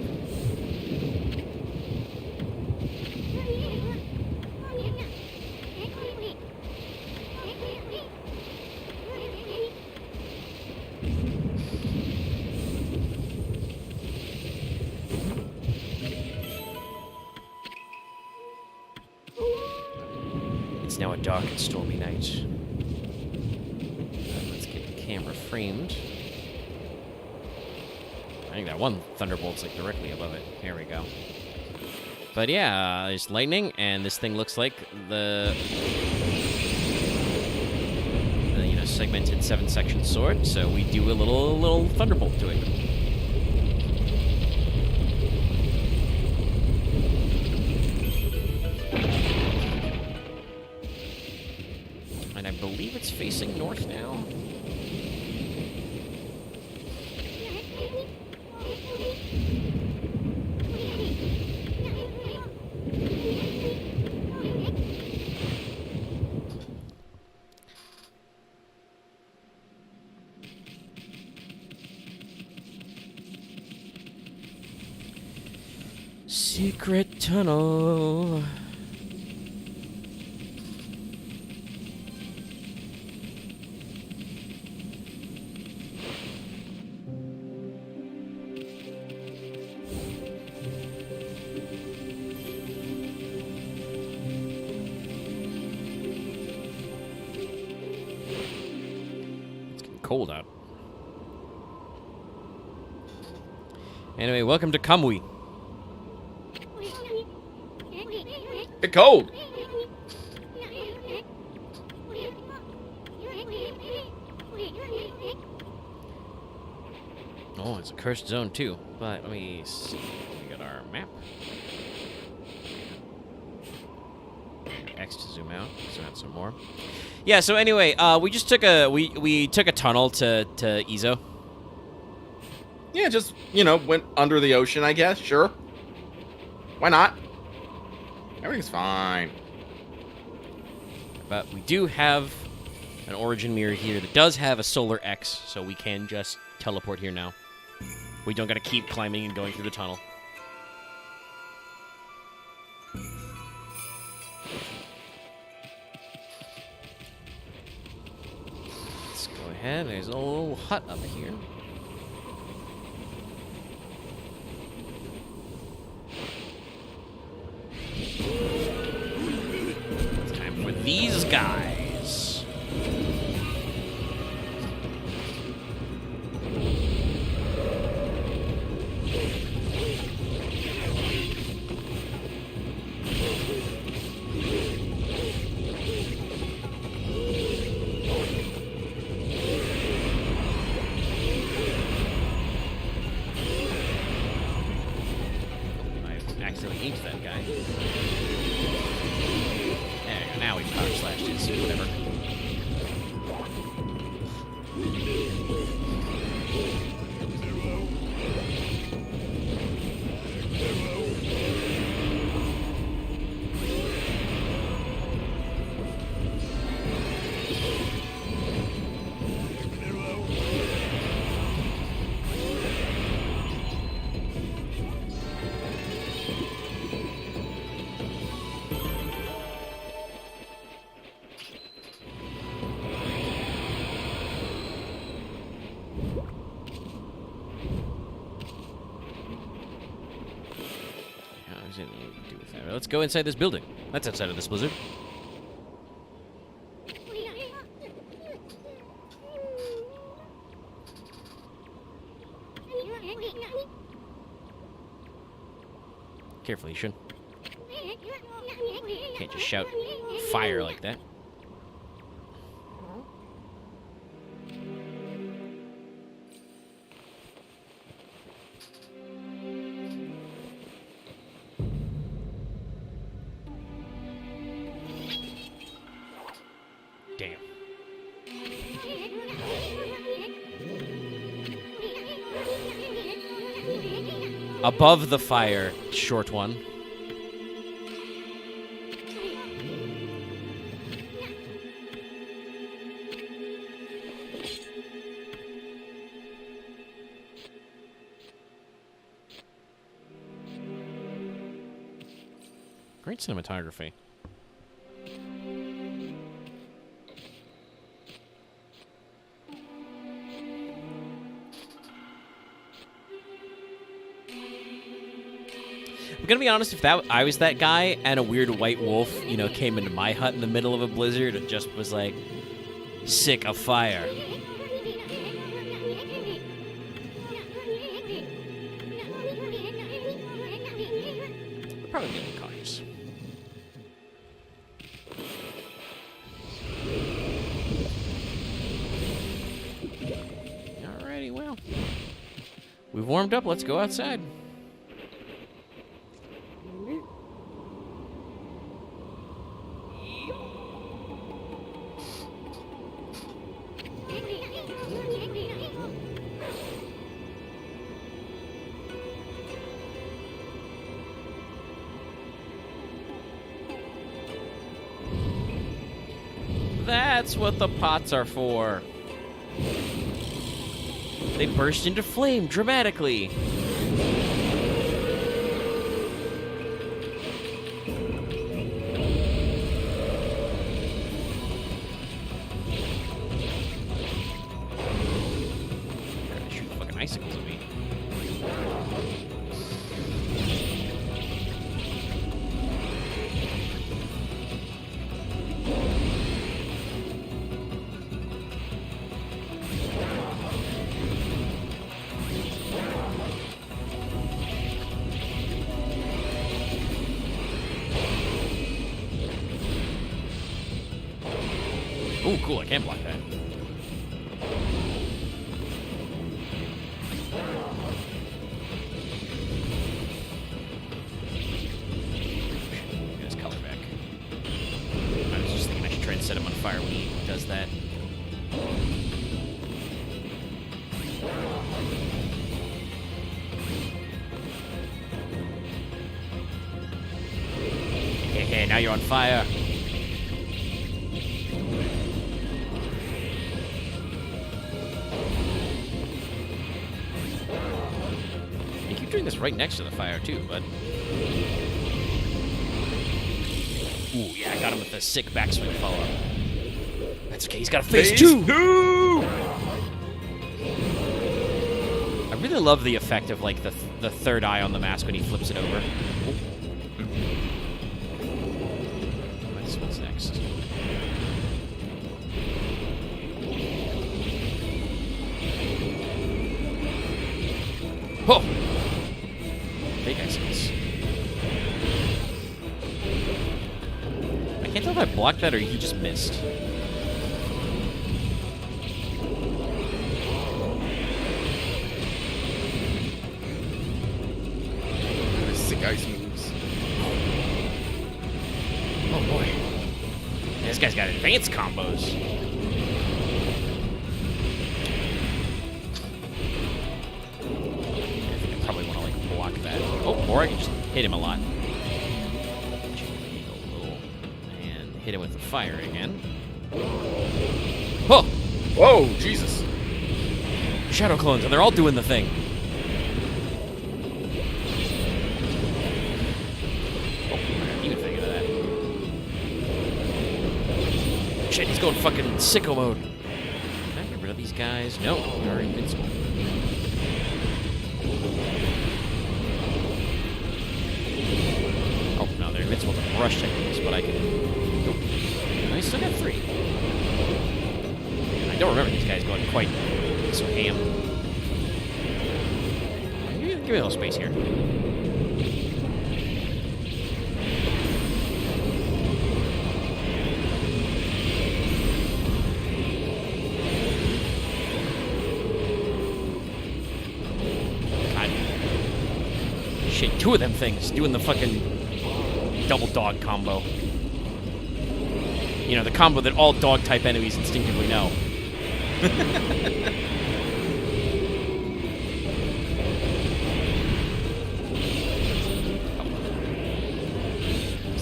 It's now a dark and stormy night. Let's get the camera framed. I think that one thunderbolt's like directly above it. Here we go. But yeah, there's lightning, and this thing looks like the segmented 7-section sword. So we do a little thunderbolt to it. And I believe it's facing north now. Secret tunnel. It's getting cold out. Anyway, welcome to Kamui. Get cold. Oh, it's a cursed zone too. But let me see. We got our map. X to zoom out some more. Yeah. So anyway, we just took we took a tunnel to Izo. Yeah, just, went under the ocean, I guess. Sure. Why not? Everything's fine. But we do have an origin mirror here that does have a solar X, so we can just teleport here now. We don't gotta keep climbing and going through the tunnel. Let's go ahead. There's a little hut up here. It's time for these guys. I accidentally inked that guy. There you go. Now we've power slashed his whatever. Let's go inside this building. That's outside of this blizzard. Carefully, Shun. Can't just shout fire like that. Damn. Above the fire, short one. Great cinematography. I'm gonna be honest, if I was that guy and a weird white wolf, came into my hut in the middle of a blizzard and just was like, sick of fire. I'd probably be a little cautious. Alrighty, well. We've warmed up, let's go outside. That's what the pots are for. They burst into flame dramatically. They're gonna shoot fucking icicles at me. Oh, cool, I can't block that. Get his color back. I was just thinking I should try and set him on fire when he does that. Hey, now you're on fire. Doing this right next to the fire too, bud. Ooh, yeah, I got him with the sick backswing follow-up. That's okay, he's got a phase two! I really love the effect of like the third eye on the mask when he flips it over. This one's next. Oh! Big icicles. I can't tell if I blocked that or he just missed. Sick ice moves. Oh boy. This guy's got advanced combos. Probably want to like block that. Oh, or I can just hit him a lot. And hit him with the fire again. Oh! Whoa, Jesus. Shadow clones, and they're all doing the thing. Oh, I didn't even think of that. Shit, he's going fucking sicko mode. Can I get rid of these guys? No, they're invincible. Oh, no, they're invincible to brush techniques, but I can... Nope. I still got 3. I don't remember these guys going quite so ham. Give me a little space here. God. Shit, 2 of them things doing the fucking double dog combo. You know, the combo that all dog-type enemies instinctively know. Does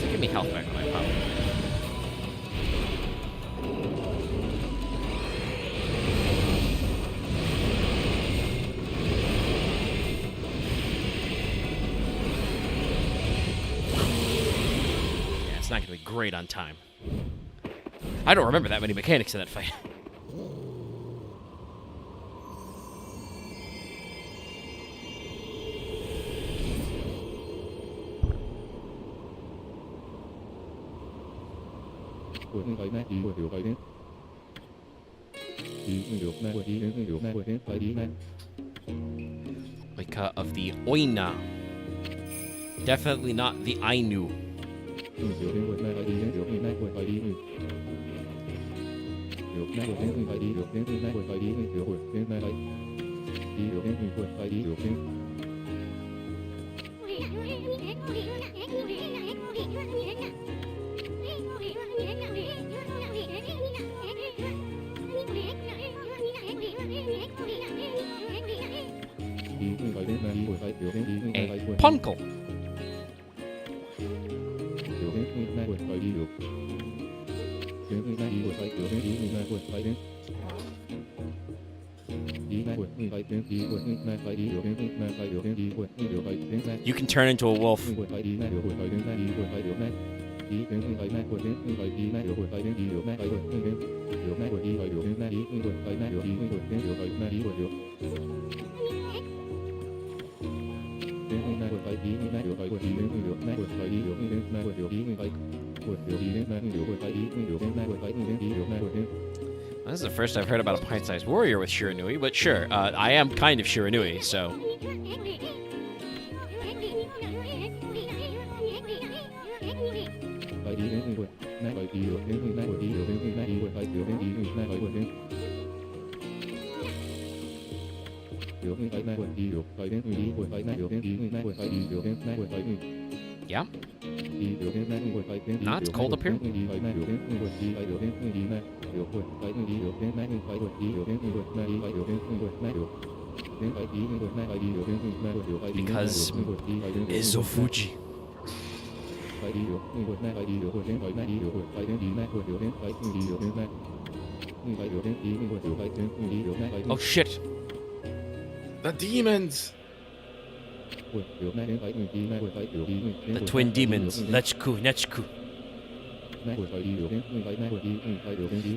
that give me health back when I pop? it's not going to be great on time. I don't remember that many mechanics in that fight. Oika of the Oina. Definitely not the Ainu. A Punkle. You can turn into a wolf. This is the first I've heard about a pint-sized warrior with Shiranui, but sure, I am kind of Shiranui, so... Yeah? No, it's cold up here. Because Izofuji. Oh shit. The demons. The twin demons. Lechku, Nechku.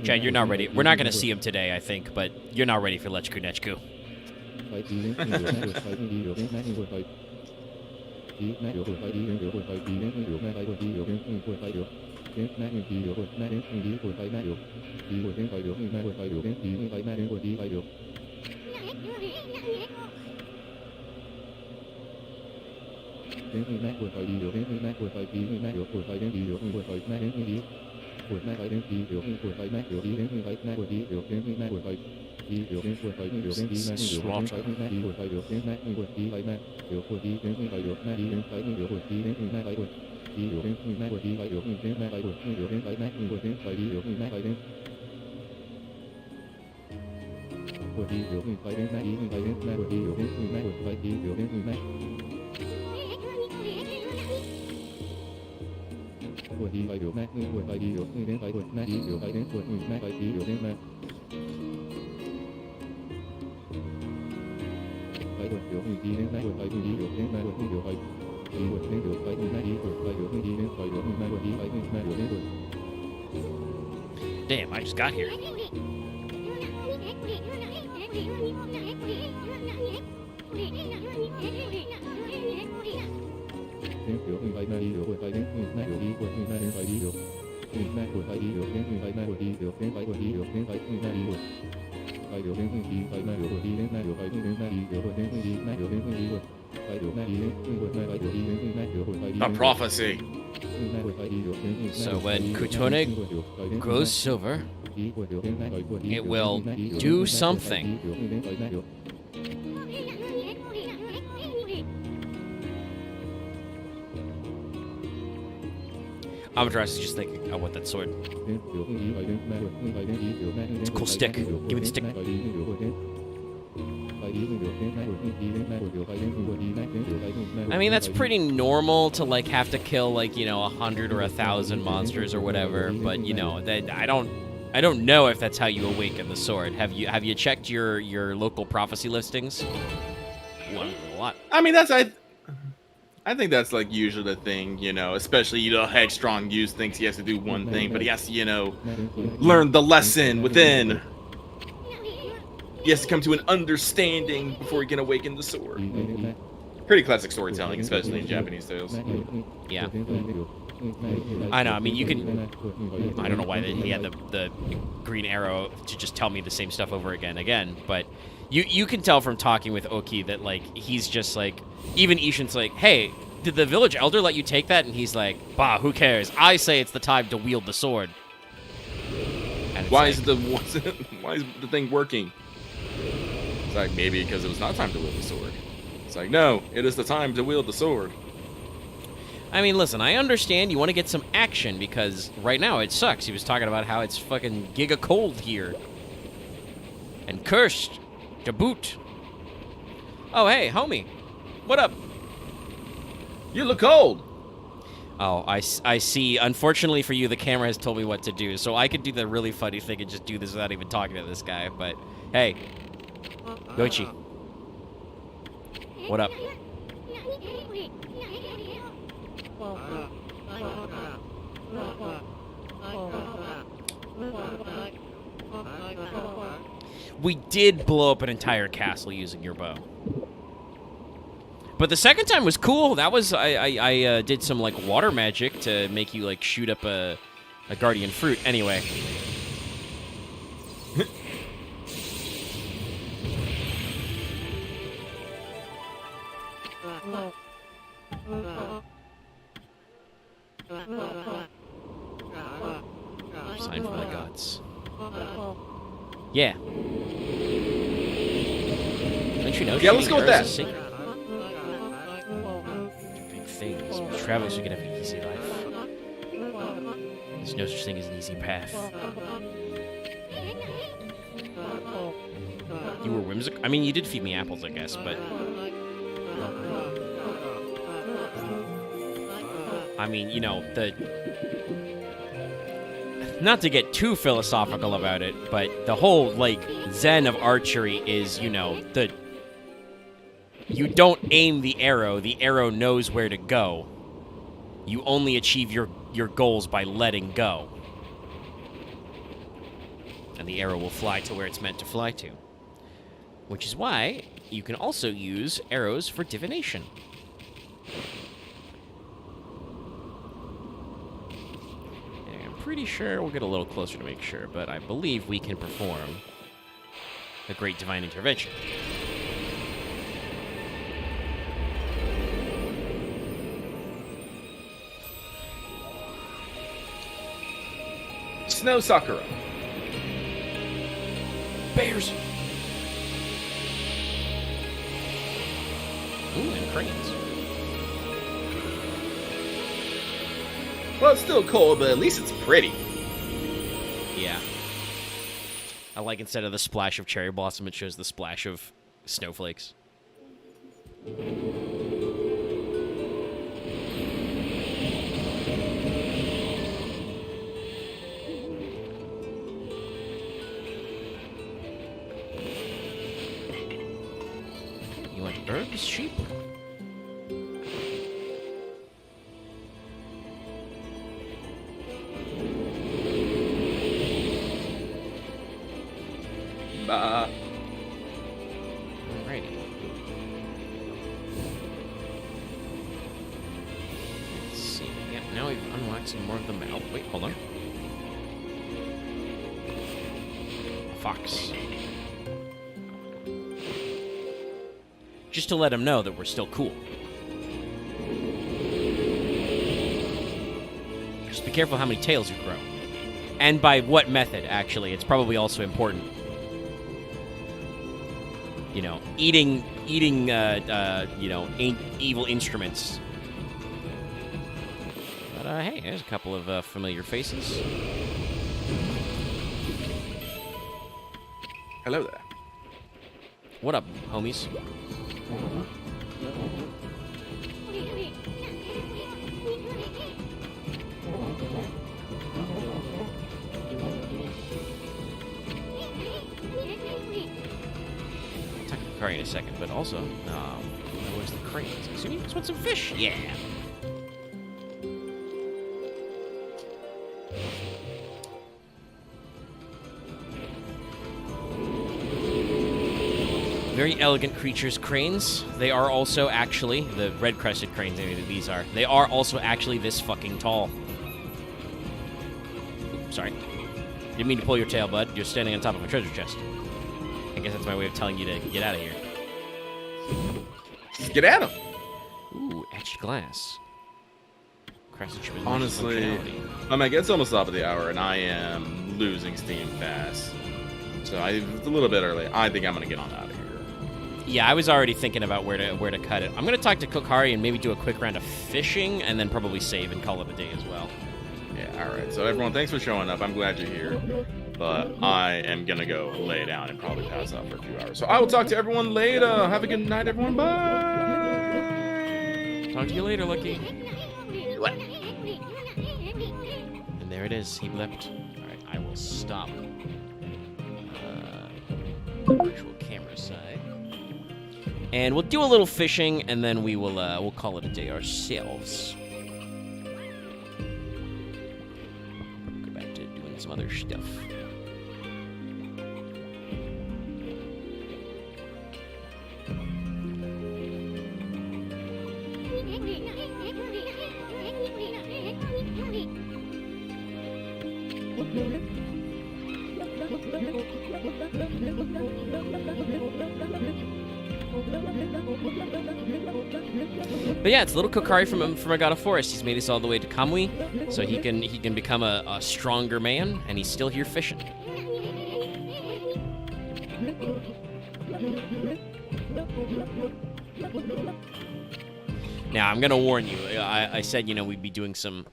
Chad, you're not ready. We're not going to see him today, I think, but you're not ready for Lechku, Nechku. Damn, I just got here. A prophecy. So when Kutone grows silver, it will do something. Amaterasu is just thinking, I want that sword. It's a cool stick. Give me the stick. I mean, that's pretty normal to like have to kill like 100 or 1,000 monsters or whatever. But that I don't know if that's how you awaken the sword. Have you checked your local prophecy listings? A lot. I mean, I think that's like usually the thing, you know, especially headstrong youth thinks he has to do one thing, but he has to, learn the lesson within. He has to come to an understanding before he can awaken the sword. Pretty classic storytelling, especially in Japanese tales. Yeah. I know. I mean, you can. I don't know why he had the green arrow to just tell me the same stuff over again. But you can tell from talking with Oki that like he's just like, even Ishin's like, hey, did the village elder let you take that? And he's like, bah, who cares? I say it's the time to wield the sword. Why is the thing working? It's like, maybe because it was not time to wield the sword. It's like, no, it is the time to wield the sword. I mean, listen, I understand you want to get some action because right now it sucks. He was talking about how it's fucking giga cold here. And cursed to boot. Oh, hey, homie. What up? You look cold. Oh, I see. Unfortunately for you, the camera has told me what to do, so I could do the really funny thing and just do this without even talking to this guy, but hey. Goichi. What up? We did blow up an entire castle using your bow. But the second time was cool. That was I did some like water magic to make you like shoot up a guardian fruit. Anyway. Sign for the gods. Yeah. Don't you know? Yeah, let's go with that. Big things. Travelers who can have an easy life. There's no such thing as an easy path. You were whimsical. I mean, you did feed me apples, I guess, but I mean, you know, not to get too philosophical about it, but the whole, like, zen of archery is, you know, you don't aim the arrow knows where to go. You only achieve your goals by letting go. And the arrow will fly to where it's meant to fly to. Which is why you can also use arrows for divination. Pretty sure we'll get a little closer to make sure, but I believe we can perform a great divine intervention. Snow Sakura. Bears! Ooh, and cranes. Well, it's still cold, but at least it's pretty. Yeah. I like instead of the splash of cherry blossom, it shows the splash of snowflakes. You want herbs, sheep? Alrighty. Let's see. Yep, now we've unlocked some more of the map. Wait, hold on. A fox. Just to let him know that we're still cool. Just be careful how many tails you grow. And by what method, actually. It's probably also important. You know, eating, you know, evil instruments. But, hey, there's a couple of familiar faces. Hello there. What up, homies? In a second, but also, where's the cranes. I assume you guys want some fish? Yeah. Very elegant creatures, cranes. They are also actually, the red-crested cranes, any of these are, they are also actually this fucking tall. Oops, sorry. Didn't mean to pull your tail, bud. You're standing on top of a treasure chest. I guess that's my way of telling you to get out of here. Let's get at him. Ooh, etched glass. Honestly, I mean, it's almost top of the hour, and I am losing steam fast. So it's a little bit early. I think I'm gonna get on out of here. Yeah, I was already thinking about where to cut it. I'm gonna talk to Kokari and maybe do a quick round of fishing, and then probably save and call it a day as well. Yeah, all right. So everyone, thanks for showing up. I'm glad you're here, but I am gonna go lay down and probably pass out for a few hours. So I will talk to everyone later. Have a good night, everyone. Bye. Talk to you later, Lucky. And there it is. He blipped. All right, I will stop. Virtual camera side. And we'll do a little fishing, and then we'll call it a day ourselves. Go back to doing some other stuff. But yeah, it's little Kokari from Agata Forest. He's made us all the way to Kamui, so he can become a stronger man, and he's still here fishing. Now, I'm gonna warn you. I said, we'd be doing some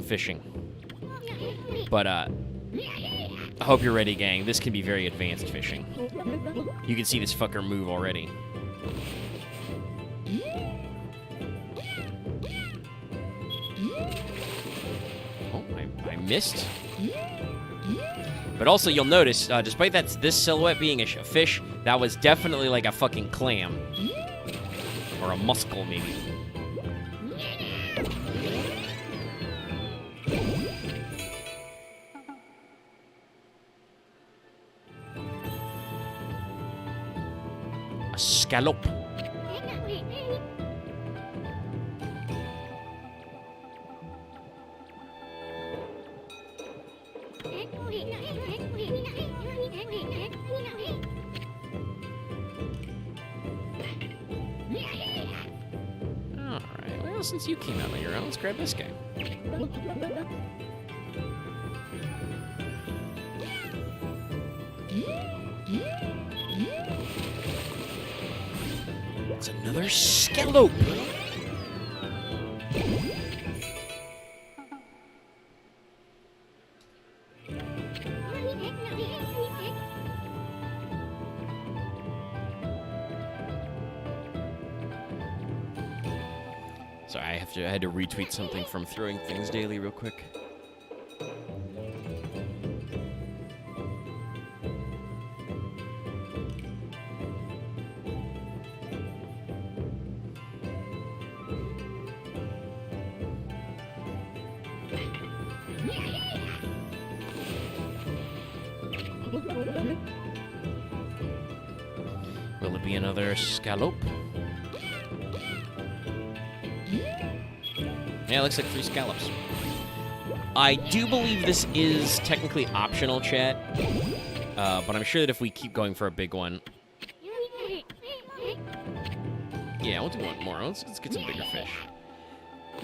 fishing. But, I hope you're ready, gang. This can be very advanced fishing. You can see this fucker move already. Oh, I missed. But also, you'll notice, despite this silhouette being a fish, that was definitely like a fucking clam. Or a mussel, maybe. A scallop. Alright, well, since you came out on your own, let's grab this guy. It's another scallop. Sorry, I had to retweet something from Throwing Things Daily real quick. Will it be another scallop? Yeah, it looks like 3 scallops. I do believe this is technically optional, chat. But I'm sure that if we keep going for a big one... Yeah, we'll do one more. Let's get some bigger fish.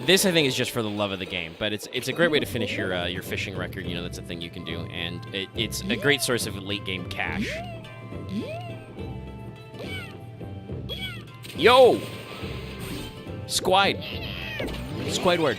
This, I think, is just for the love of the game, but it's a great way to finish your fishing record. That's a thing you can do, and it's a great source of late-game cash. Yo! Squide. Squidward.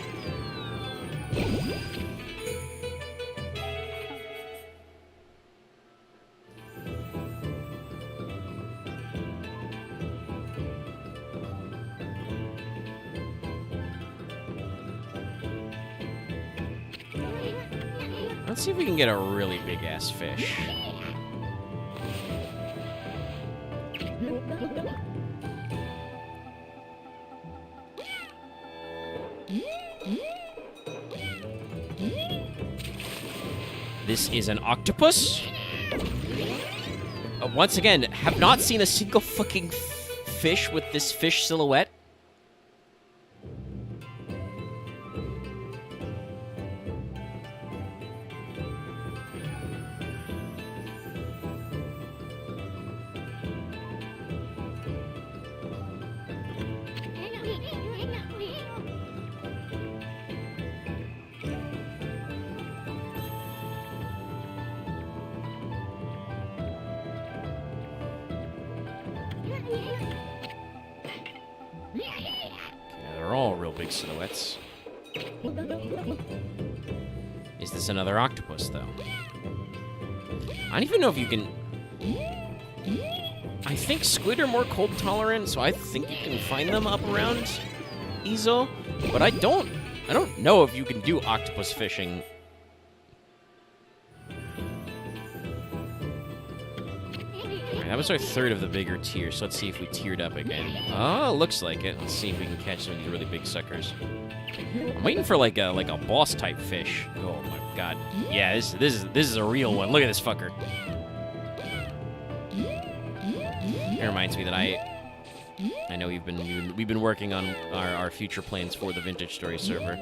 Let's see if we can get a really big-ass fish. This is an octopus. Once again, have not seen a single fucking fish with this fish silhouette. They're all real big silhouettes. Is this another octopus, though? I don't even know if you can... I think squid are more cold tolerant, so I think you can find them up around Easel. But I don't know if you can do octopus fishing. Alright, that was our third of the bigger tier, so let's see if we tiered up again. Oh, looks like it. Let's see if we can catch some of these really big suckers. I'm waiting for like a boss type fish. Oh my god. Yeah, this is a real one. Look at this fucker. It reminds me that I know we've been working on our future plans for the Vintage Story server.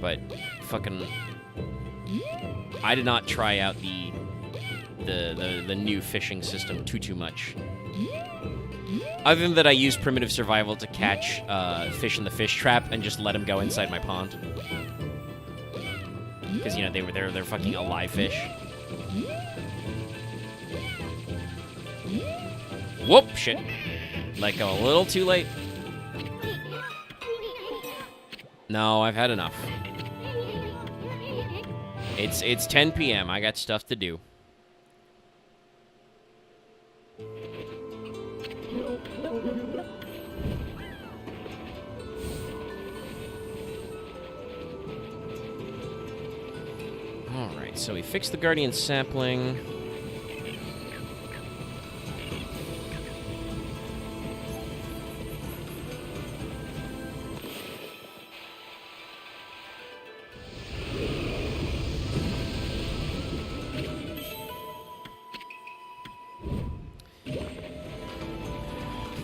But fucking I did not try out the new fishing system too much. Other than that, I use primitive survival to catch fish in the fish trap and just let them go inside my pond. Because, you know, they're fucking alive fish. Whoop, shit. Let go a little too late. No, I've had enough. It's 10 p.m. I got stuff to do. Alright, so we fixed the Guardian sapling.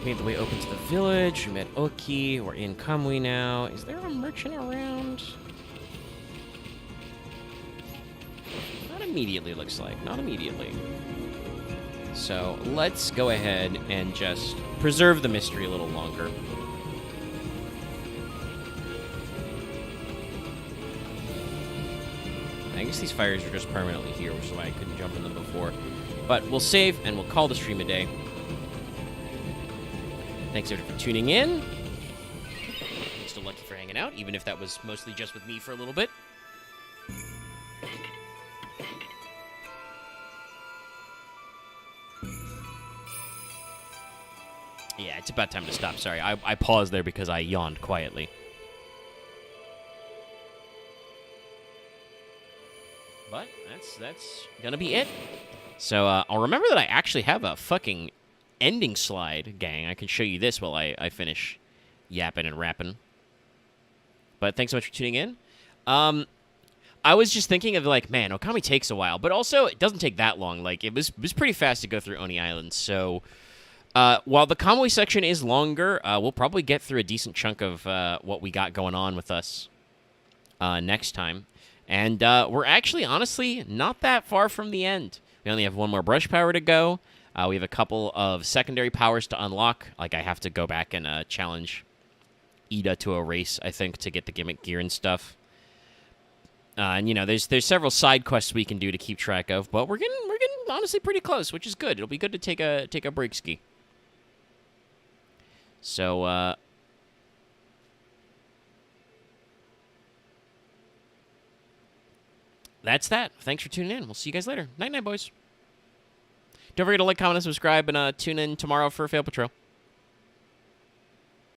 Made the way open to the village. We met Oki. We're in Kamui now. Is there a merchant around? Not immediately, looks like. Not immediately. So let's go ahead and just preserve the mystery a little longer. I guess these fires are just permanently here, which is why I couldn't jump in them before. But we'll save, and we'll call the stream a day. Thanks everybody for tuning in. Still lucky for hanging out, even if that was mostly just with me for a little bit. Yeah, it's about time to stop. Sorry, I paused there because I yawned quietly. But that's gonna be it. So I'll remember that I actually have a fucking ending slide, gang. I can show you this while I finish yapping and rapping. But thanks so much for tuning in. I was just thinking of, like, man, Okami takes a while, but also it doesn't take that long. Like, it was pretty fast to go through Oni Island. So while the Kamui section is longer, we'll probably get through a decent chunk of what we got going on with us next time. And we're actually, honestly, not that far from the end. We only have one more brush power to go. We have a couple of secondary powers to unlock. Like, I have to go back and challenge Ida to a race, I think, to get the gimmick gear and stuff. And, you know, there's several side quests we can do to keep track of, but we're getting honestly pretty close, which is good. It'll be good to take a break ski. So, that's that. Thanks for tuning in. We'll see you guys later. Night-night, boys. Don't forget to like, comment, and subscribe, and tune in tomorrow for Fail Patrol.